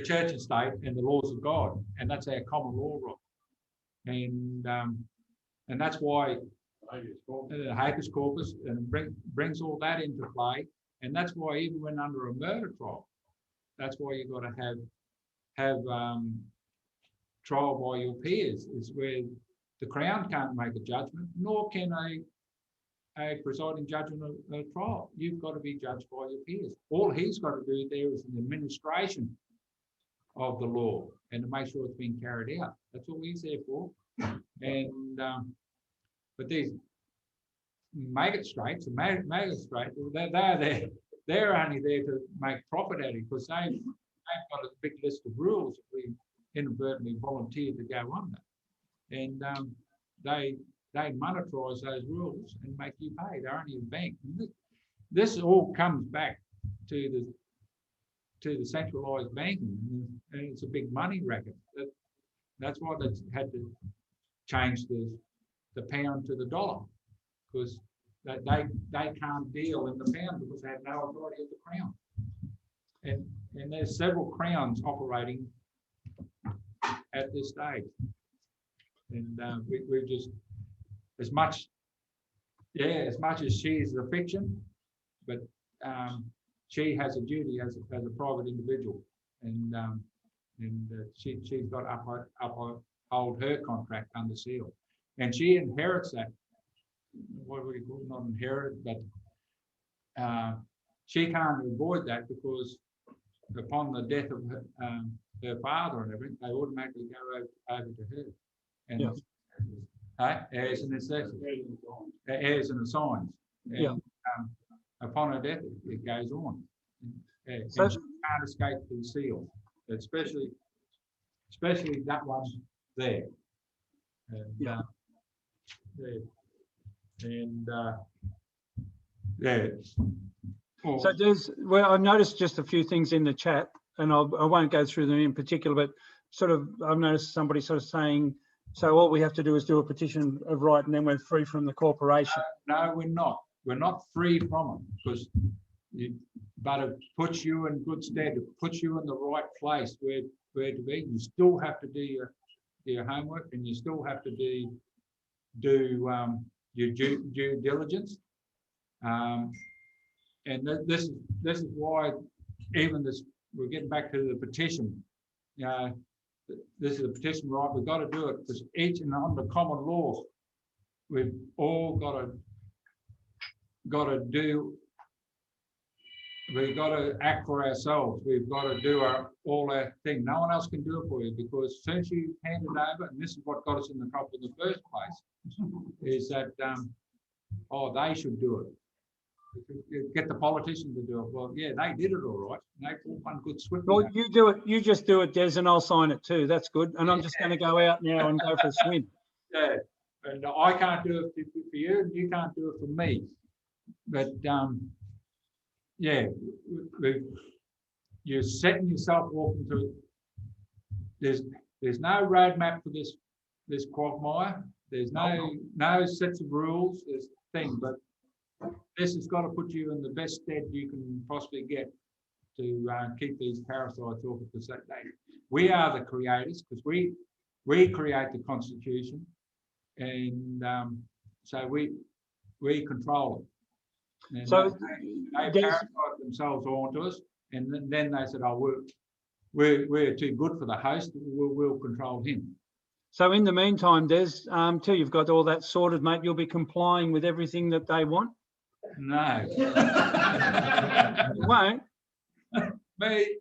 church and state and the laws of God, and that's our common law, Rob. And that's why the habeas corpus and brings all that into play, and that's why even when under a murder trial, that's why you've got to have trial by your peers, is where the Crown can't make a judgment, nor can a presiding judge on a trial. You've got to be judged by your peers. All he's got to do there is an administration of the law and to make sure it's being carried out. That's all he's there for. And but these magistrates, they're only there to make profit out of it, because they've got a big list of rules that we inadvertently volunteered to go under. And they monetize those rules and make you pay. They're only a bank. This all comes back to the centralised banking, and it's a big money racket. That's why they had to change the pound to the dollar, because they can't deal in the pound because they have no authority of the Crown. And there's several crowns operating at this stage. And we're just, as much as she is a fiction, but she has a duty as a private individual, and she's got to uphold her contract under seal, and she inherits that. What do we call it? Not inherit, but she can't avoid that, because upon the death of her father and everything, they automatically go over to her. And heirs and necessities, heirs and assigns. And, upon her death, it goes on. And she can't escape the seal, especially that one there. So I've noticed just a few things in the chat, and I won't go through them in particular, but sort of I've noticed somebody sort of saying, so all we have to do is do a petition of right and then we're free from the corporation. No, we're not. we're not free from it, but it puts you in good stead. It puts you in the right place where to be. You still have to do your homework, and you still have to do your due diligence. And this is why even this, we're getting back to the petition. This is a petition, right? We've got to do it because each and under common law, we've all got to do. We've got to act for ourselves. We've got to do all our thing. No one else can do it for you, because as soon as you hand it over, and this is what got us in the trouble in the first place, is that they should do it. You get the politicians to do it. Well, yeah, they did it all right. They pulled one good swip. Well, you do it. You just do it, Des, and I'll sign it too. That's good. And I'm just going to go out now and go for a swim. Yeah, and I can't do it for you, and you can't do it for me. But yeah, you're setting yourself off into. There's no roadmap for this quagmire. There's no sets of rules. There's thing, but this has got to put you in the best stead you can possibly get to keep these parasites off, because we are the creators, because we create the Constitution, and so we control it. And So they parasite themselves onto us, and then they said, "Oh, we're too good for the host. We'll control him." So in the meantime, Des, till you've got all that sorted, mate, you'll be complying with everything that they want. No. You won't. Me.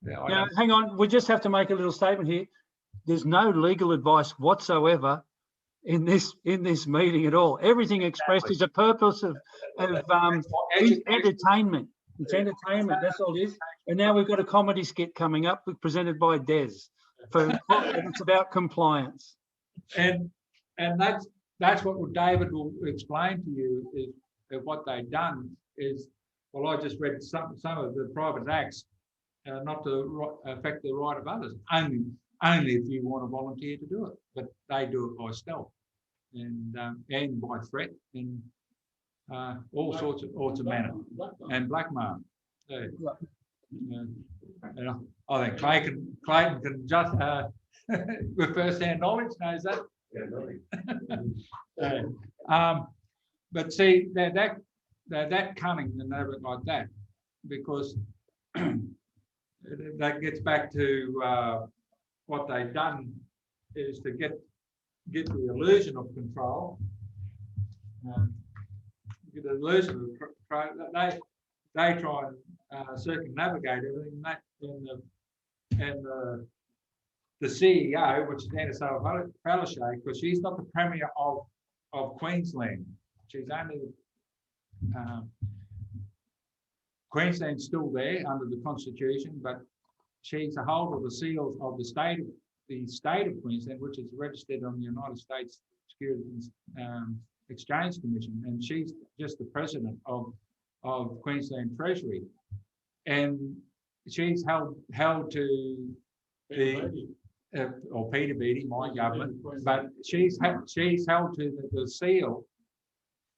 Now, hang on. We just have to make a little statement here. There's no legal advice whatsoever in this meeting at all. Everything expressed is a purpose of entertainment. It's entertainment. That's all it is. And now we've got a comedy skit coming up presented by Des. And it's about compliance. And that's what David will explain to you is that what they've done is, well, I just read some of the private acts, not to affect the right of others, only if you want to volunteer to do it. But they do it by stealth and by threat and all sorts of manner and blackmail. And I think Clayton can just with first-hand knowledge knows that. But see, they're that cunning and they're like that, because that gets back to what they've done is to get the illusion of control. Get the illusion of control. They try and circumnavigate everything. And the CEO, which is Anastasia Palaszczuk, because she's not the Premier of Queensland. She's only Queensland's still there under the Constitution, but she's a holder of the seals of the state of Queensland, which is registered on the United States Securities Exchange Commission, and she's just the president of Queensland Treasury, and she's held to the or Peter Beattie, my government, but she's held to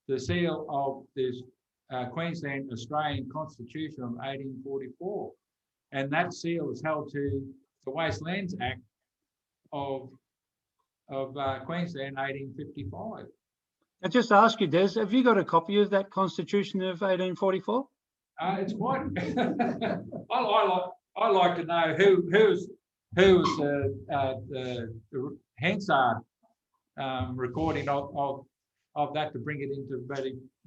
the seal of this Queensland Australian Constitution of 1844, and that seal is held to the Wastelands Act of Queensland 1855. I just ask you, Des, have you got a copy of that Constitution of 1844? It's quite. I like to know who's the Hansard recording of that to bring it into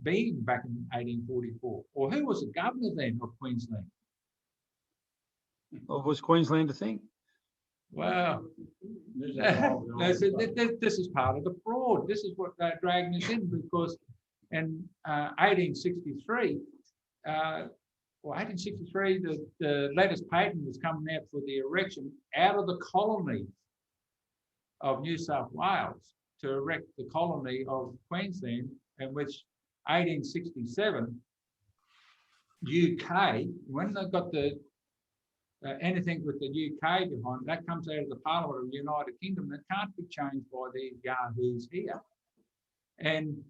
being back in 1844, or who was the governor then of Queensland? Or was Queensland a thing? Well, this is part of the fraud. This is what they're dragging us in, because in 1863, the letters patent was coming out for the erection out of the colony of New South Wales to erect the colony of Queensland, in which 1867 UK, when they got the anything with the UK behind, that comes out of the Parliament of the United Kingdom. That can't be changed by these yahoos here. And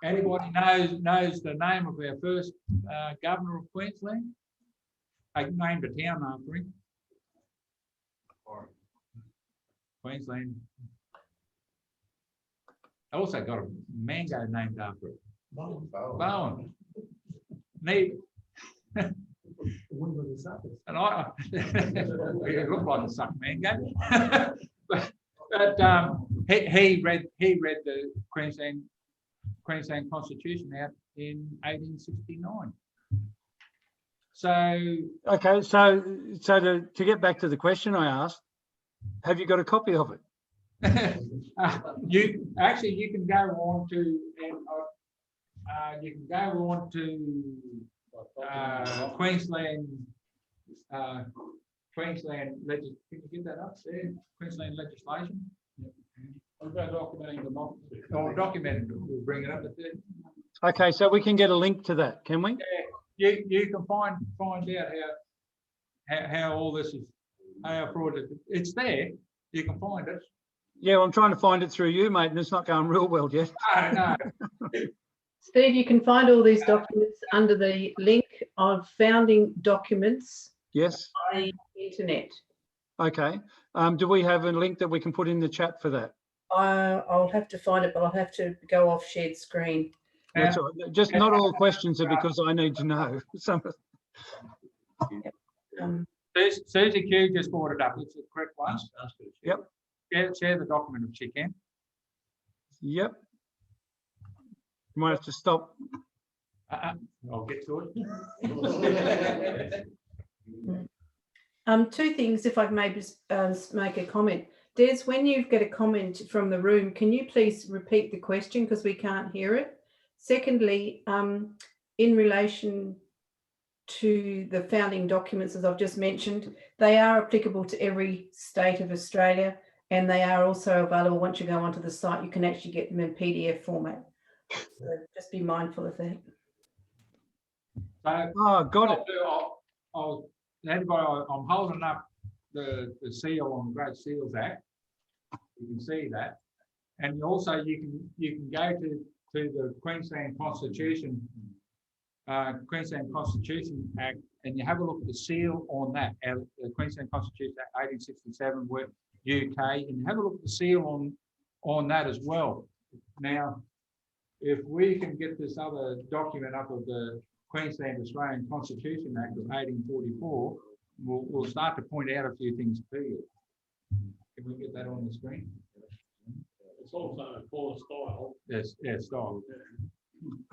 Anybody knows the name of our first governor of Queensland? I named a town after him. Queensland. I also got a mango named after it. Bowen. Neat. And I it looked like a suck mango. but he read the Queensland Constitution out in 1869. So okay, so to get back to the question I asked, have you got a copy of it? You can go on to Queensland can you get that up there? Queensland legislation. What about documenting democracy? Or documented, we'll bring it up at there. Okay, so we can get a link to that, can we? Yeah, you can find out how all this is, how fraud. It's there. You can find it. Yeah, well, I'm trying to find it through you, mate, and it's not going real well yet. No. Steve, you can find all these documents under the link of founding documents. Yes. On the internet. Okay. Do we have a link that we can put in the chat for that? I'll have to find it, but I'll have to go off shared screen. That's all right. Just not all questions are because I need to know. Some. Susie Q just brought it up. It's the correct one. Yep. Share the document if she can. Yep. You might have to stop. I'll get to it. Two things, if I may make a comment. Des, when you get a comment from the room, can you please repeat the question because we can't hear it? Secondly, in relation to the founding documents, as I've just mentioned, they are applicable to every state of Australia, and they are also available once you go onto the site. You can actually get them in PDF format. So just be mindful of that. So, got it. I'm holding up the seal on the Great Seals Act. You can see that, and also you can go to the Queensland Constitution Act, and you have a look at the seal on that. The Queensland Constitution Act 1867, UK, and have a look at the seal on that as well. Now, if we can get this other document up of the Queensland Australian Constitution Act of 1844, we'll start to point out a few things to you. Can we get that on the screen? It's also for style. Yes, style.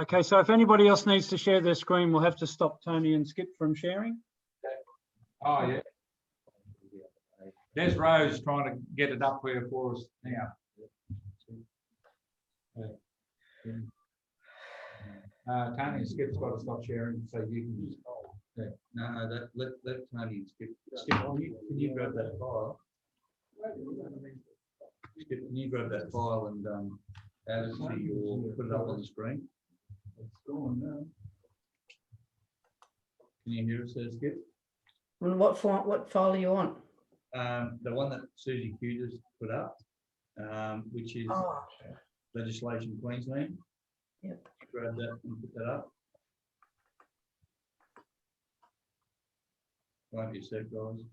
Okay, so if anybody else needs to share their screen, we'll have to stop Tony and Skip from sharing. Oh, yeah. Dez Rowe's trying to get it up there for us now. Tony and Skip's got to stop sharing so you can use it. No, let Tony and Skip. Skip, can you grab that file? Skip, can you grab that file and add it to your, put it up on the screen? It's gone now. Can you hear us there, Skip? And what file are you on? The one that Susie Q just put up, which is Legislation Queensland. Yep. Grab that and put that up. Won't be a sec, guys.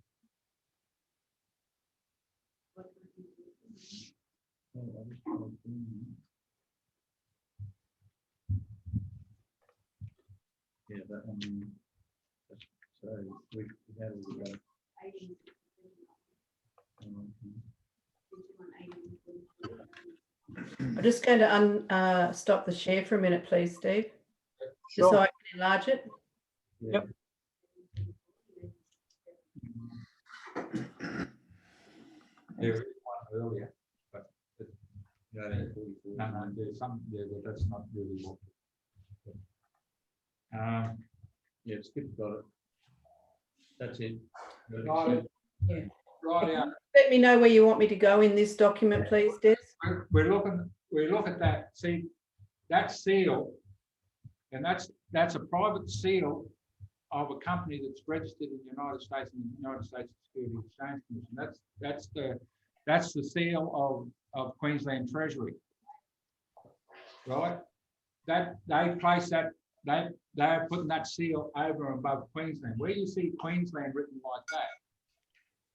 Yeah, that one. So we had it. I'm just going to stop the share for a minute, please, Steve. Sure. Just so I can enlarge it. Yep. There is one earlier, but no, there's some there, but that's not really what. Yeah, Skip got it. That's it. Yeah. Right out. Let me know where you want me to go in this document, please, Des. We look at that. See, that seal, and that's a private seal of a company that's registered in the United States and the United States Security Exchange Commission. That's the seal of Queensland Treasury. right? That they place that, they're putting that seal over and above Queensland. Where you see Queensland written like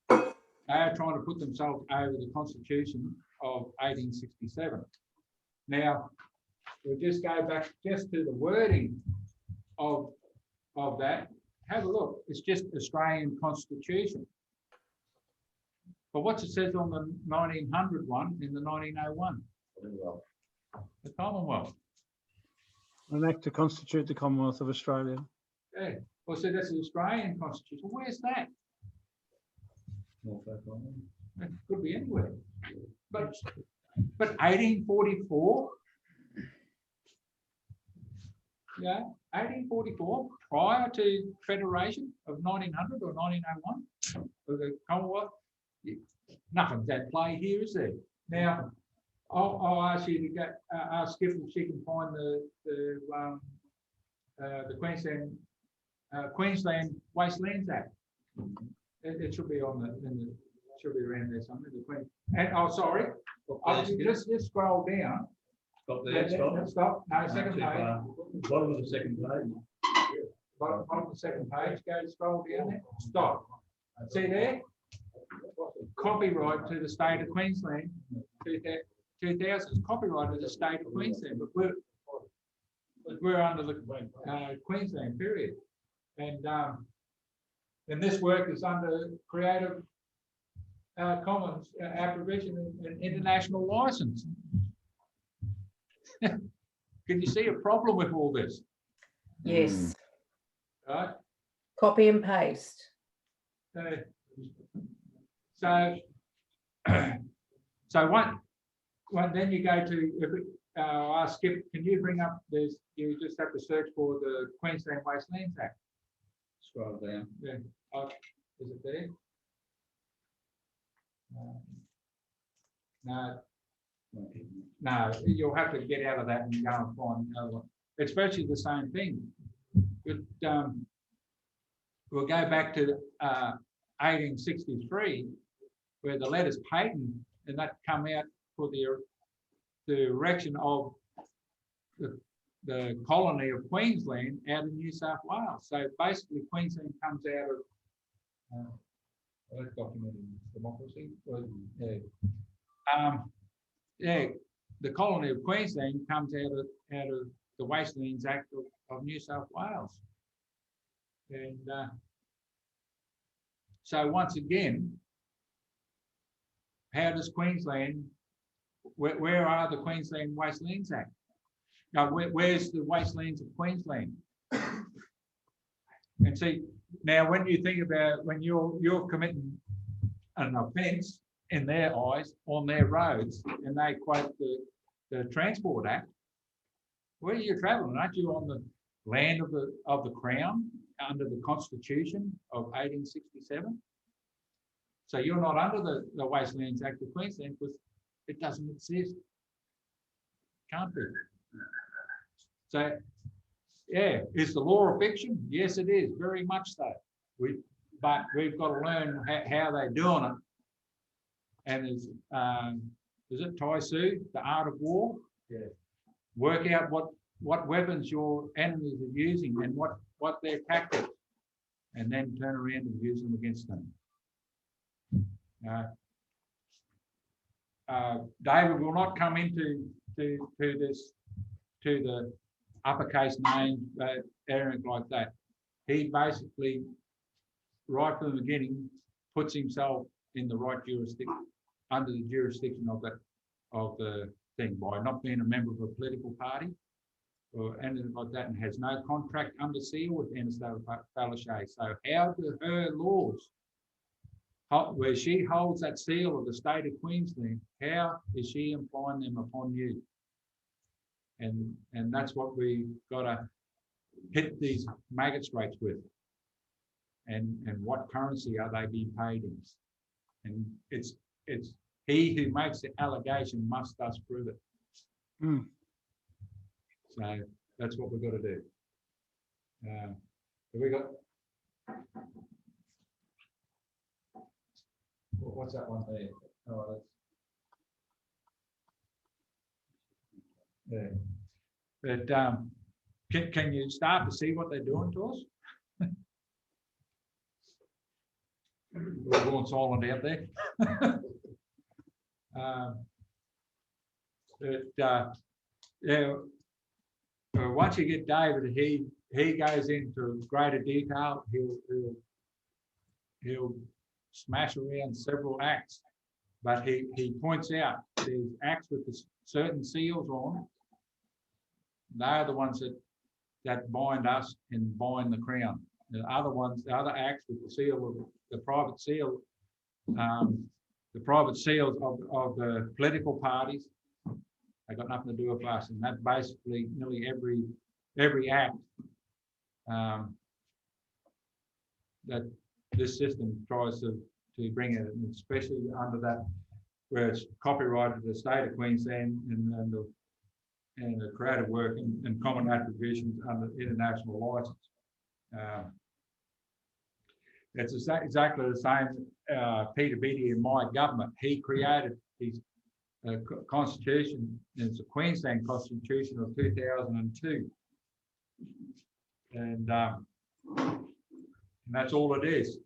that, they are trying to put themselves over the Constitution of 1867. Now, we'll just go back just to the wording of that. Have a look. It's just Australian Constitution. But what's it says on the 1900 one in the 1901? The Commonwealth. An act to constitute the Commonwealth of Australia. Yeah. Well, so that's the Australian Constitution. Where's that? It could be anywhere. But 1844, yeah, 1844, prior to Federation of 1900 or 1901, of the Commonwealth, nothing's at play here, is there? Now, I'll ask you to go, ask Skip if she can find the Queensland Wastelands Act. It should be on should be around there somewhere. And oh, sorry, just scroll down. Stop there. Stop. No, second page. Bottom of the second page. Bottom of the second page. Go scroll down there. Stop. See there? Copyright to the state of Queensland. 2000 copyright to the state of Queensland, but we're under the Queensland period, and this work is under Creative Commons attribution and international license. Can you see a problem with all this? Yes. Right. Copy and paste. So what then you go to, ask Skip, can you bring up this, you just have to search for the Queensland Wastelands Act. Scroll down. Yeah. Oh, is it there? No, you'll have to get out of that and go and find another one. It's virtually the same thing. But we'll go back to 1863, where the letters patent and that come out for the erection of the colony of Queensland out of New South Wales. So basically, Queensland comes out of that's documented in democracy. The colony of Queensland comes out of the Wastelands Act of New South Wales, and so once again, how does Queensland? Where are the Queensland Wastelands Act? Now, where's the Wastelands of Queensland? And see, now when you think about when you're committing an offence in their eyes on their roads, and they quote the Transport Act, where are you travelling? Aren't you on the land of the Crown under the Constitution of 1867? So you're not under the Wastelands Act of Queensland because it doesn't exist. Can't be. So, yeah, is the law a fiction? Yes, it is, very much so. But we've got to learn how they're doing it. And is it Tai Su, the art of war? Yeah. Work out what weapons your enemies are using and what their tactics, and then turn around and use them against them. David will not come into the uppercase name, anything like that. He basically, right from the beginning, puts himself in the right jurisdiction, under the jurisdiction of the thing, by not being a member of a political party or anything like that, and has no contract under seal with Anastasia Palaszczuk. So how do her laws, where she holds that seal of the state of Queensland, how is she implying them upon you? And that's what we got to hit these magistrates with. And what currency are they being paid in? And it's he who makes the allegation must thus prove it. Mm. So that's what we've got to do. Have we got? What's that one there? Oh, that's. Yeah. But can you start to see what they're doing to us? We're going silent out there. Yeah, once you get David, he goes into greater detail. He'll smash around several acts, but he points out there's acts with certain seals on. They're the ones that bind us and bind the crown. The other ones, the other acts with the seal of the private seal, the private seals of the political parties, they got nothing to do with us. And that basically nearly every act that this system tries to bring it, and especially under that where it's copyrighted to the state of Queensland and the creative work and common attributions under international license. It's exactly the same. Peter Beattie in my government, he created his constitution. It's a Queensland Constitution of 2002, and that's all it is.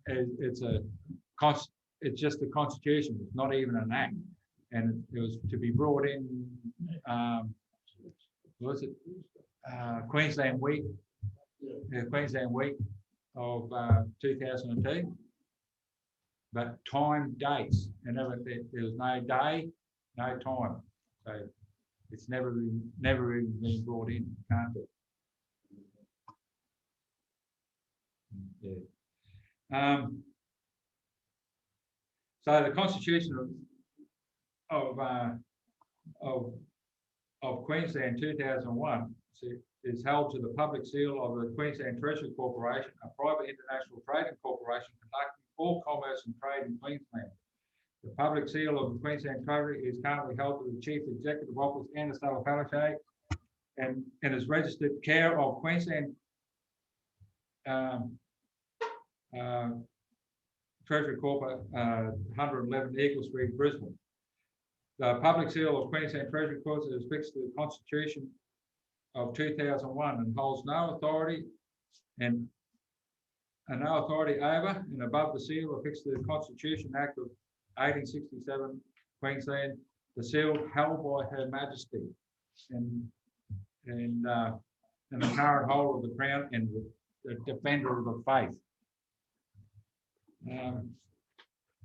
It's just a constitution. It's not even an act, and it was to be brought in. Was it Queensland Week? Yeah, Queensland Week of 2002. But time dates, and there was no day, no time. So it's never even been brought in, can't it? Yeah. So the Constitution of Queensland 2001 is held to the public seal of the Queensland Treasury Corporation, a private international trading corporation conducting all commerce and trade in Queensland. The public seal of the Queensland Treasury is currently held to the Chief Executive Office and the State of Palaszczuk, and is registered care of Queensland Treasury Corp, 111 Eagle Street, Brisbane. The public seal of Queensland Treasury Corp is fixed to the Constitution of 2001 and holds no authority no authority over and above the seal affixed to the Constitution Act of 1867, Queensland, the seal held by Her Majesty and the current holder of the crown and the defender of the faith. Now,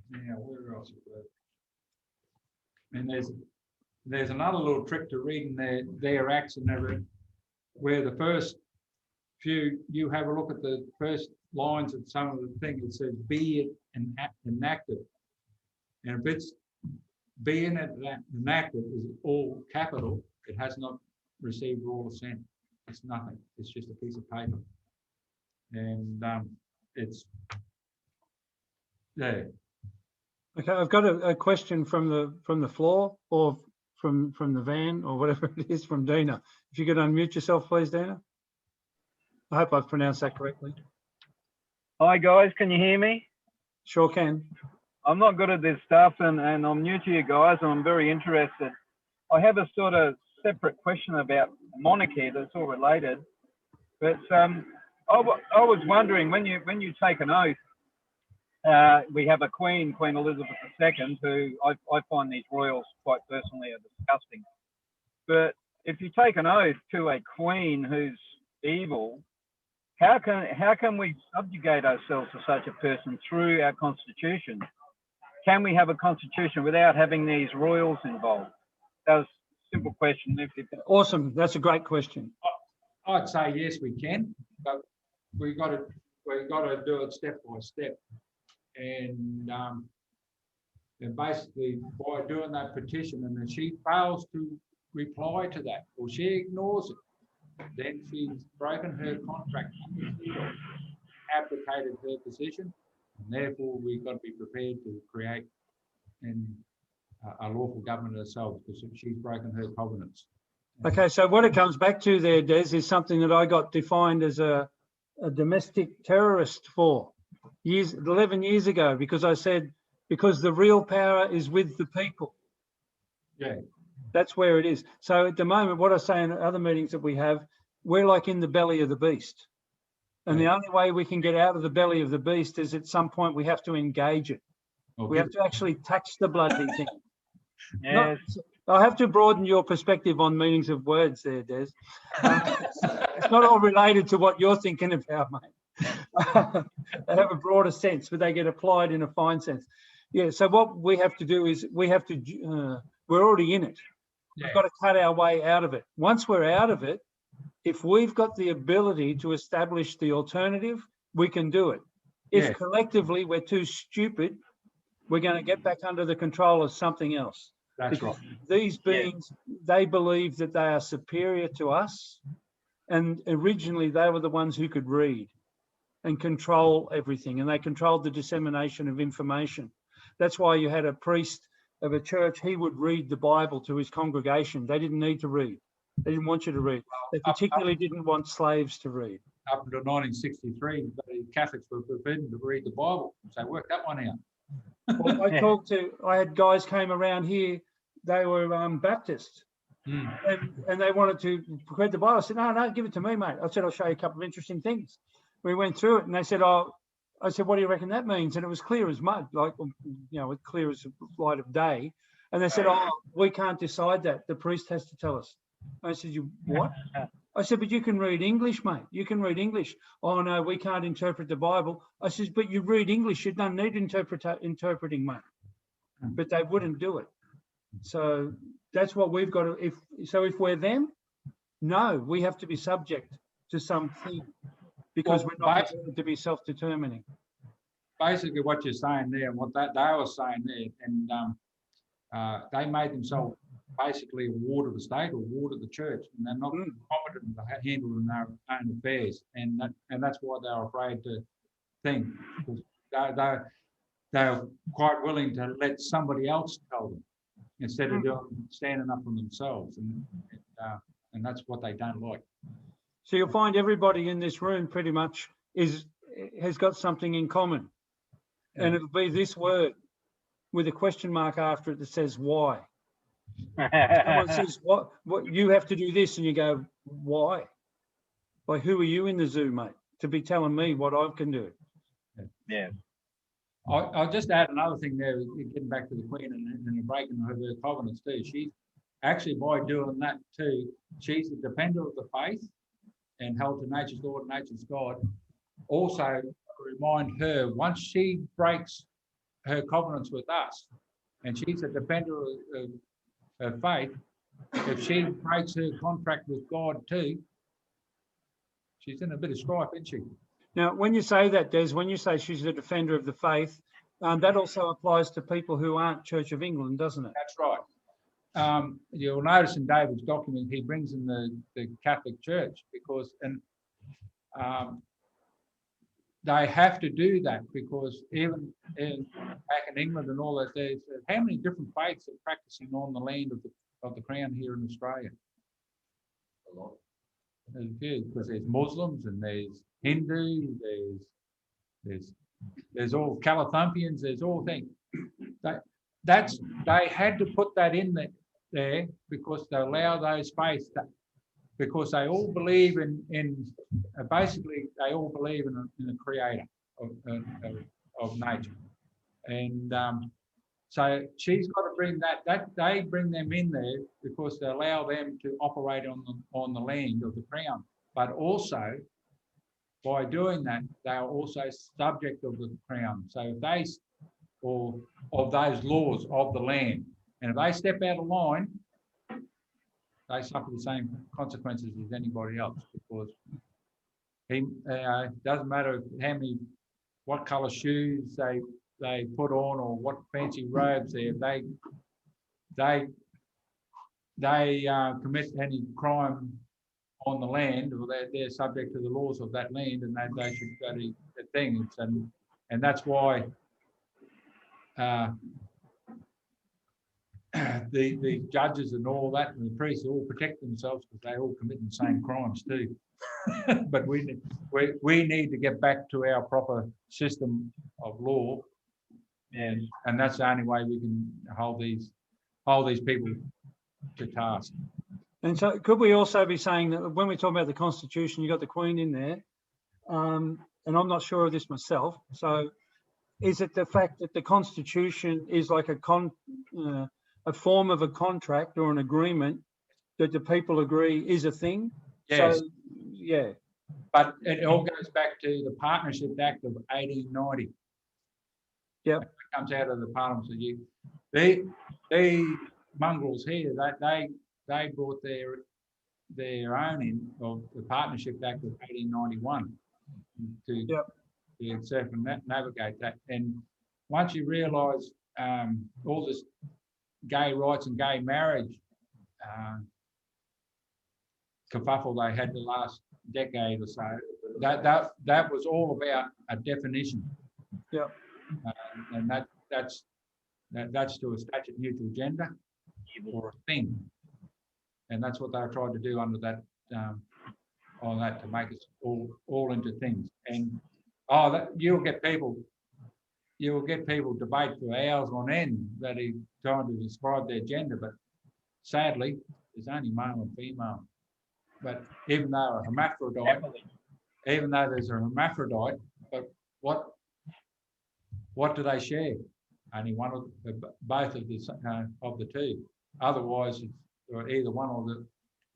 where else? And there's another little trick to reading their acts and everything, where the first few, you have a look at the first lines of some of the things. It says be it enacted, and if it's being enacted is all capital, it has not received royal assent. It's nothing. It's just a piece of paper, and it's there. Okay, I've got a question from the floor or from the van or whatever it is from Dina. If you could unmute yourself, please, Dina. I hope I've pronounced that correctly. Hi guys, can you hear me? Sure can. I'm not good at this stuff and I'm new to you guys and I'm very interested. I have a sort of separate question about monarchy that's all related. But I was wondering, when you take an oath, we have a Queen Elizabeth II, who I find these royals quite personally are disgusting. But if you take an oath to a queen who's evil, how can we subjugate ourselves to such a person through our constitution? Can we have a constitution without having these royals involved? That was a simple question. Awesome. That's a great question. I'd say yes, we can, but we got to do it step by step. And basically by doing that petition, and then she fails to reply to that, or she ignores it, then she's broken her contract, abdicated her position, and therefore we've got to be prepared to create a lawful government ourselves, because she's broken her covenants. Okay, so what it comes back to there, Des, is something that I got defined as a domestic terrorist for 11 years ago, because I said, because the real power is with the people. Yeah. That's where it is. So at the moment, what I say in other meetings that we have, we're like in the belly of the beast. And the only way we can get out of the belly of the beast is at some point we have to engage it. We have to actually touch the bloody thing. Yes. I have to broaden your perspective on meanings of words there, Des. It's not all related to what you're thinking about, mate. They have a broader sense, but they get applied in a fine sense. Yeah, so what we have to do is we're already in it. We've got to cut our way out of it. Once we're out of it, if we've got the ability to establish the alternative, we can do it. If collectively we're too stupid, we're going to get back under the control of something else. That's right. These beings, they believe that they are superior to us. And originally they were the ones who could read and control everything. And they controlled the dissemination of information. That's why you had a priest of a church, he would read the Bible to his congregation. They didn't need to read. They didn't want you to read. They particularly didn't want slaves to read. Up until 1963, the Catholics were forbidden to read the Bible. So work that one out. Well, I had guys came around here, they were Baptist, and they wanted to read the Bible. I said, no, give it to me, mate. I said, I'll show you a couple of interesting things. We went through it and they said, I said, what do you reckon that means? And it was clear as mud, like, clear as the light of day. And they said, we can't decide that. The priest has to tell us. I said, you what? I said, but you can read English, mate. You can read English. Oh, no, we can't interpret the Bible. I said, but you read English. You don't need interpreting, mate. But they wouldn't do it. So that's what we've got to, if we're them, no, we have to be subject to something because we're not considered to be self-determining. Basically what you're saying there and what they were saying there, and they made themselves basically a ward of the state or ward of the church, and they're not competent to handle their own affairs, and that's why they're afraid to think. They're quite willing to let somebody else tell them instead of standing up for themselves, and that's what they don't like. So you'll find everybody in this room pretty much has got something in common, and it'll be this word with a question mark after it that says why. Someone says what you have to do this, and you go, why? Like, who are you in the zoo, mate, to be telling me what I can do? Yeah. I'll just add another thing there, getting back to the Queen and the breaking of her covenants too. She actually, by doing that too, she's the defender of the faith and held to nature's Lord and nature's God. Also, remind her, once she breaks her covenants with us, and she's a defender of her faith, if she breaks her contract with God too, she's in a bit of strife, isn't she? Now, when you say that, Des, when you say she's a defender of the faith, that also applies to people who aren't Church of England, doesn't it? That's right. You'll notice in David's document, he brings in the Catholic Church because, they have to do that because even back in England and all that, there's how many different faiths are practicing on the land of the Crown here in Australia? A lot. There's a few, because there's Muslims and there's Hindu, there's all Calathumpians, there's all things. They had to put that in there because they allow those faiths because they all believe basically they all believe in the creator of nature. And so she's got to bring that they bring them in there because they allow them to operate on the land of the Crown. But also, by doing that, they are also subject of the Crown. So if or of those laws of the land, and if they step out of line, they suffer the same consequences as anybody else because it doesn't matter what colour shoes they put on or what fancy robes they commit any crime on the land, or they're subject to the laws of that land, and they should go to the things, and that's why the judges and all that and the priests all protect themselves because they all commit the same crimes too. But we need to get back to our proper system of law, and that's the only way we can hold these people to task. And so could we also be saying that when we talk about the Constitution, you've got the Queen in there, and I'm not sure of this myself. So is it the fact that the Constitution is like a form of a contract or an agreement that the people agree is a thing? Yes. So, yeah. But it all goes back to the Partnership Act of 1890. Yeah. It comes out of the Parliament. So the mongrels here, they brought their own in of the Partnership Act of 1891 to circumnavigate that. And once you realise all this gay rights and gay marriage kerfuffle they had the last decade or so, that was all about a definition. Yeah. And that's to a statute neutral gender or a thing. And that's what they tried to do under that on that, to make us all into things. And you'll get people debate for hours on end that are trying to describe their gender, but sadly there's only male and female. But even though a hermaphrodite, there's a hermaphrodite, but what do they share? Only one of both of the two. Otherwise, it's either one or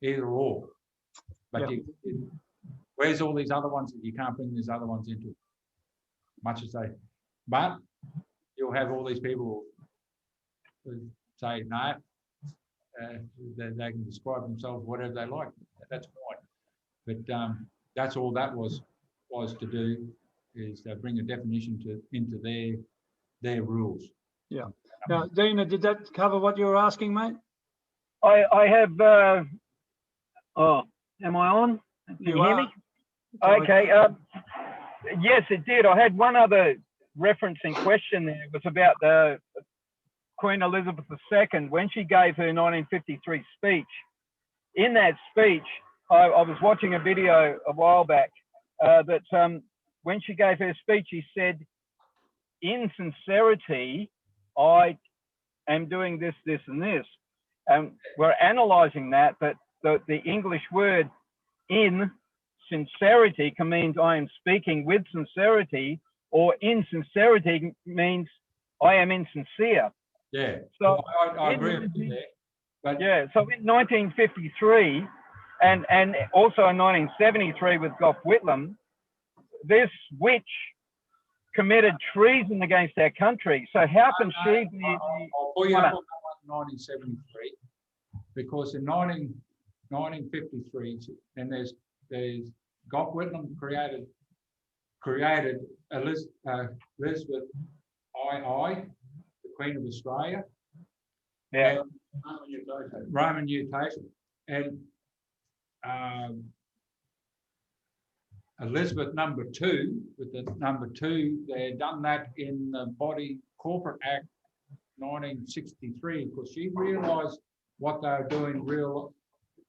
either or. But where's all these other ones that you can't bring these other ones into? Much as they, but you'll have all these people who say no. They can describe themselves whatever they like. That's fine. But that's all that was to do, is bring a definition into their rules. Yeah. Now, Dina, did that cover what you were asking, mate? I have. Am I on? Can you hear me? Okay. Yes, it did. I had one other referencing question there. It was about the Queen Elizabeth II when she gave her 1953 speech. In that speech, I was watching a video a while back that when she gave her speech, she said, "In sincerity, I am doing this, this, and this." We're analysing that, but the English word "in sincerity" can mean I am speaking with sincerity, or insincerity means I am insincere. Yeah, so I agree with you there. But yeah, so in 1953 and also in 1973 with Gough Whitlam, this witch committed treason against our country. So how can she be? I'll pull you up on that one, 1973, because in 1953, and there's Gough Whitlam created Elizabeth II, the Queen of Australia. Yeah. Roman nutation. And Elizabeth II, with the number 2, they had done that in the Body Corporate Act 1963, because she realised what they were doing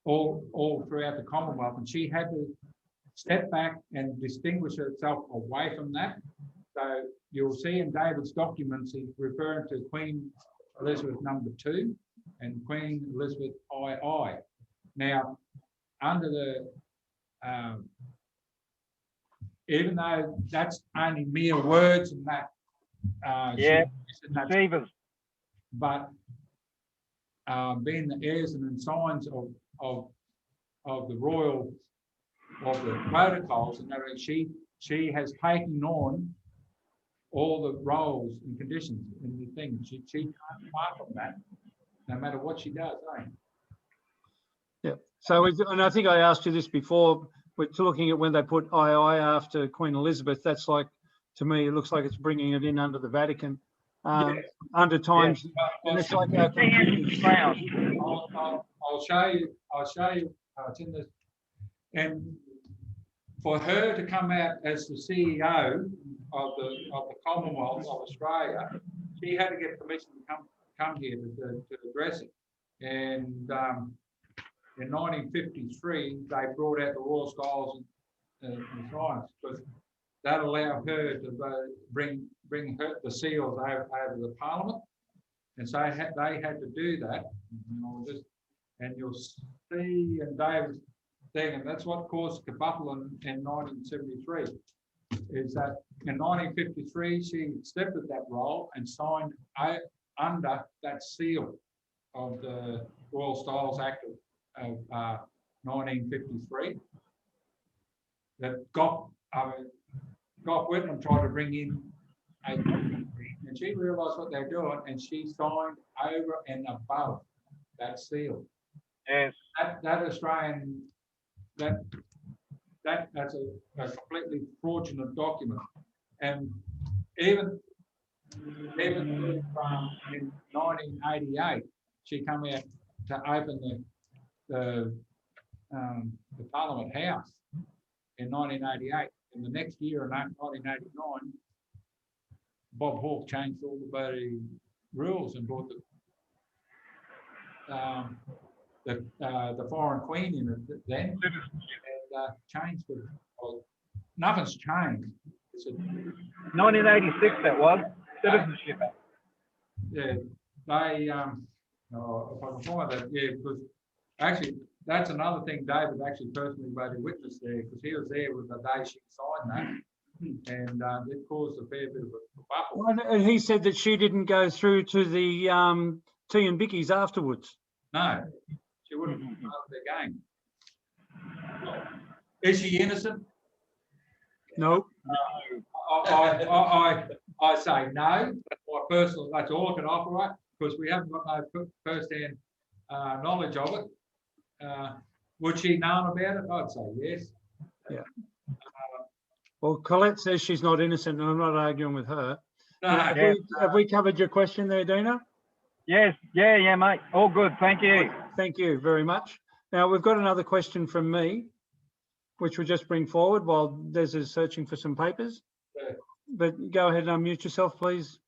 all throughout the Commonwealth, and she had to step back and distinguish herself away from that. So you'll see in David's documents, he's referring to Queen Elizabeth II and Queen Elizabeth II. Now, under the even though that's only mere words and that, but being the heirs and signs of the royal, of the protocols and everything, she has taken on all the roles and conditions in the thing. She can't part from that, no matter what she does. Yeah. So, and I think I asked you this before. We're looking at when they put II after Queen Elizabeth. That's like, to me, it looks like it's bringing it in under the Vatican. Under times, and it's like our I'll show you. It's in this. And for her to come out as the CEO of the Commonwealth of Australia, she had to get permission to come here to address it. And in 1953, they brought out the Royal Scrolls and Signs, because that allowed her to bring the seals over the Parliament. And so they had to do that. And I'll just and you'll see in David's thing, and that's what caused kerfuffle in 1973, is that in 1953 she accepted that role and signed under that seal of the Royal Styles Act of 1953. That Gough Whitlam tried to bring in a and she realised what they're doing, and she signed over and above that seal. Yes. That Australian that's a completely fraudulent document, and even in 1988 she came out to open the Parliament House in 1988. In the next year, in 1989, Bob Hawke changed all the bloody rules and brought the foreign queen in it then, and changed it. Well, nothing's changed. It's 1986 that was Citizenship Act. Yeah, they if I can find that, yeah, because actually that's another thing David actually personally voted witness there, because he was there with the day she signed that, and it caused a fair bit of a bubble. Well, and he said that she didn't go through to the tea and bickies afterwards. No, she wouldn't be part of their game. Is she innocent? No. I say no. That's my personal. That's all I can offer, right? Because we haven't got no first-hand knowledge of it. Would she know about it? I'd say yes. Yeah. Well, Colette says she's not innocent, and I'm not arguing with her. No, have we covered your question there, Dina? Yes, yeah, mate. All good. Thank you. Thank you very much. Now, we've got another question from me, which we'll just bring forward while Des is searching for some papers. Yeah. But go ahead and unmute yourself, please.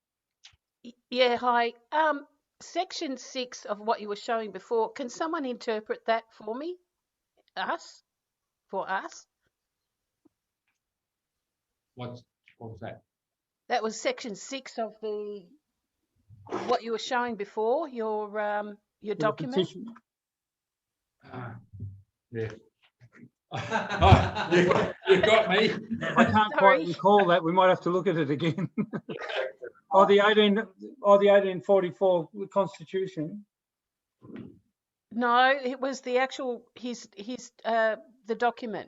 Yeah, hi. Section 6 of what you were showing before, can someone interpret that for me? For us? What was that? That was section 6 of what you were showing before, your document. Yeah. You got me. I can't quite recall that. We might have to look at it again. Or the 1844 Constitution. No, it was the actual the document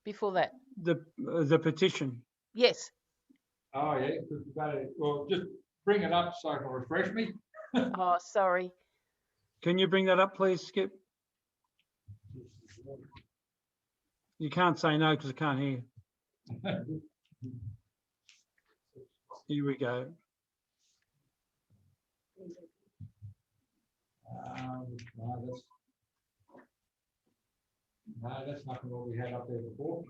before that. The petition. Yes. Oh yeah. Well, just bring it up so it can refresh me. Oh, sorry. Can you bring that up, please, Skip? You can't say no because I can't hear. Here we go. No, that's not what we had up there before.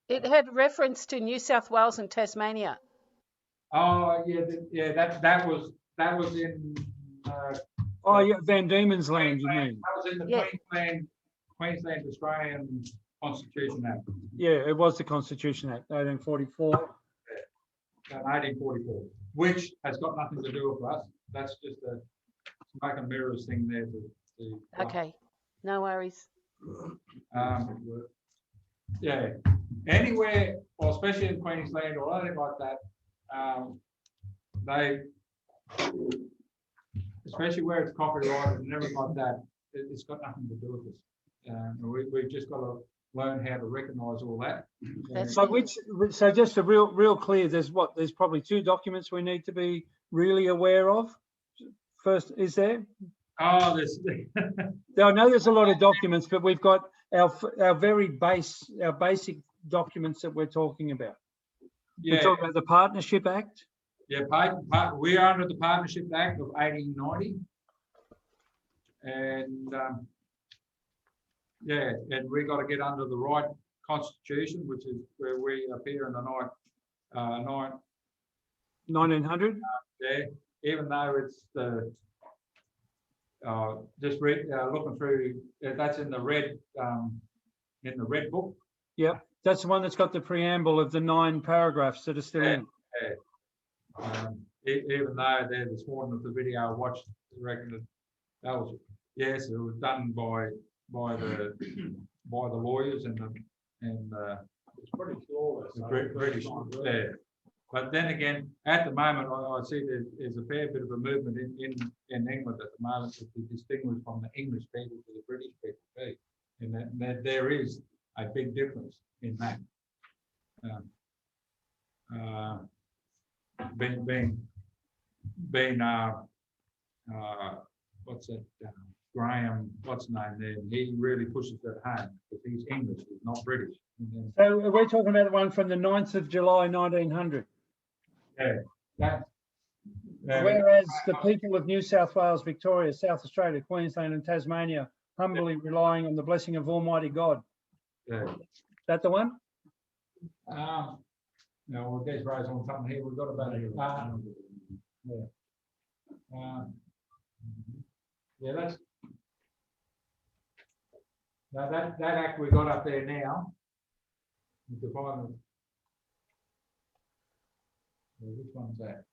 It had reference to New South Wales and Tasmania. Oh yeah, that was in. Oh yeah, Van Diemen's Land, you mean? That was in the Queensland Australian Constitution Act. Yeah, it was the Constitution Act, 1844. 1844, which has got nothing to do with us. That's just a smoke and mirrors thing there. Okay, no worries. Yeah, anywhere, or especially in Queensland or anything like that, especially where it's copyrighted and everything like that, it's got nothing to do with us. We've just got to learn how to recognise all that. So just a real clear, there's probably two documents we need to be really aware of. First, is there? Oh, there's. I know there's a lot of documents, but we've got our basic documents that we're talking about. Yeah. We're talking about the Partnership Act. Yeah, we are under the Partnership Act of 1890, and yeah, and we got to get under the right constitution, which is where we appear in the 1900. Yeah, even though it's the just looking through, that's in the red book. Yep, that's the one that's got the preamble of the 9 paragraphs that are still in. Yeah. Even though there this morning with the video I watched, I reckon that was Yes, it was done by the lawyers and It's pretty flawless. the British. Yeah. But then again, at the moment, I see there's a fair bit of a movement in England at the moment to distinguish from the English people to the British people too. And that there is a big difference in that. What's it? Graham, what's his name there? He really pushes that home because he's English, he's not British. So we're talking about the one from the 9th of July, 1900. Yeah. Whereas the people of New South Wales, Victoria, South Australia, Queensland and Tasmania humbly relying on the blessing of Almighty God. Yeah. That the one? No, well, Dez Rowe's on something here. We've got about it. That's now that act we got up there now. You can find them. Which one's that?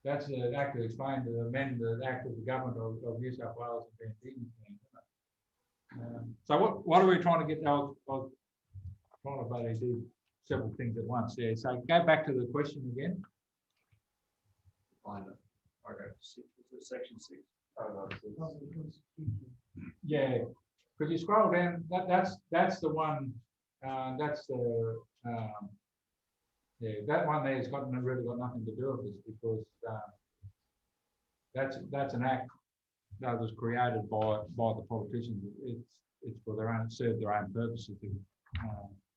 That's the act to explain to amend the act of the government of New South Wales and Van Diemen's Land. So what are we trying to get now? Trying to basically do several things at once. Yeah. So go back to the question again. Find it. Okay. Section 6. Yeah. Because you scroll down, that's the one. That's the that one there's really got nothing to do with this because that's an act that was created by the politicians. It's for their own, serve their own purposes.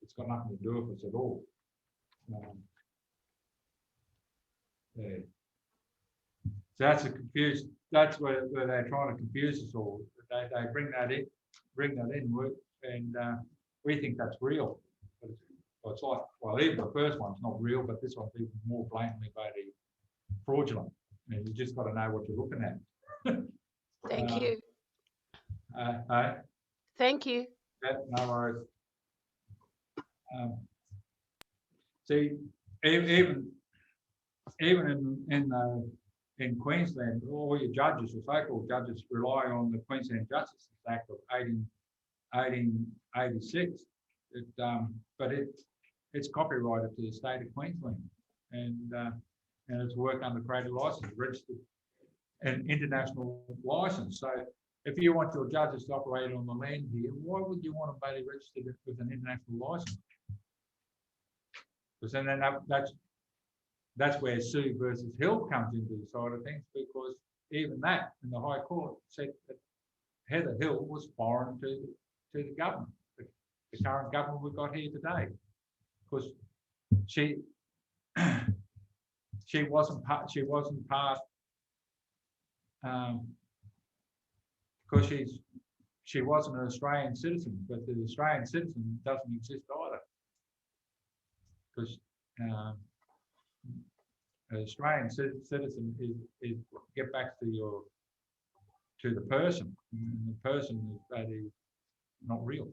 It's got nothing to do with us at all. Yeah. So that's a confused. That's where they're trying to confuse us all. They bring that in, and we think that's real. But it's like, well, even the first one's not real, but this one's even more blatantly fraudulent. And you just got to know what you're looking at. Thank you. Thank you. No worries. See, even in Queensland, all your judges, or so-called judges, rely on the Queensland Justice Act of 1886. But it's copyrighted to the state of Queensland, and it's work under creative license, registered, and international license. So if you want your judges to operate on the land here, why would you want them to be registered with an international license? Because then that's where Sue versus Hill comes into the side of things, because even that in the High Court said that Heather Hill was foreign to the government, the current government we've got here today, because she wasn't part because she wasn't an Australian citizen, but the Australian citizen doesn't exist either, because an Australian citizen is get back to the person, and the person is not real.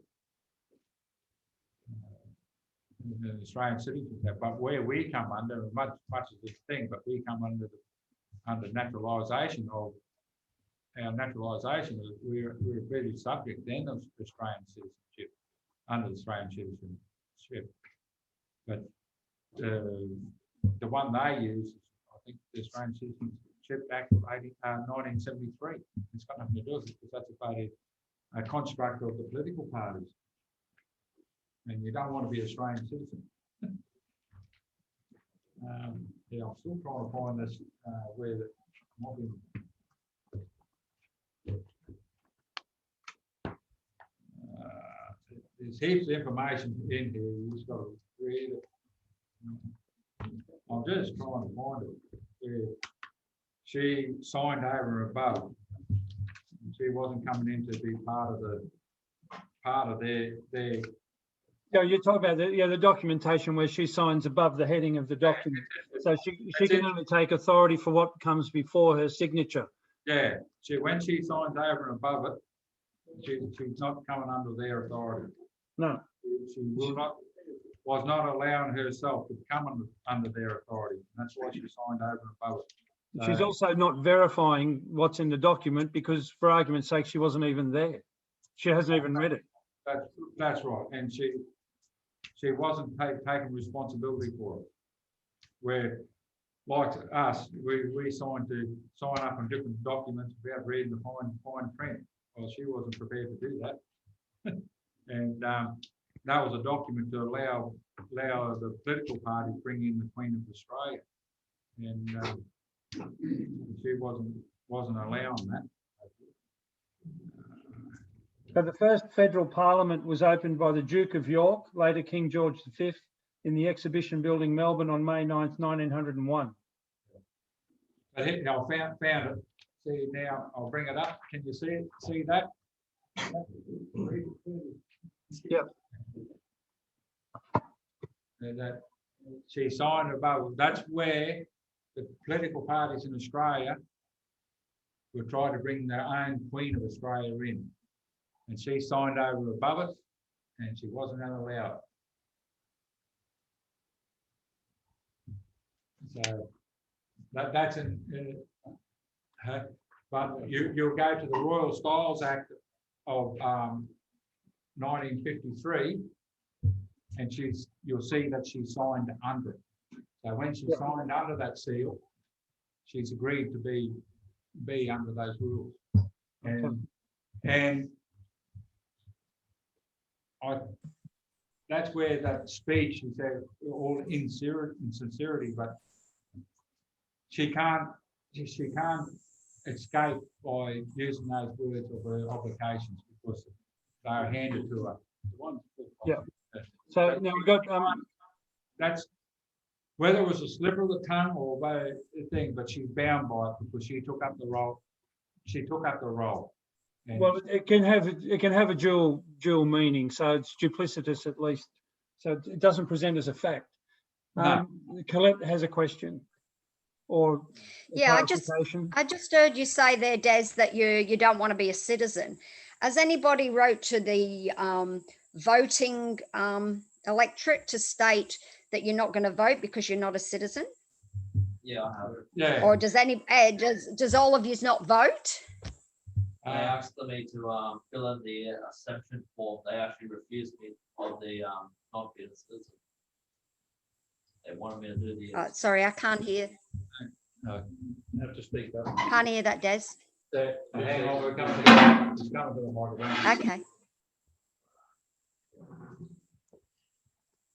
The Australian citizens have, but where we come under, much as this thing, but we come under naturalisation of our naturalisation. We're a British subject then of Australian citizenship, under the Australian citizenship. But the one they use is, I think, the Australian Citizenship Act of 1973. It's got nothing to do with it, because that's about a construct of the political parties. And you don't want to be an Australian citizen. I'm still trying to find this where the mobbing. There's heaps of information in here. You just got to read it. I'm just trying to find it. She signed over and above. She wasn't coming in to be part of their. Yeah, you're talking about the documentation where she signs above the heading of the document. So she can only take authority for what comes before her signature. Yeah, when she signs over and above it, she's not coming under their authority. No. She was not allowing herself to come under their authority. That's why she signed over and above it. She's also not verifying what's in the document because, for argument's sake, she wasn't even there. She hasn't even read it. That's right, and she wasn't taking responsibility for it. Where, like us, we signed to sign up on different documents without reading the fine print. Well, she wasn't prepared to do that, and that was a document to allow the political party to bring in the Queen of Australia, and she wasn't allowing that. So the first federal parliament was opened by the Duke of York, later King George V, in the Exhibition Building, Melbourne, on May 9th, 1901. But here, I found it. See, now I'll bring it up. Can you see it? See that? Yep. That she signed above. That's where the political parties in Australia were trying to bring their own Queen of Australia in. And she signed over above it, and she wasn't going to allow it. So that's in. But you'll go to the Royal Styles Act of 1953, and you'll see that she signed under it. So when she signed under that seal, she's agreed to be under those rules, and that's where that speech, she said, all in sincerity, but she can't escape by using those words of her obligations because they are handed to her. Yeah. So now we've got that's whether it was a slip of the tongue or the thing, but she's bound by it because she took up the role. And well, it can have a dual meaning, so it's duplicitous at least. So it doesn't present as a fact. No. Colette has a question. Or yeah, I just heard you say there, Des, that you don't want to be a citizen. Has anybody wrote to the voting electorate to state that you're not going to vote because you're not a citizen? Yeah, I have. Yeah. Or does does all of you not vote? I asked them to fill in the acceptance form. They actually refused me on the not being a citizen. They wanted me to do the. Sorry, I can't hear. No, you have to speak up. Can't hear that, Des. Hang on, we're coming to the microphone. Okay.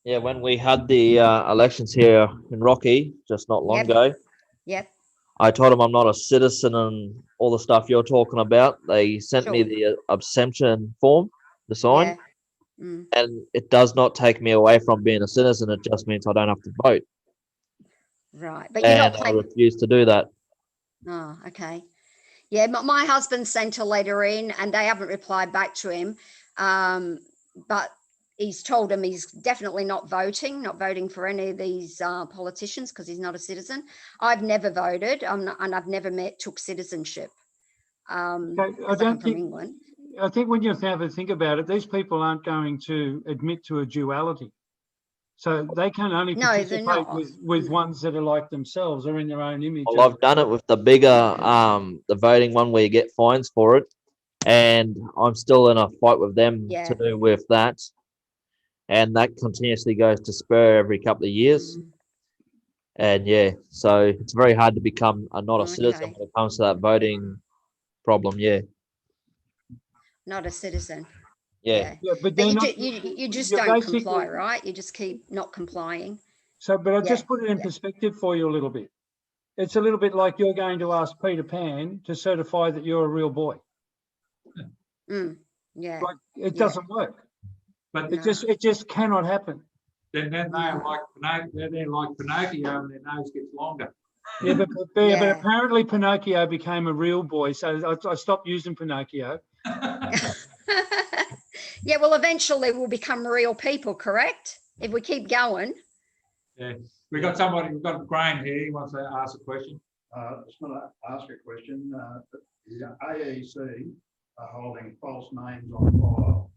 Yeah, when we had the elections here in Rocky just not long ago. Yep. I told them I'm not a citizen and all the stuff you're talking about. They sent me the abstention form to sign. Yeah. Mm. And it does not take me away from being a citizen. It just means I don't have to vote. Right. But you're not I refuse to do that. Oh, okay. Yeah, my husband sent a letter in and they haven't replied back to him. But he's told him he's definitely not voting for any of these politicians because he's not a citizen. I've never voted and I've never took citizenship. I'm from England. I think when you have a think about it, these people aren't going to admit to a duality. So they can only participate with ones that are like themselves or in their own image. Well, I've done it with the bigger, the voting one where you get fines for it. And I'm still in a fight with them to do with that. And that continuously goes to spur every couple of years. And so it's very hard to become not a citizen when it comes to that voting problem. Not a citizen. Yeah, but you just don't comply, right? You just keep not complying. So, but I'll just put it in perspective for you a little bit. It's a little bit like you're going to ask Peter Pan to certify that you're a real boy. Yeah. Like, it doesn't work. But it just cannot happen. Then they're like Pinocchio and their nose gets longer. Yeah, but apparently Pinocchio became a real boy, so I stopped using Pinocchio. Yeah, well, eventually we'll become real people, correct? If we keep going. Yeah, we've got Graham here. He wants to ask a question. I just want to ask a question. The AEC are holding false names on file.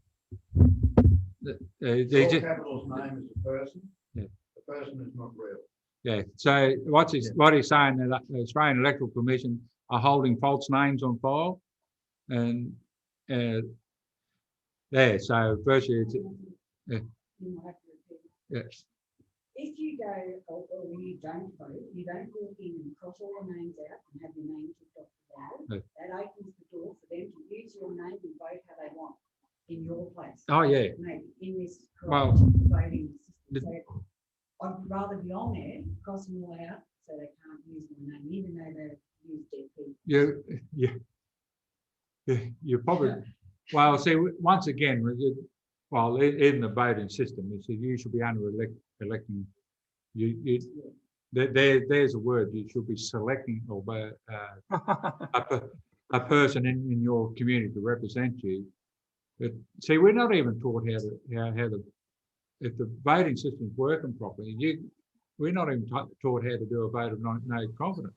All Capital's name is a person. Yeah. The person is not real. Yeah. So what he's saying, the Australian Electoral Commission are holding false names on file, and so virtually, it's, yeah. If you go or you don't vote, you don't walk in and cross all the names out and have your name ticked off the ballot. That opens the door for them to use your name and vote how they want in your place. Oh yeah. Maybe in this The, voting system. So I'd rather be on there, cross them all out, so they can't use my name, even though they've used dead people. You probably, well, see, once again, in the voting system, it's you should be under electing. There's a word. You should be selecting or a person in your community to represent you. But see, we're not even taught if the voting system's working properly. We're not even taught how to do a vote of no confidence,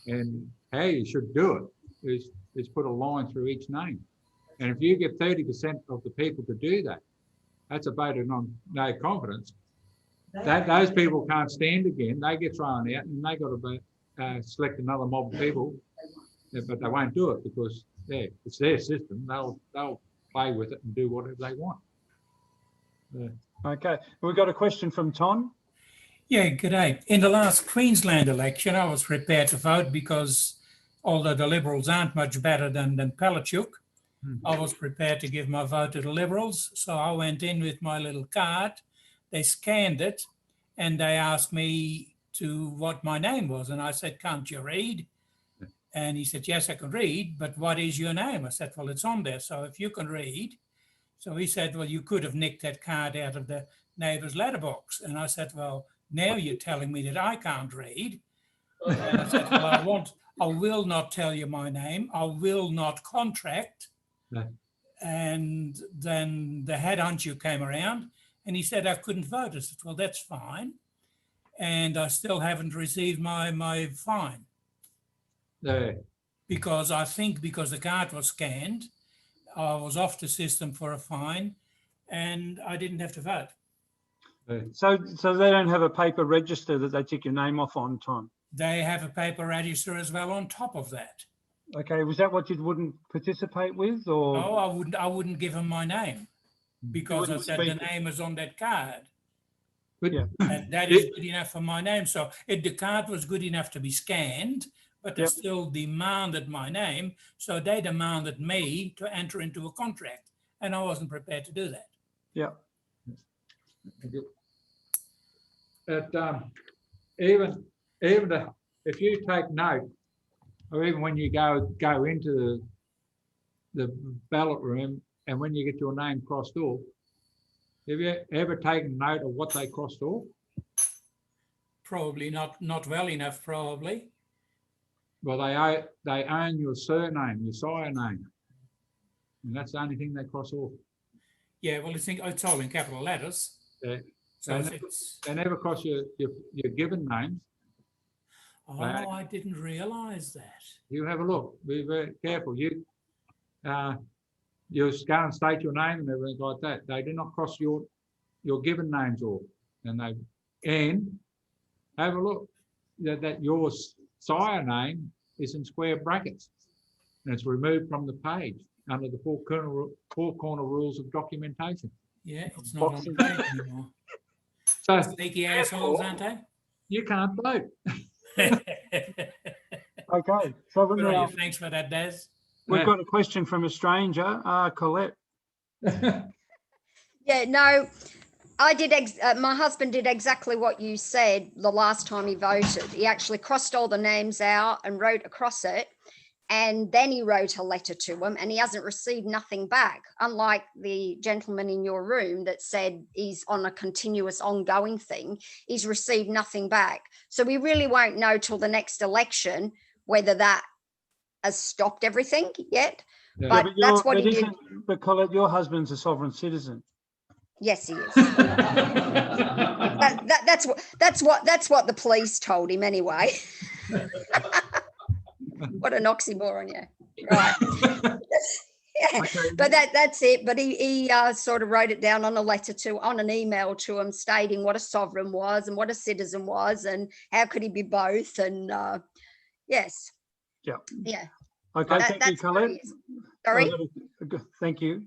and how you should do it is put a line through each name. And if you get 30% of the people to do that, that's a vote of no confidence. Those people can't stand again. They get thrown out, and they got to select another mob of people, but they won't do it because it's their system. They'll play with it and do whatever they want. Okay, we've got a question from Ton. Yeah, good day. In the last Queensland election, I was prepared to vote because although the Liberals aren't much better than Palachuk, I was prepared to give my vote to the Liberals. So I went in with my little card. They scanned it and they asked me what my name was. And I said, "Can't you read?" And he said, "Yes, I can read, but what is your name?" I said, "Well, it's on there. So if you can read." So he said, "Well, you could have nicked that card out of the neighbour's letterbox." And I said, "Well, now you're telling me that I can't read." And I said, "Well, I will not tell you my name. I will not contract." No. And then the head honcho came around and he said I couldn't vote. I said, "Well, that's fine." And I still haven't received my fine. No. Because the card was scanned, I was off the system for a fine and I didn't have to vote. So they don't have a paper register that they tick your name off on, Tom? They have a paper register as well on top of that. Okay, was that what you wouldn't participate with, or? No, I wouldn't give them my name because I said the name is on that card. But, and that is good enough for my name. So the card was good enough to be scanned, but they still demanded my name. So they demanded me to enter into a contract, and I wasn't prepared to do that. Yeah. But even if you take note, or even when you go into the ballot room, and when you get your name crossed off, have you ever taken note of what they crossed off? Probably not well enough, probably. Well, they own your surname, your sire name, and that's the only thing they cross off. Yeah, well, it's all in capital letters. Yeah. So they never cross your given names. Oh, I didn't realise that. You have a look. Be very careful. You go and state your name and everything like that. They do not cross your given names off. And have a look that your sire name is in square brackets and it's removed from the page under the four corner rules of documentation. Yeah, it's not on the page anymore. So sneaky assholes, aren't they? You can't vote. Okay, so thanks for that, Dez. We've got a question from a stranger, Colette. Yeah, no, I did. My husband did exactly what you said the last time he voted. He actually crossed all the names out and wrote across it. And then he wrote a letter to him and he hasn't received nothing back. Unlike the gentleman in your room that said he's on a continuous ongoing thing, he's received nothing back. So we really won't know till the next election whether that has stopped everything yet. Yeah. But that's what he did. But Colette, your husband's a sovereign citizen. Yes, he is. That's what the police told him anyway. What an oxymoron, yeah. Right. Okay. But that's it. But he sort of wrote it down on an email to him, stating what a sovereign was and what a citizen was and how could he be both. And yes. Yeah. Yeah. Okay, thank you, Colette. Sorry? Thank you.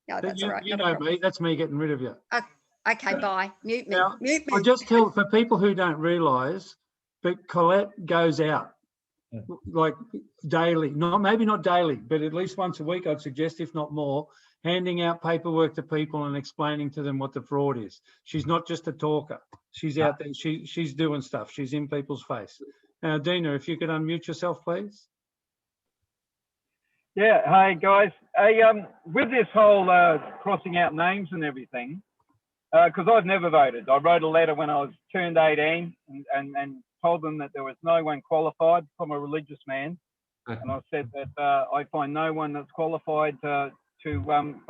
No, that's all right. You know me, that's me getting rid of you. Okay, bye. Mute me. Now, Mute me. I'll just tell, for people who don't realise, but Colette goes out like daily, maybe not daily, but at least once a week, I'd suggest, if not more, handing out paperwork to people and explaining to them what the fraud is. She's not just a talker. She's out there, she's doing stuff. She's in people's face. Now, Dina, if you could unmute yourself, please. Yeah, hey guys. With this whole crossing out names and everything, because I've never voted. I wrote a letter when I was turned 18 and told them that there was no one qualified. I'm a religious man, and I said that I find no one that's qualified for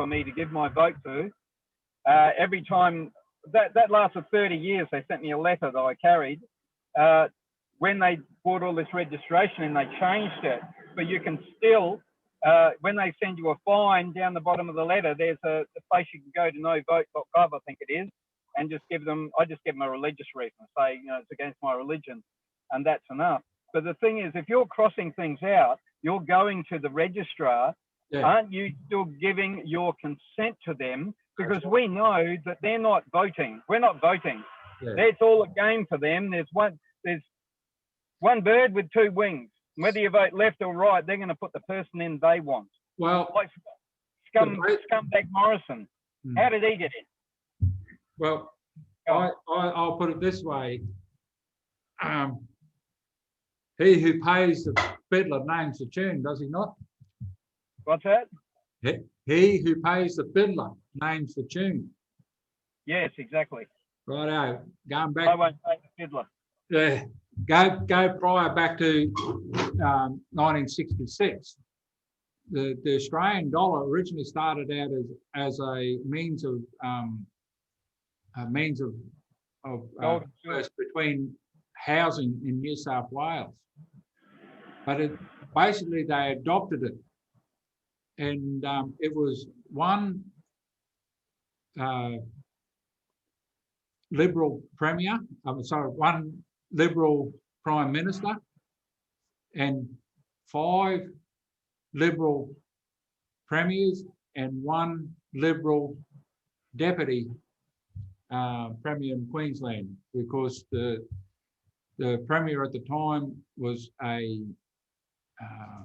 me to give my vote to. Every time that lasted 30 years, they sent me a letter that I carried. When they brought all this registration and they changed it, but you can still. When they send you a fine, down the bottom of the letter, there's a place you can go to novote.gov, I think it is, and just give them, I just give them a religious reason, say, it's against my religion, and that's enough. But the thing is, if you're crossing things out, you're going to the registrar, aren't you still giving your consent to them? Because we know that they're not voting. We're not voting. It's all a game for them. There's one bird with two wings. Whether you vote left or right, they're going to put the person in they want. Well, like scumbag Morrison. How did he get in? Well, I'll put it this way. He who pays the fiddler names the tune, does he not? What's that? He who pays the fiddler names the tune. Yes, exactly. Righto. Going back. I won't pay the fiddler. Yeah. Go prior back to 1966. The Australian dollar originally started out as a means of between housing in New South Wales, but basically they adopted it, and it was one Liberal premier. One Liberal Prime Minister and 5 Liberal Premiers and 1 Liberal Deputy Premier in Queensland, because the Premier at the time was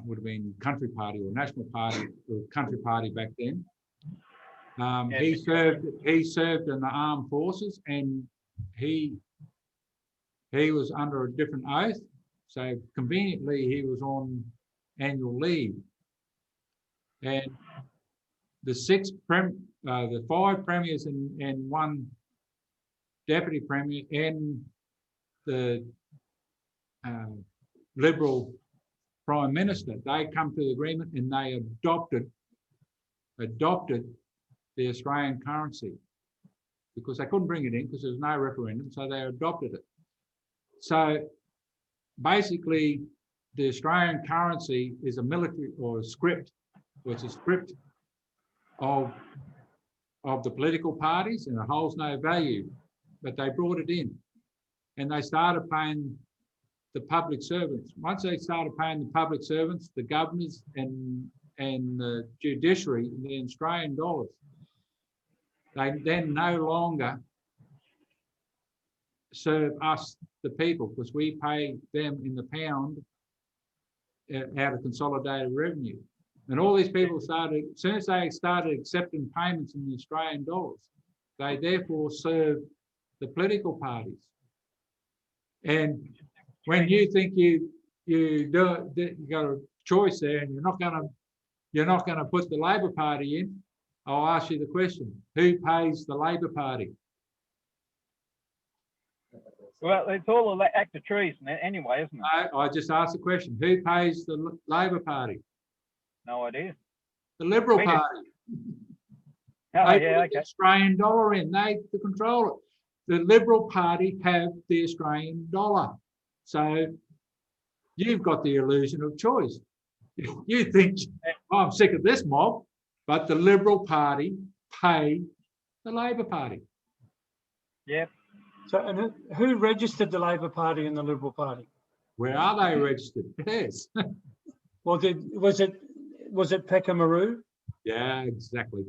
would have been Country Party or National Party, or Country Party back then. He served in the armed forces, and he was under a different oath, so conveniently he was on annual leave. And the 5 premiers and 1 deputy premier and the Liberal Prime Minister, they come to the agreement and they adopted the Australian currency, because they couldn't bring it in because there was no referendum, so they adopted it. So basically, the Australian currency is a military or a script, or it's a script of the political parties, and it holds no value. But they brought it in, and they started paying the public servants. Once they started paying the public servants, the governors and the judiciary in Australian dollars, they then no longer serve us, the people, because we pay them in the pound out of consolidated revenue. And all these people as soon as they started accepting payments in the Australian dollars, they therefore serve the political parties. And when you think you got a choice there, and you're not gonna put the Labor Party in, I'll ask you the question: who pays the Labor Party? Well, it's all an act of treason anyway, isn't it? I just asked the question: who pays the Labor Party? No idea. The Liberal Party. Oh, they yeah, put the Australian dollar in. They control it. The Liberal Party have the Australian dollar. So you've got the illusion of choice. You think, oh, I'm sick of this mob. but the Liberal Party paid the Labor Party. Yep. So, and who registered the Labor Party and the Liberal Party? Where are they registered? Yes. Well, was it Peckamaroo? Yeah, exactly.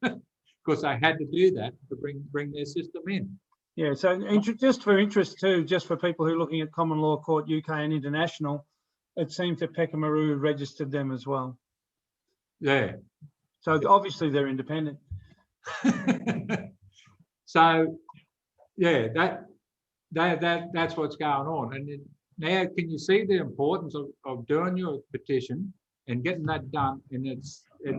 Because they had to do that to bring their system in. Yeah, so just for interest too, just for people who are looking at Common Law Court UK and International, it seems that Peckamaroo registered them as well. Yeah. So obviously they're independent. So, yeah, that's what's going on. And now, can you see the importance of doing your petition and getting that done? And it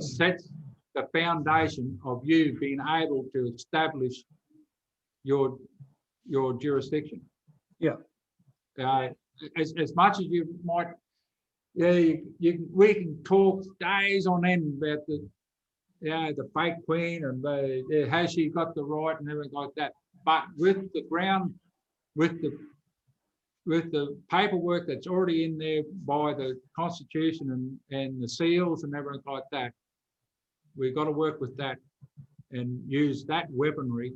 sets the foundation of you being able to establish your jurisdiction. Yeah. As much as you might, yeah, we can talk days on end about the fake queen and has she got the right and everything like that. But with the ground, with the paperwork that's already in there by the Constitution and the seals and everything like that, we've got to work with that and use that weaponry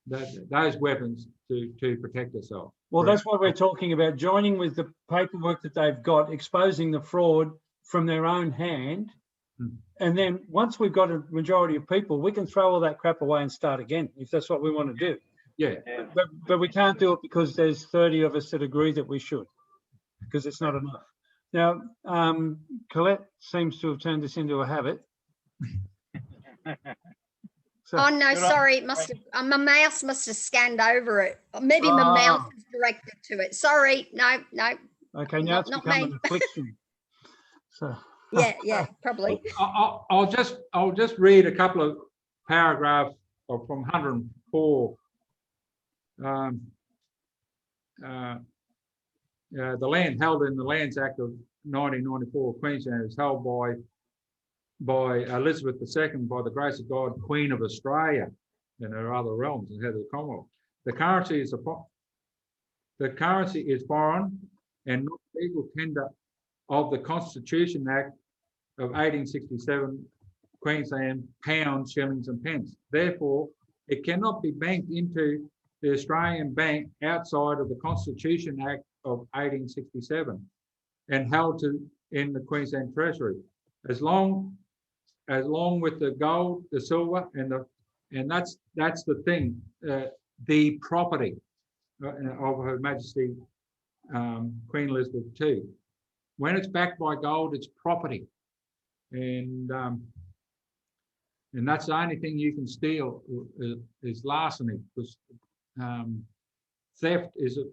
those weapons to protect ourselves. Well, that's what we're talking about, joining with the paperwork that they've got, exposing the fraud from their own hand. And then once we've got a majority of people, we can throw all that crap away and start again, if that's what we want to do. Yeah. But we can't do it because there's 30 of us that agree that we should, because it's not enough. Now, Colette seems to have turned this into a habit. So, oh no, sorry, it must have my mouse must have scanned over it. Maybe my mouse is directed to it. Sorry, no. Okay, now it's become an affliction. So yeah, probably. I'll just read a couple of paragraphs from 104. The land held in the Lands Act of 1994, Queensland, is held by Elizabeth II, by the grace of God, Queen of Australia, and her other realms, and head of the Commonwealth. The currency is foreign and not legal tender of the Constitution Act of 1867, Queensland, pounds, shillings, and pence. Therefore, it cannot be banked into the Australian Bank outside of the Constitution Act of 1867 and held in the Queensland Treasury, as long with the gold, the silver, and that's the thing, the property of Her Majesty Queen Elizabeth II. When it's backed by gold, it's property, and that's the only thing you can steal is larceny, because theft is a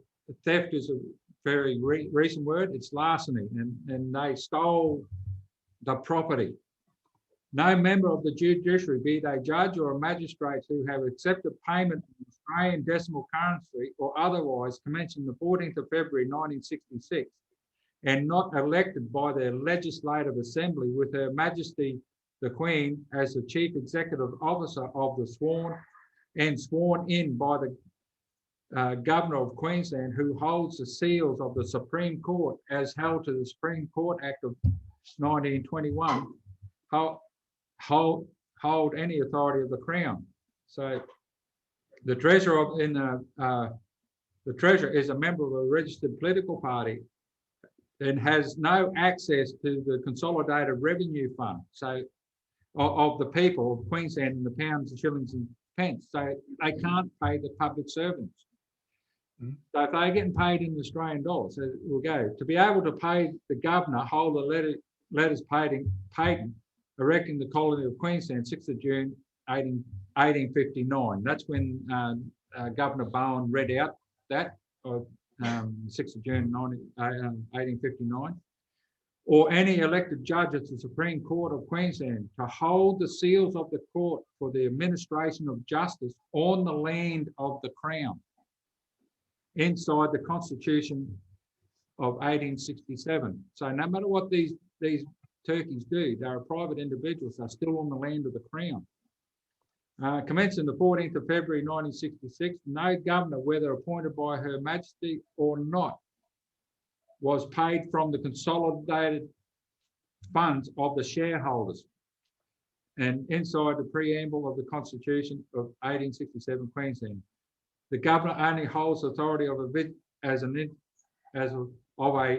very recent word. It's larceny, and they stole the property. No member of the judiciary, be they judge or magistrates who have accepted payment in Australian decimal currency or otherwise commencing the 14th of February 1966 and not elected by their legislative assembly with Her Majesty the Queen as the chief executive officer of the sworn in by the Governor of Queensland, who holds the seals of the Supreme Court as held to the Supreme Court Act of 1921, hold any authority of the Crown. So the treasurer the treasurer is a member of a registered political party and has no access to the Consolidated Revenue Fund, so of the people of Queensland in the pounds, shillings, and pence. So they can't pay the public servants. So if they're getting paid in Australian dollars, so we'll go to be able to pay the governor, hold the letters patent erecting the colony of Queensland, 6th of June, 1859. That's when Governor Bowen read out that of 6th of June, 1859. Or any elected judge at the Supreme Court of Queensland to hold the seals of the court for the administration of justice on the land of the Crown, inside the Constitution of 1867. So no matter what these turkeys do, they're private individuals, they're still on the land of the Crown. Commencing the 14th of February 1966, no governor, whether appointed by Her Majesty or not, was paid from the Consolidated funds of the shareholders. And inside the preamble of the Constitution of 1867 Queensland, the governor only holds authority of a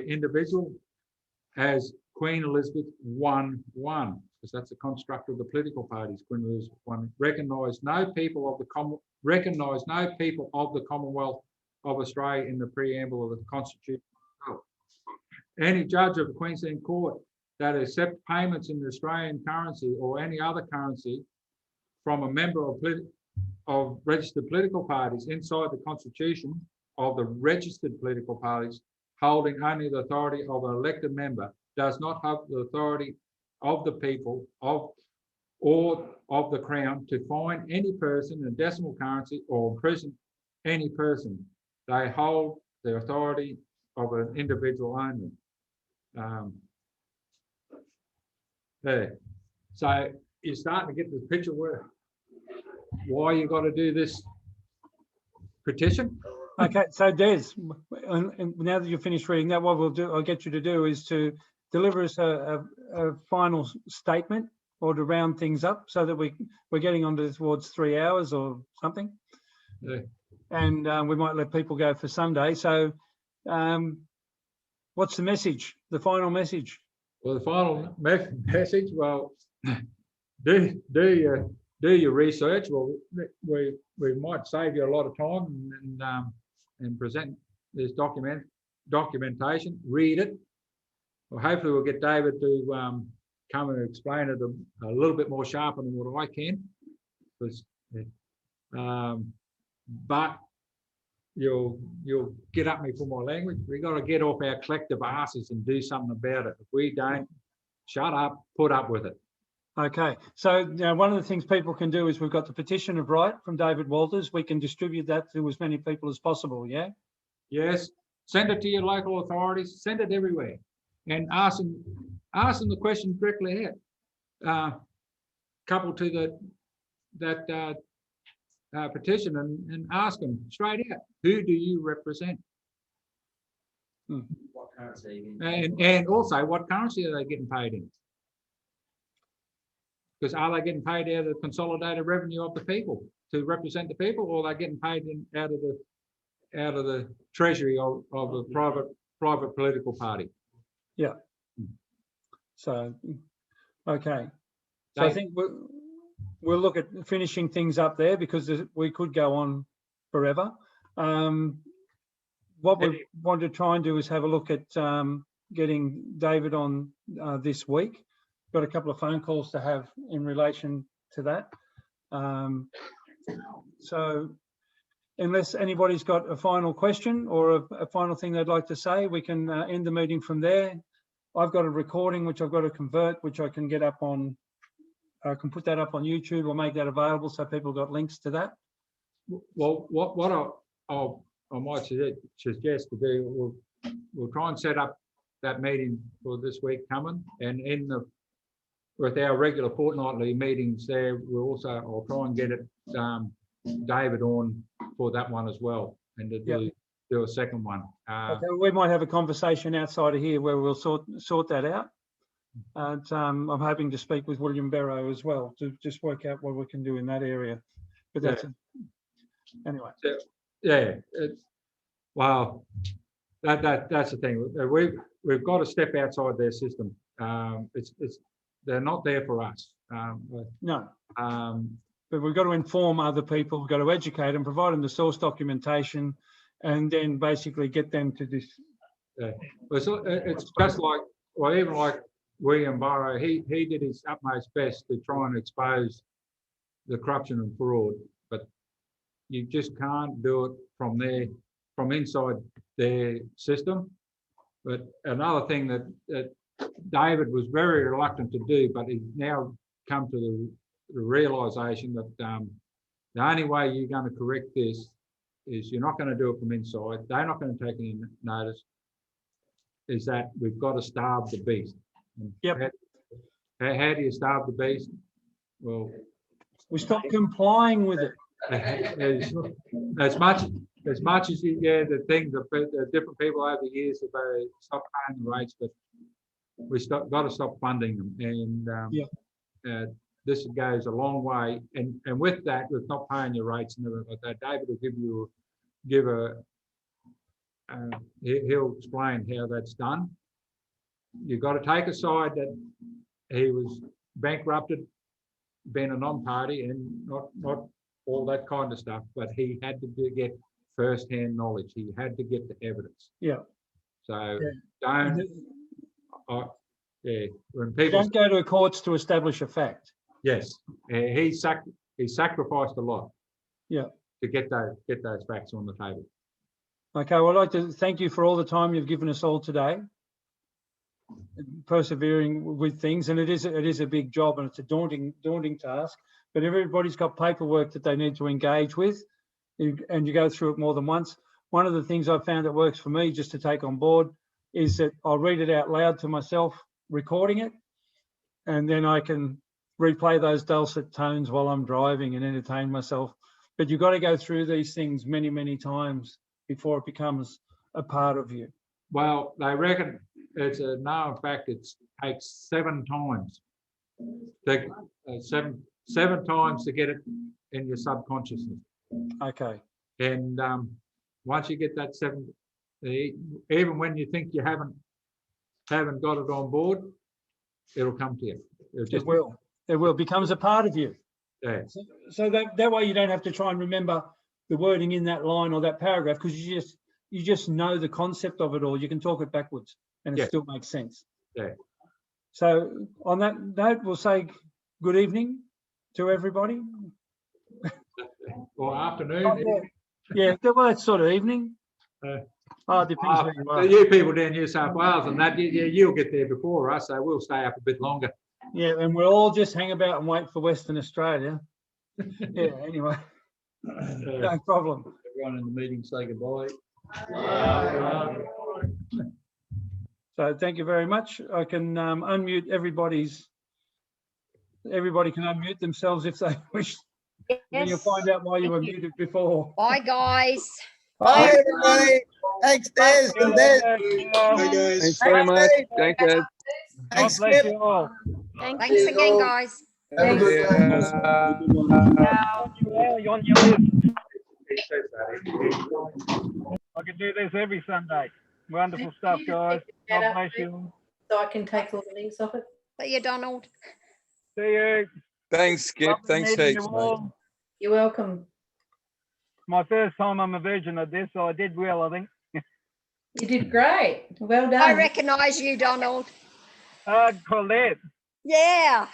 individual as Queen Elizabeth I, because that's the construct of the political parties. Queen Elizabeth I recognised no people of the Commonwealth of Australia in the preamble of the Constitution. Any judge of the Queensland Court that accept payments in the Australian currency or any other currency from a member of registered political parties inside the constitution of the registered political parties holding only the authority of an elected member does not have the authority of the people or of the Crown to fine any person in decimal currency or imprison any person. They hold the authority of an individual only. There. So you're starting to get the picture why you got to do this petition. Okay, so Des, and now that you've finished reading that, what I'll get you to do is to deliver us a final statement or to round things up so that we're getting on towards 3 hours or something. Yeah. And we might let people go for Sunday. So what's the message, the final message? Well, the final message, well, do your research. Well, we might save you a lot of time and present this documentation. Read it. Well, hopefully we'll get David to come and explain it a little bit more sharper than what I can. But you'll get up me for my language. We got to get off our collective asses and do something about it. If we don't, shut up, put up with it. Okay, so one of the things people can do is we've got the petition of right from David Walters. We can distribute that to as many people as possible, yeah? Yes, send it to your local authorities, send it everywhere, and ask them the question directly out. Coupled to that petition and ask them straight out, who do you represent? What currency? And also, what currency are they getting paid in? Because are they getting paid out of the consolidated revenue of the people to represent the people, or are they getting paid out of the treasury of a private political party? Yeah. So, okay. So I think we'll look at finishing things up there because we could go on forever. What we want to try and do is have a look at getting David on this week. Got a couple of phone calls to have in relation to that. So unless anybody's got a final question or a final thing they'd like to say, we can end the meeting from there. I've got a recording which I've got to convert, which I can get up on, I can put that up on YouTube or make that available so people got links to that. Well, what I might suggest to do, we'll try and set up that meeting for this week coming, and with our regular fortnightly meetings there, I'll try and get David on for that one as well, and to do a second one. Okay, we might have a conversation outside of here where we'll sort that out. And I'm hoping to speak with William Barrow as well to just work out what we can do in that area. But that's anyway. Yeah. Well, that's the thing. We've got to step outside their system. They're not there for us. No. But we've got to inform other people. We've got to educate them, provide them the source documentation, and then basically get them to this. Yeah. It's just like, well, even like William Barrow, he did his utmost best to try and expose the corruption and fraud, but you just can't do it from inside their system. But another thing that David was very reluctant to do, but he's now come to the realisation that the only way you're going to correct this is you're not going to do it from inside. They're not going to take any notice. Is that we've got to starve the beast. Yep. How do you starve the beast? Well, we stop complying with it. As much as the different people over the years have stopped paying the rates, but got to stop funding them, and this goes a long way. And with that, with not paying your rates and everything like that, David will he'll explain how that's done. You've got to take aside that he was bankrupted, been a non-party, and not all that kind of stuff, but he had to get first-hand knowledge. He had to get the evidence. Yeah. So don't, when people don't go to courts to establish a fact. Yes, he sacrificed a lot. Yeah. To get those facts on the table. Okay, well, I'd like to thank you for all the time you've given us all today, persevering with things, and it is a big job and it's a daunting task. But everybody's got paperwork that they need to engage with, and you go through it more than once. One of the things I've found that works for me, just to take on board, is that I'll read it out loud to myself, recording it, and then I can replay those dulcet tones while I'm driving and entertain myself. But you've got to go through these things many, many times before it becomes a part of you. Well, they reckon it's a known fact. It takes 7 times. Seven times to get it in your subconsciousness. Okay. And once you get that 7, even when you think you haven't got it on board, it'll come to you. It will. It will. Becomes a part of you. Yeah. So that way you don't have to try and remember the wording in that line or that paragraph, because you just know the concept of it all. You can talk it backwards and it still makes sense. Yeah. So on that note, we'll say good evening to everybody. Or afternoon. Yeah, well, it's sort of evening. It depends where you are. You people down New South Wales and that, you'll get there before us, so we'll stay up a bit longer. Yeah, and we'll all just hang about and wait for Western Australia. Yeah, anyway. No problem. Everyone in the meeting say goodbye. So thank you very much. I can unmute everybody can unmute themselves if they wish. Yes. Then you'll find out why you were muted before. Bye, guys. Bye, everybody. Thanks, Dez. Thanks very much. Thank you. Thanks, God bless Skip. you all. Thanks again, guys. Have a good one. You're on your list. I can do this every Sunday. Wonderful stuff, guys. God bless you. So I can take all the links off it. See you, Donald. See you. Thanks, Skip. Lovely Thanks meeting heaps, you mate. all. You're welcome. My first time I'm a version of this, so I did well, I think. You did great. Well done. I recognise you, Donald. Colette. Yeah.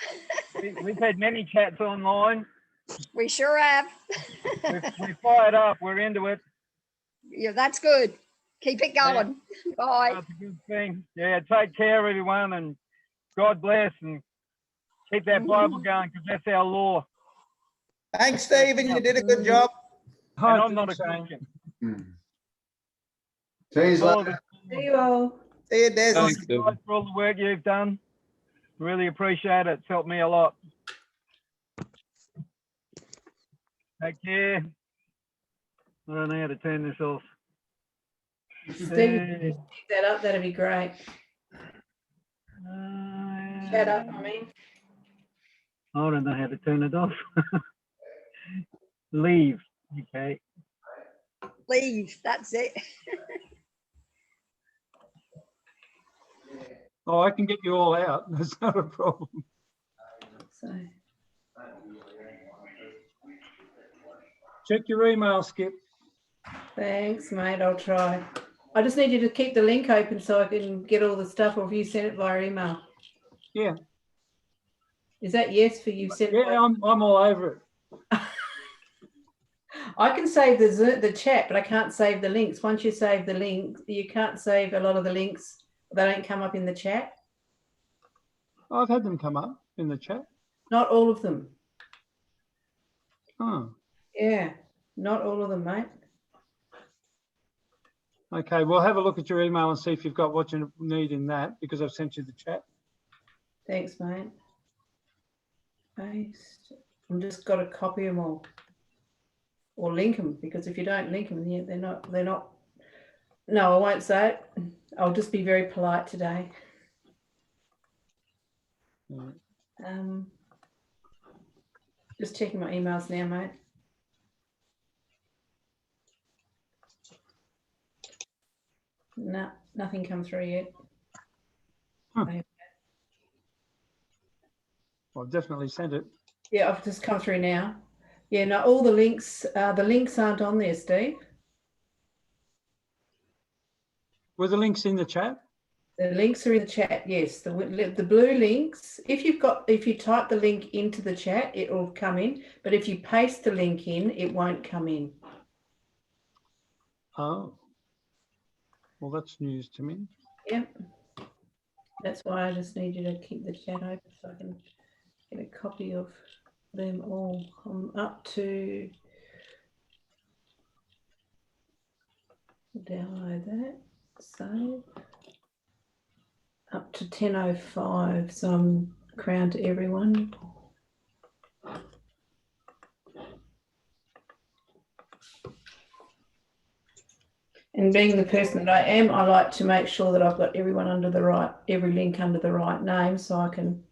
We've had many chats online. We sure have. We're fired up. We're into it. Yeah, that's good. Keep it going. Bye. That's a good thing. Yeah, take care, everyone, and God bless, and keep that Bible going, because that's our law. Thanks, Stephen. You did a good job. And I'm not a Christian. See you All of later. See you all. See you, Des. Thanks, guys, for all the work you've done. Really appreciate it. It's helped me a lot. Take care. I don't know how to turn this off. Steve, pick that up. That'd be great. Shut up, I mean. I don't know how to turn it off. Leave. Okay. Leave. That's it. Oh, I can get you all out. That's not a problem. So Check your email, Skip. thanks, mate. I'll try. I just need you to keep the link open so I can get all the stuff, or if you send it via email. Yeah. Is that yes for you? Send Yeah, I'm all over it. I can save the chat, but I can't save the links. Once you save the link, you can't save a lot of the links. They don't come up in the chat. I've had them come up in the chat. Not all of them. Oh. Yeah, not all of them, mate. Okay, we'll have a look at your email and see if you've got what you need in that, because I've sent you the chat. Thanks, mate. Paste. I've just got to copy them all, or link them, because if you don't link them, yeah, they're not. No, I won't say it. I'll just be very polite today. Just checking my emails now, mate. No, nothing come through yet. I've definitely sent it. Yeah, I've just come through now. Yeah, no, all the links aren't on there, Steve. Were the links in the chat? The links are in the chat, yes. The blue links, if you type the link into the chat, it will come in. But if you paste the link in, it won't come in. Oh. Well, that's news to me. Yep. That's why I just need you to keep the chat open so I can get a copy of them all. I'm up to download that, save. Up to 10:05, so I'm crowned to everyone. And being the person that I am, I like to make sure that I've got everyone under the right, every link under the right name, so I can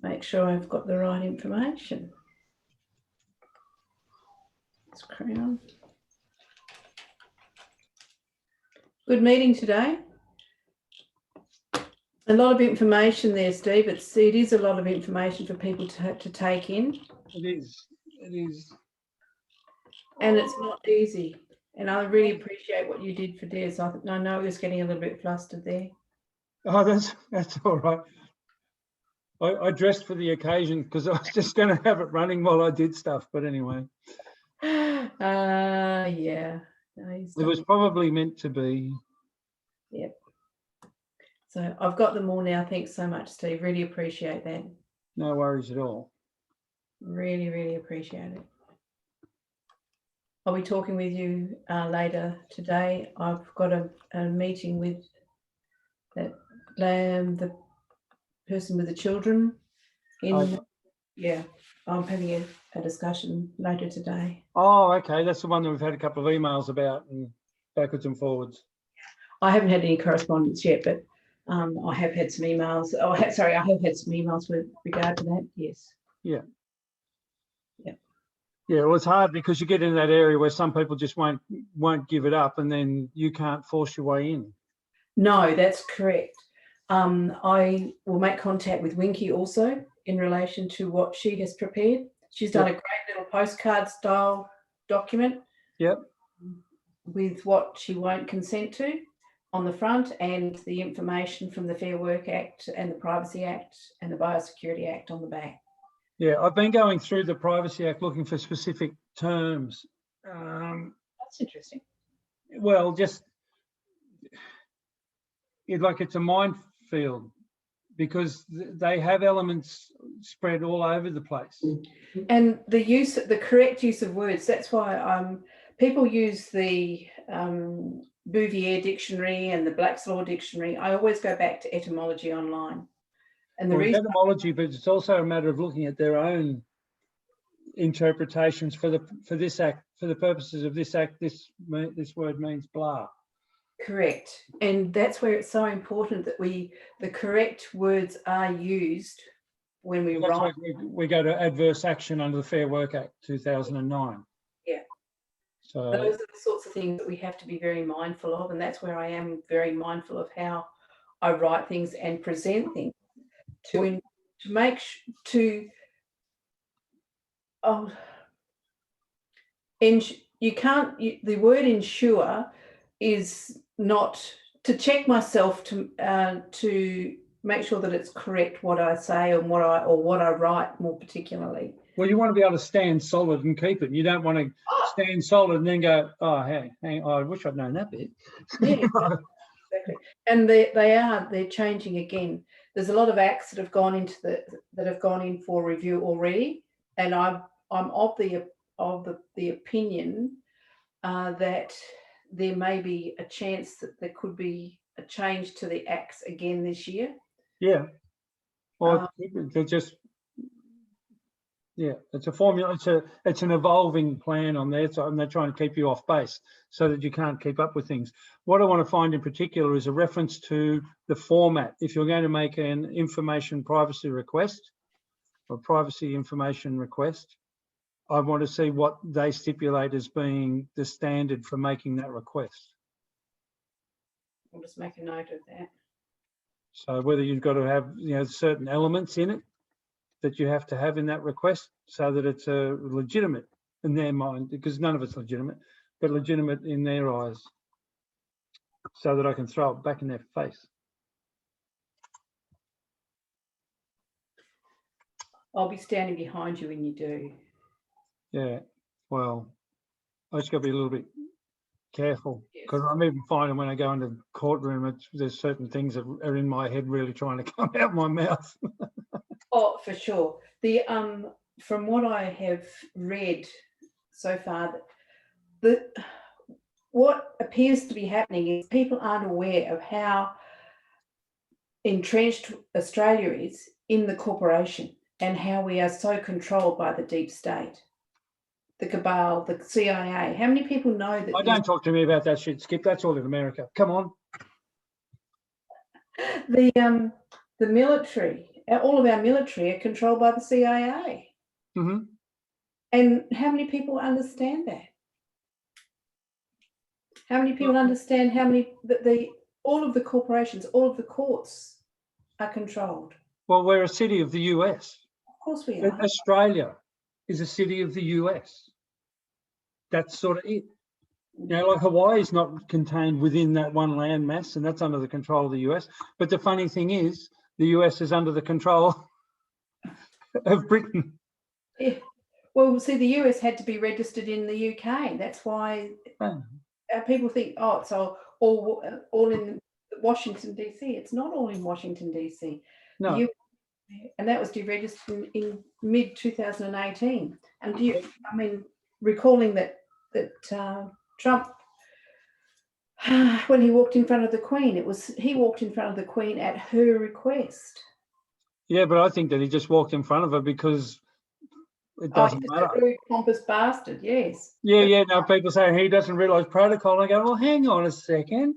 make sure I've got the right information. Let's crown. Good meeting today. A lot of information there, Steve. It is a lot of information for people to take in. It is. It is. And it's not easy. And I really appreciate what you did for Dez. I know he was getting a little bit flustered there. Oh, that's all right. I dressed for the occasion because I was just going to have it running while I did stuff. But anyway. Yeah. No, it was probably meant to be. Yep. So I've got them all now. Thanks so much, Steve. Really appreciate that. No worries at all. Really, really appreciate it. I'll be talking with you later today. I've got a meeting with the person with the children. Yeah, I'm having a discussion later today. Oh, okay. That's the one that we've had a couple of emails about and backwards and forwards. I haven't had any correspondence yet, but I have had some emails. I have had some emails with regard to that. Yes. Yeah. Yeah. Yeah, well, it's hard because you get in that area where some people just won't give it up, and then you can't force your way in. No, that's correct. I will make contact with Winky also in relation to what she has prepared. She's done a great little postcard style document. Yep. With what she won't consent to on the front and the information from the Fair Work Act and the Privacy Act and the Biosecurity Act on the back. Yeah, I've been going through the Privacy Act looking for specific terms. That's interesting. Well, just it's a minefield because they have elements spread all over the place. And the correct use of words. That's why people use the Bouvier dictionary and the Black's Law dictionary. I always go back to etymology online. And the reason etymology, but it's also a matter of looking at their own interpretations for this act, for the purposes of this act. This word means blah. Correct, and that's where it's so important that the correct words are used when we write. We go to adverse action under the Fair Work Act 2009. Yeah. So those are the sorts of things that we have to be very mindful of, and that's where I am very mindful of how I write things and present things. The word ensure is not to check myself to make sure that it's correct what I say and what I write more particularly. Well, you want to be able to stand solid and keep it. You don't want to stand solid and then go, oh, hang on, I wish I'd known that bit. Yeah, exactly. And they're changing again. There's a lot of acts that have gone in for review already, and I'm of the opinion that there may be a chance that there could be a change to the acts again this year. Yeah. Well, they're just Yeah, it's a formula. It's an evolving plan on there, so and they're trying to keep you off base so that you can't keep up with things. What I want to find in particular is a reference to the format. If you're going to make an information privacy request or privacy information request, I want to see what they stipulate as being the standard for making that request. I'll just make a note of that. So whether you've got to have, you know, certain elements in it that you have to have in that request so that it's legitimate in their mind, because none of it's legitimate, but legitimate in their eyes, so that I can throw it back in their face. I'll be standing behind you when you do. Yeah, well, I just got to be a little bit careful, because I'm even finding when I go into the courtroom, there's certain things that are in my head really trying to come out my mouth. Oh, for sure. The from what I have read so far, what appears to be happening is people aren't aware of how entrenched Australia is in the corporation and how we are so controlled by the deep state, the cabal, the CIA. How many people know that? Don't talk to me about that shit, Skip. That's all in America. Come on. The military, all of our military are controlled by the CIA. Mm-hmm. And how many people understand that? How many people understand how many all of the corporations, all of the courts are controlled? Well, we're a city of the US. Of course we are. Australia is a city of the US. That's sort of it. You know, like Hawaii is not contained within that one land mass, and that's under the control of the US. But the funny thing is, the US is under the control of Britain. Yeah. Well, see, the US had to be registered in the UK. That's why people think, oh, it's all in Washington, DC. It's not all in Washington, DC. No. And that was deregistered in mid-2018. And recalling that Trump, when he walked in front of the Queen, he walked in front of the Queen at her request. Yeah, but I think that he just walked in front of her because it doesn't matter. A very pompous bastard, yes. Yeah. No, people say he doesn't realise protocol. And I go, well, hang on a second.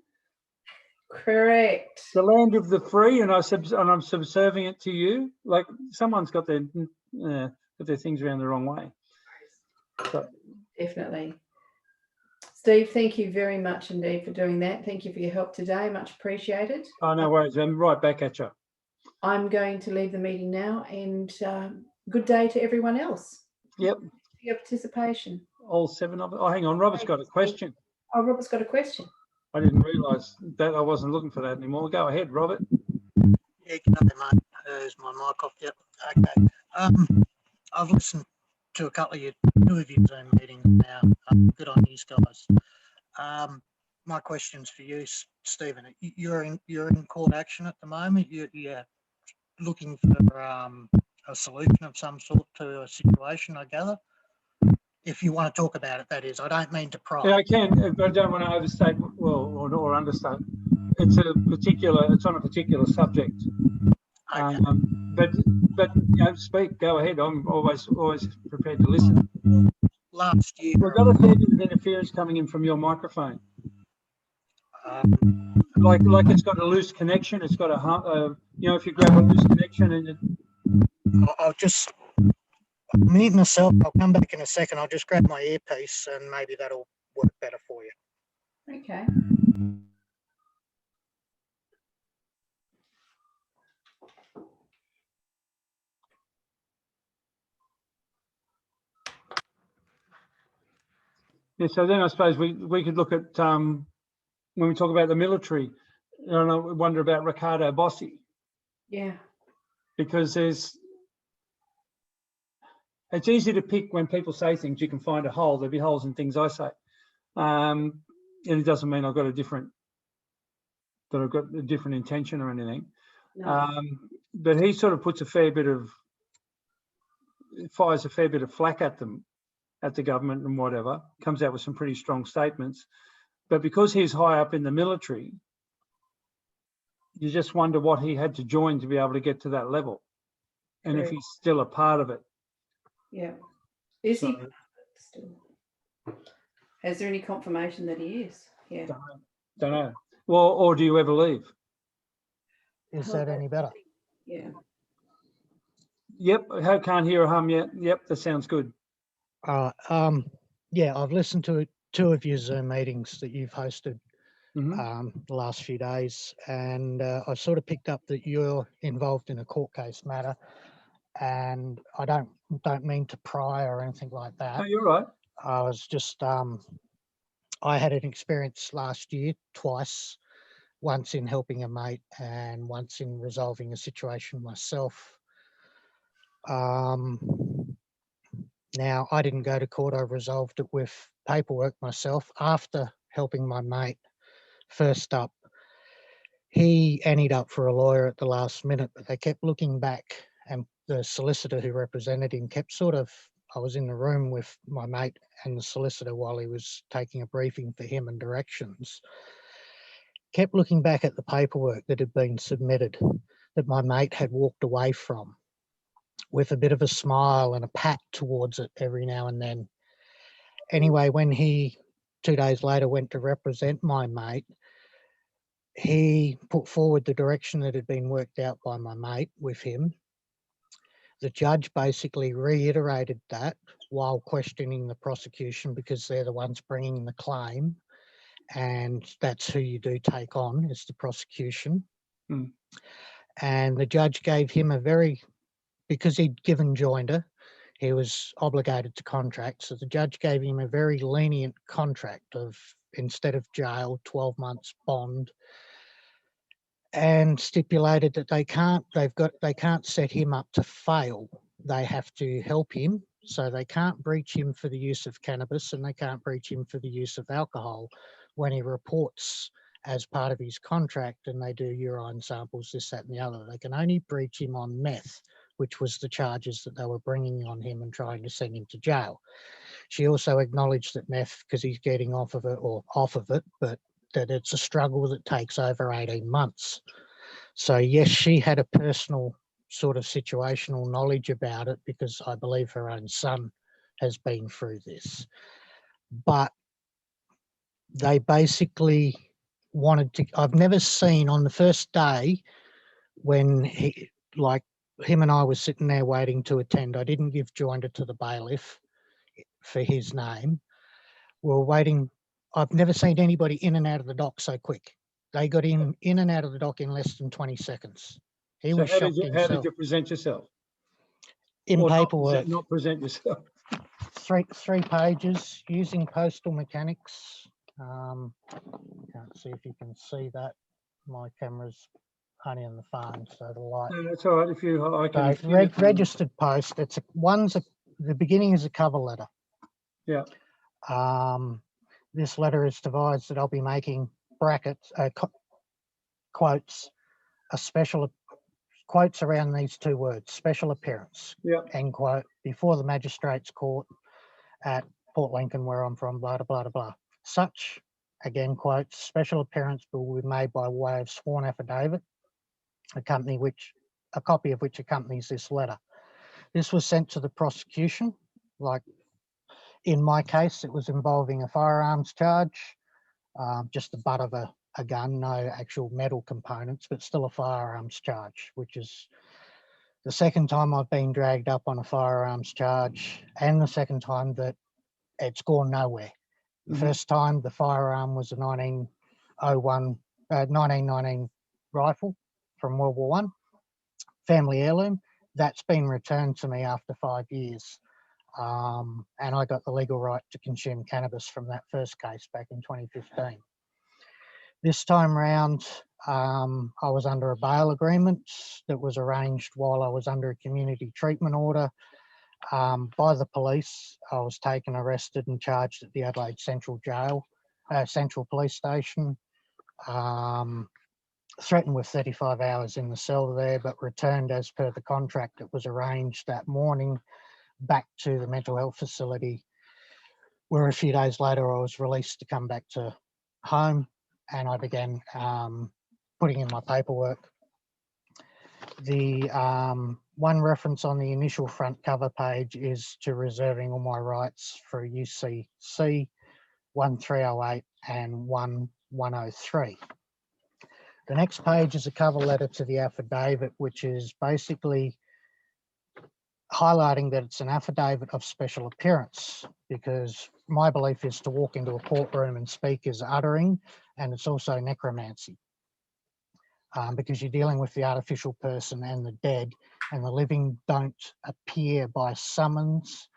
Correct. The land of the free, and I'm subserving it to you. Like someone's got their things around the wrong way. So. Definitely. Steve, thank you very much indeed for doing that. Thank you for your help today. Much appreciated. Oh, no worries. I'm right back at you. I'm going to leave the meeting now, and good day to everyone else. Yep. For your participation. All 7 of it. Oh, hang on. Robert's got a question. Oh, Robert's got a question. I didn't realise that. I wasn't looking for that anymore. Go ahead, Robert. Yeah, good day, mate. Is my mic off? Yep. Okay. I've listened to a couple of your Zoom meetings now. Good on you guys. My question's for you, Stephen. You're in court action at the moment. You're looking for a solution of some sort to a situation, I gather. If you want to talk about it, that is. I don't mean to pry. Yeah, I can, but I don't want to overstate or understate. It's on a particular subject. Okay. But you know, speak. Go ahead. I'm always prepared to listen. Last year, we've got a fair bit of interference coming in from your microphone. Like it's got a loose connection. It's got if you grab a loose connection and I'll just mute myself. I'll come back in a second. I'll just grab my earpiece and maybe that'll work better for you. Okay. Yeah, so then I suppose we could look at when we talk about the military, I wonder about Ricardo Bossi. Yeah. Because it's easy to pick when people say things, you can find a hole. There'll be holes in things I say. And it doesn't mean I've got a different intention or anything. No. But he sort of fires a fair bit of flack at them, at the government and whatever, comes out with some pretty strong statements. But because he's high up in the military, you just wonder what he had to join to be able to get to that level. And if he's still a part of it. Yeah. Is he So- still? Is there any confirmation that he is? Yeah. Don't know. Well, or do you ever leave? Is that any better? Yeah. Yep. I can't hear a hum yet. Yep. That sounds good. Yeah, I've listened to 2 of your Zoom meetings that you've hosted Mhm. the last few days, and I sort of picked up that you're involved in a court case matter, and I don't mean to pry or anything like that. No, you're right. I was just I had an experience last year twice, once in helping a mate and once in resolving a situation myself. Now, I didn't go to court. I resolved it with paperwork myself after helping my mate. First up, he ended up for a lawyer at the last minute, but they kept looking back, and the solicitor who represented him kept I was in the room with my mate and the solicitor while he was taking a briefing for him and directions, kept looking back at the paperwork that had been submitted that my mate had walked away from, with a bit of a smile and a pat towards it every now and then. Anyway, when he 2 days later went to represent my mate, he put forward the direction that had been worked out by my mate with him. The judge basically reiterated that while questioning the prosecution, because they're the ones bringing the claim, and that's who you do take on, is the prosecution. Mm. And the judge gave him because he'd given joinder, he was obligated to contract. So the judge gave him a very lenient contract of, instead of jail, 12 months bond, and stipulated that they can't set him up to fail. They have to help him. So they can't breach him for the use of cannabis, and they can't breach him for the use of alcohol when he reports as part of his contract and they do urine samples, this, that, and the other. They can only breach him on meth, which was the charges that they were bringing on him and trying to send him to jail. She also acknowledged that meth, because he's getting off of it, but that it's a struggle that takes over 18 months. So yes, she had a personal sort of situational knowledge about it, because I believe her own son has been through this. But they basically wanted to, I've never seen on the first day when him and I was sitting there waiting to attend, I didn't give joinder to the bailiff for his name. We were waiting. I've never seen anybody in and out of the dock so quick. They got in and out of the dock in less than 20 seconds. He was shocked himself. How did you present yourself? In or paperwork. Not present yourself. Three pages using postal mechanics. Can't see if you can see that. My camera's only on the phone, so the light. No, that's all right. If you, I can. So registered post. The beginning is a cover letter. Yeah. This letter is devised that I'll be making brackets, quotes, quotes around these 2 words: special appearance. Yeah. End quote. Before the magistrates' court at Port Lincoln, where I'm from. Blah blah blah blah. Such, again quotes, special appearance will be made by way of sworn affidavit, a copy of which accompanies this letter. This was sent to the prosecution. Like in my case, it was involving a firearms charge, just the butt of a gun, no actual metal components, but still a firearms charge, which is the second time I've been dragged up on a firearms charge, and the second time that it's gone nowhere. The first time the firearm was a 1919 rifle from World War I, family heirloom. That's been returned to me after 5 years. And I got the legal right to consume cannabis from that first case back in 2015. This time round, I was under a bail agreement that was arranged while I was under a community treatment order by the police. I was taken, arrested and charged at the Adelaide Central Police Station. Threatened with 35 hours in the cell there, but returned as per the contract that was arranged that morning back to the mental health facility, where a few days later I was released to come back to home, and I began putting in my paperwork. The one reference on the initial front cover page is to reserving all my rights for UCC 1308 and 1103. The next page is a cover letter to the affidavit, which is basically highlighting that it's an affidavit of special appearance, because my belief is to walk into a courtroom and speak is uttering, and it's also necromancy. Because you're dealing with the artificial person and the dead, and the living don't appear by summons.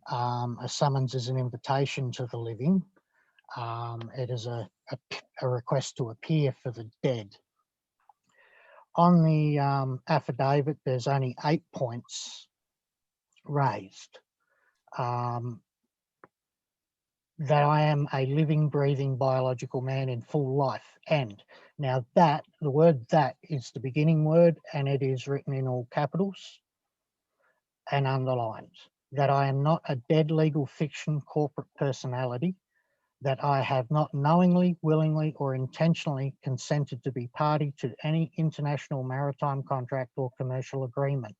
A summons is an invitation to the living. It is a request to appear for the dead. On the affidavit, there's only 8 points raised. That I am a living, breathing, biological man in full life. And now that, the word "that" is the beginning word, and it is written in all capitals and underlined. That I am not a dead legal fiction corporate personality. That I have not knowingly, willingly, or intentionally consented to be party to any international maritime contract or commercial agreement.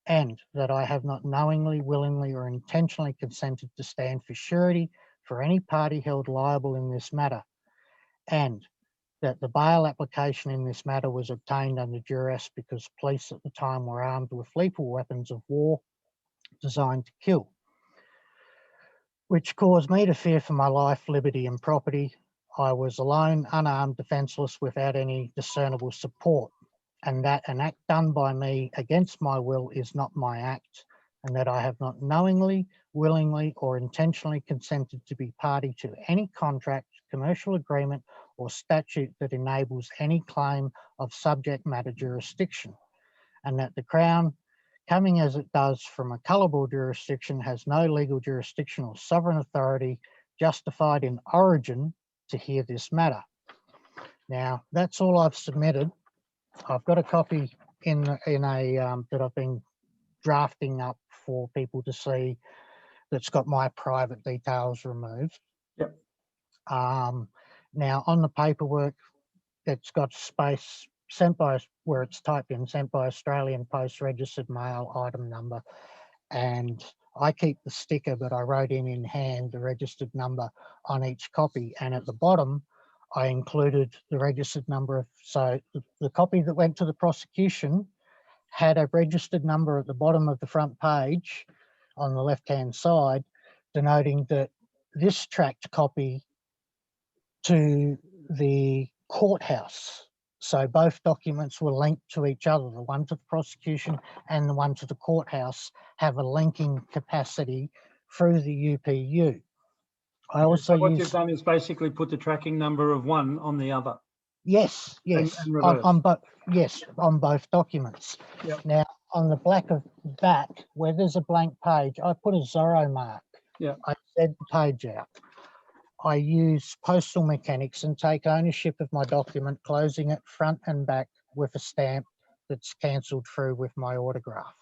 And that I have not knowingly, willingly, or intentionally consented to stand for surety for any party held liable in this matter. And that the bail application in this matter was obtained under duress because police at the time were armed with lethal weapons of war designed to kill, which caused me to fear for my life, liberty, and property. I was alone, unarmed, defenceless, without any discernible support, and that an act done by me against my will is not my act, and that I have not knowingly, willingly, or intentionally consented to be party to any contract, commercial agreement, or statute that enables any claim of subject matter jurisdiction, and that the Crown, coming as it does from a colourable jurisdiction, has no legal jurisdiction or sovereign authority justified in origin to hear this matter. Now, that's all I've submitted. I've got a copy in a that I've been drafting up for people to see, that's got my private details removed. Yep. Now, on the paperwork, it's got space sent by, where it's typed in, sent by Australian Post, registered mail, item number, and I keep the sticker, but I wrote in hand the registered number on each copy, and at the bottom I included the registered number of, so the copy that went to the prosecution had a registered number at the bottom of the front page on the left-hand side, denoting that this tracked copy to the courthouse. So both documents were linked to each other. The one to the prosecution and the one to the courthouse have a linking capacity through the UPU. I also so what use, you've done is basically put the tracking number of one on the other. yes, and on both, yes, on both documents. Yep. Now, on the back of back, where there's a blank page, I put a Zorro mark. Yeah. I said the page out. I use postal mechanics and take ownership of my document, closing it front and back with a stamp that's cancelled through with my autograph.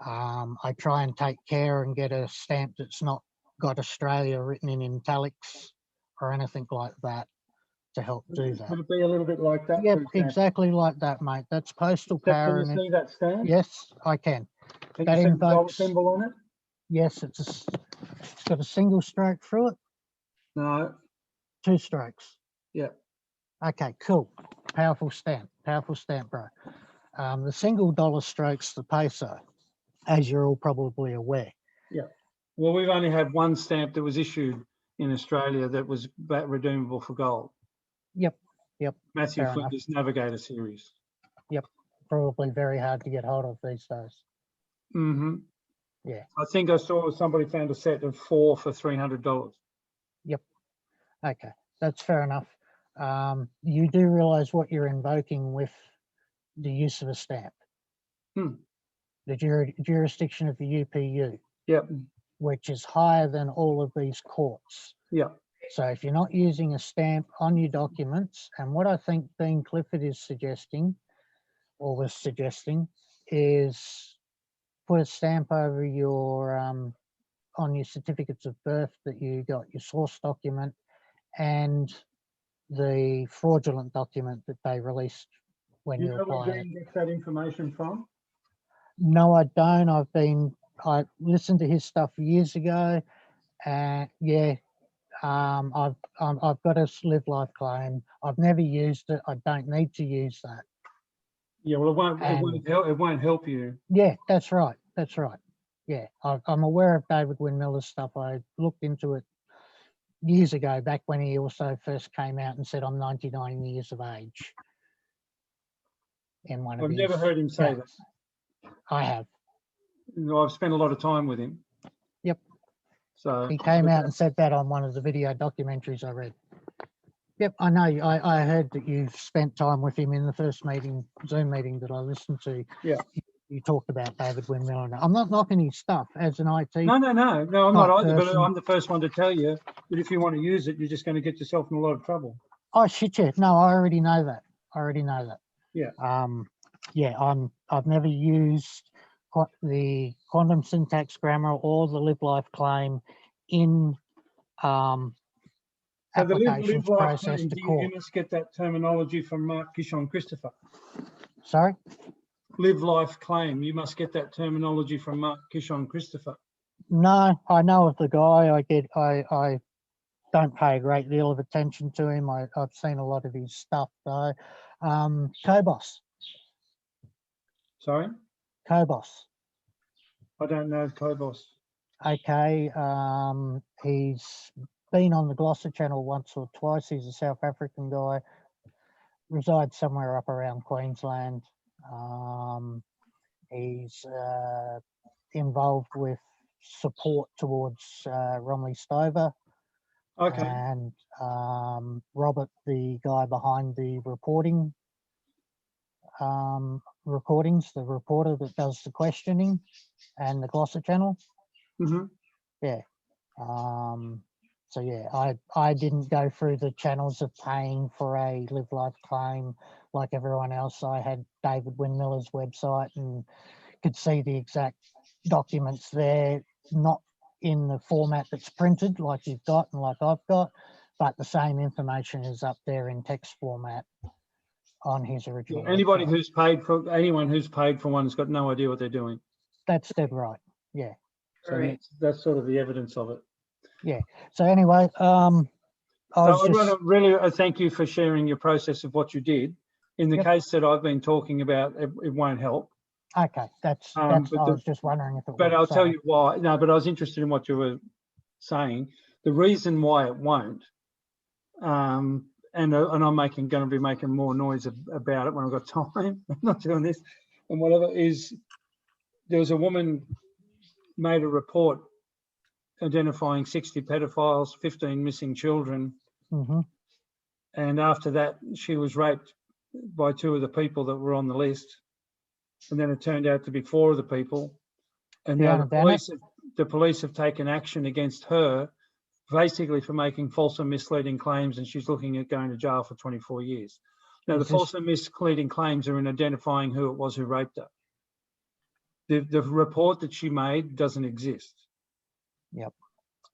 I try and take care and get a stamp that's not got Australia written in italics or anything like that to help do that. Would it be a little bit like that? Yep, exactly like that, mate. That's postal power. Can you see that stamp? Yes, I can. Can That you see the dollar invokes, symbol on it? yes, it's got a single stroke through it. No. 2 strokes. Yeah. Okay, cool. Powerful stamp, bro. The single dollar strokes the peso, as you're all probably aware. Yeah. Well, we've only had one stamp that was issued in Australia that was redeemable for gold. Yep. Matthew Fair Flinders Navigator series. Yep. Probably very hard to get hold of these days. Mm-hmm. Yeah. I think I saw somebody found a set of 4 for $300. Yep. Okay, that's fair enough. You do realise what you're invoking with the use of a stamp. The jurisdiction of the UPU. Yep. Which is higher than all of these courts. Yeah. So if you're not using a stamp on your documents, and what I think Dean Clifford is suggesting, or was suggesting, is put a stamp over your on your certificates of birth that you got, your source document, and the fraudulent document that they released when You you know where apply it. Dan gets that information from? No, I don't. I listened to his stuff years ago, and yeah, I've got a Live Life claim. I've never used it. I don't need to use that. Yeah, well, it won't help you. Yeah, that's right. That's right. Yeah, I'm aware of David Windmiller's stuff. I looked into it years ago, back when he also first came out and said, I'm 99 years of age. In one of I've his never heard him say that. chats. I have. I've spent a lot of time with him. Yep. So he came out and said that on one of the video documentaries I read. Yep, I know. I heard that you've spent time with him in the first meeting, Zoom meeting that I listened to. Yeah. You talked about David Windmiller. I'm not knocking his stuff as an IT. No, I'm not either, but person. I'm the first one to tell you that if you want to use it, you're just going to get yourself in a lot of trouble. Oh shit, yeah. No, I already know that. Yeah. I've never used the quantum syntax grammar or the Live Life claim in So applications the Live Life process claim, to you court. must get that terminology from Mark Kishon Christopher. Sorry? Live Life claim, you must get that terminology from Mark Kishon Christopher. No, I know of the guy. I don't pay a great deal of attention to him. I've seen a lot of his stuff though. Cobos. Sorry? Cobos. I don't know Cobos. Okay. He's been on the Gloucester channel once or twice. He's a South African guy. Resides somewhere up around Queensland. He's involved with support towards Romley Stover. Okay. And Robert, the guy behind the reporting recordings, the reporter that does the questioning, and the Gloucester channel. Mm-hmm. Yeah. So yeah, I didn't go through the channels of paying for a Live Life claim like everyone else. I had David Windmiller's website and could see the exact documents there, not in the format that's printed like you've got and like I've got, but the same information is up there in text format on his original Anybody website. who's paid for anyone who's paid for one has got no idea what they're doing. That's dead right. Yeah. So that's sort of the evidence of it. Yeah. So anyway, I'd rather really thank you for sharing your process of what you did. In the case that I've been talking about, it won't help. Okay, that's I was just wondering if it But would. I'll tell you why. No, but I was interested in what you were saying. The reason why it won't, and I'm going to be making more noise about it when I've got time. I'm not doing this, and whatever is, there was a woman made a report identifying 60 pedophiles, 15 missing children, and after that she was raped by 2 of the people that were on the list, and then it turned out to be 4 of the people, and now the police have taken action against her, basically for making false and misleading claims, and she's looking at going to jail for 24 years. Now, the false and misleading claims are in identifying who it was who raped her. The report that she made doesn't exist. Yep.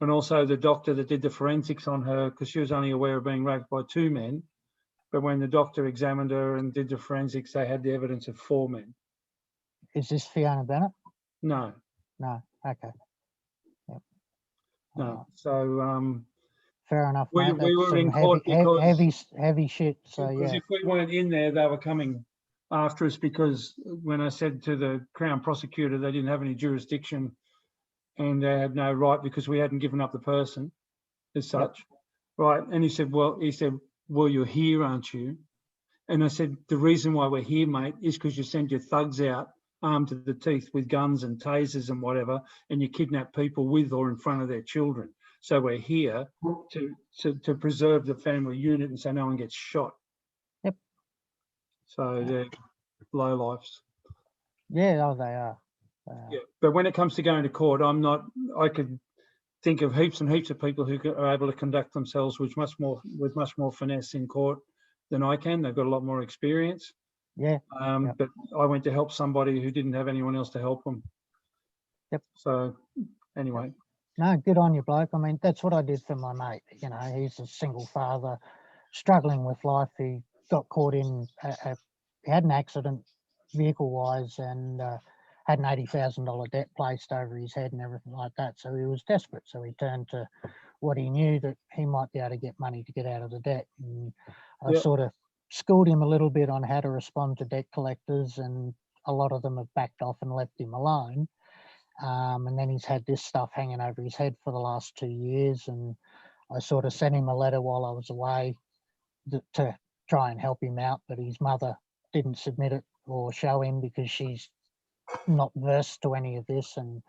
And also the doctor that did the forensics on her, because she was only aware of being raped by 2 men, but when the doctor examined her and did the forensics, they had the evidence of 4 men. Is this Fiona Bennett? No. No. Okay. Yep. No. So fair enough. We Mate. That's were in some court because heavy shit. So because yeah. if we weren't in there, they were coming after us, because when I said to the Crown prosecutor they didn't have any jurisdiction and they had no right because we hadn't given up the person as such, right? And he said, well, you're here, aren't you? And I said, the reason why we're here, mate, is because you send your thugs out armed to the teeth with guns and tasers and whatever, and you kidnap people with or in front of their children. So we're here to preserve the family unit and so no one gets shot. Yep. So they're low lives. Yeah, oh, they are. Yeah, but when it comes to going to court, I could think of heaps and heaps of people who are able to conduct themselves with much more finesse in court than I can. They've got a lot more experience. Yeah. But I went to help somebody who didn't have anyone else to help them. Yep. So anyway. No, good on you, bloke. I mean, that's what I did for my mate. You know, he's a single father, struggling with life. He got caught in a he had an accident vehicle-wise and had an $80,000 debt placed over his head and everything like that. So he was desperate. So he turned to what he knew that he might be able to get money to get out of the debt. And I sort of schooled him a little bit on how to respond to debt collectors, and a lot of them have backed off and left him alone. And then he's had this stuff hanging over his head for the last 2 years. And I sort of sent him a letter while I was away to try and help him out, but his mother didn't submit it or show him because she's not versed to any of this, and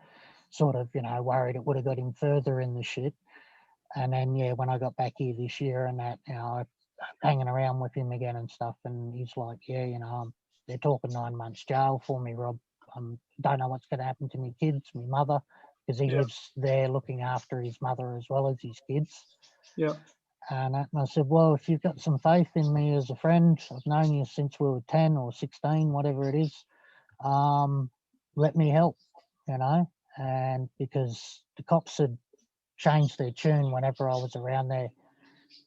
sort of, worried it would have got him further in the shit. And then, when I got back here this year and that, I'm hanging around with him again and stuff, and he's like, they're talking 9 months jail for me, Rob. Don't know what's going to happen to my kids, my mother, because he lives there looking after his mother as well as his kids. Yeah. And I said, well, if you've got some faith in me as a friend, I've known you since we were 10 or 16, whatever it is, let me help, and because the cops had changed their tune whenever I was around there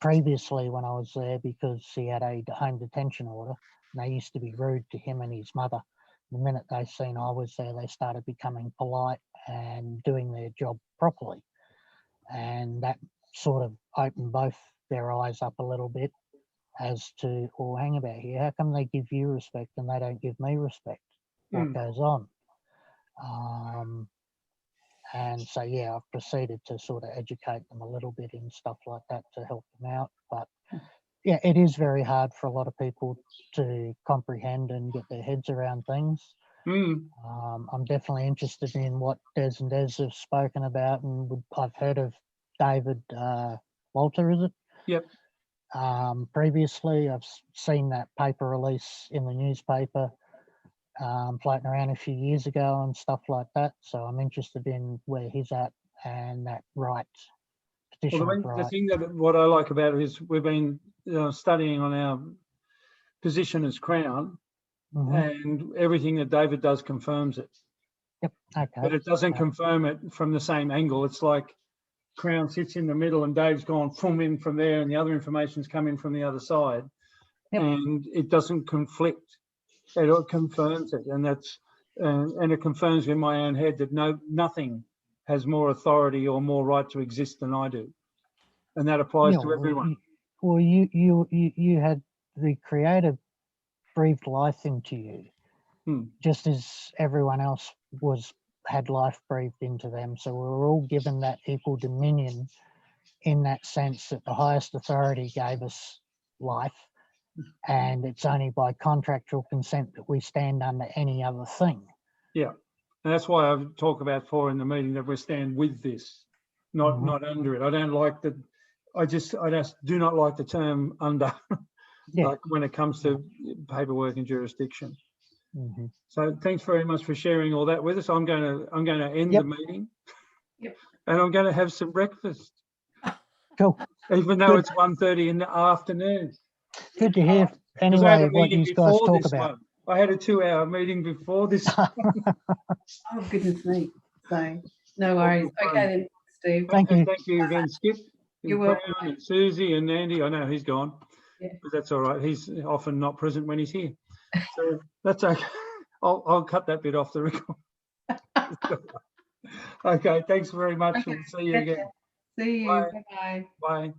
previously when I was there, because he had a home detention order, and they used to be rude to him and his mother. The minute they seen I was there, they started becoming polite and doing their job properly. And that sort of opened both their eyes up a little bit as to, well, hang about here, how come they give you respect and they don't give me respect? What goes on? And so, I've proceeded to sort of educate them a little bit in stuff like that to help them out. But it is very hard for a lot of people to comprehend and get their heads around things. I'm definitely interested in what Dez and Dez have spoken about, and I've heard of David Walter, is it? Yep. Previously, I've seen that paper release in the newspaper floating around a few years ago and stuff like that. So I'm interested in where he's at and that petition of right. The thing that what I like about it is we've been studying on our position as Crown, and everything that David does confirms it. Yep. Okay. But it doesn't confirm it from the same angle. It's like Crown sits in the middle and Dave's gone in from there, and the other information's come in from the other side, and it doesn't conflict. It confirms it, and that's and it confirms in my own head that nothing has more authority or more right to exist than I do, and that applies to everyone. Well, you had the Creator breathed life into you, just as everyone else had life breathed into them. So we were all given that equal dominion, in that sense that the highest authority gave us life. And it's only by contractual consent that we stand under any other thing. Yeah, and that's why I talk about in the meeting that we stand with this, not under it. I don't like the, I just do not like the term under, like when it comes to paperwork and jurisdiction. So thanks very much for sharing all that with us. I'm going to end the meeting, and I'm going to have some breakfast. Cool. Even though it's 1:30 in the afternoon. Good to hear anyway what you guys talk about. I had a 2-hour meeting before this. Oh, goodness me. So, no worries. Okay then, Steve. Thank you. Thank you again, Skip. You're welcome. And Susie and Andy. I know he's gone, but that's all right. He's often not present when he's here. So that's okay. I'll cut that bit off the record. Okay, thanks very much. Okay. We'll see you again. See you. Bye. Bye-bye. Bye.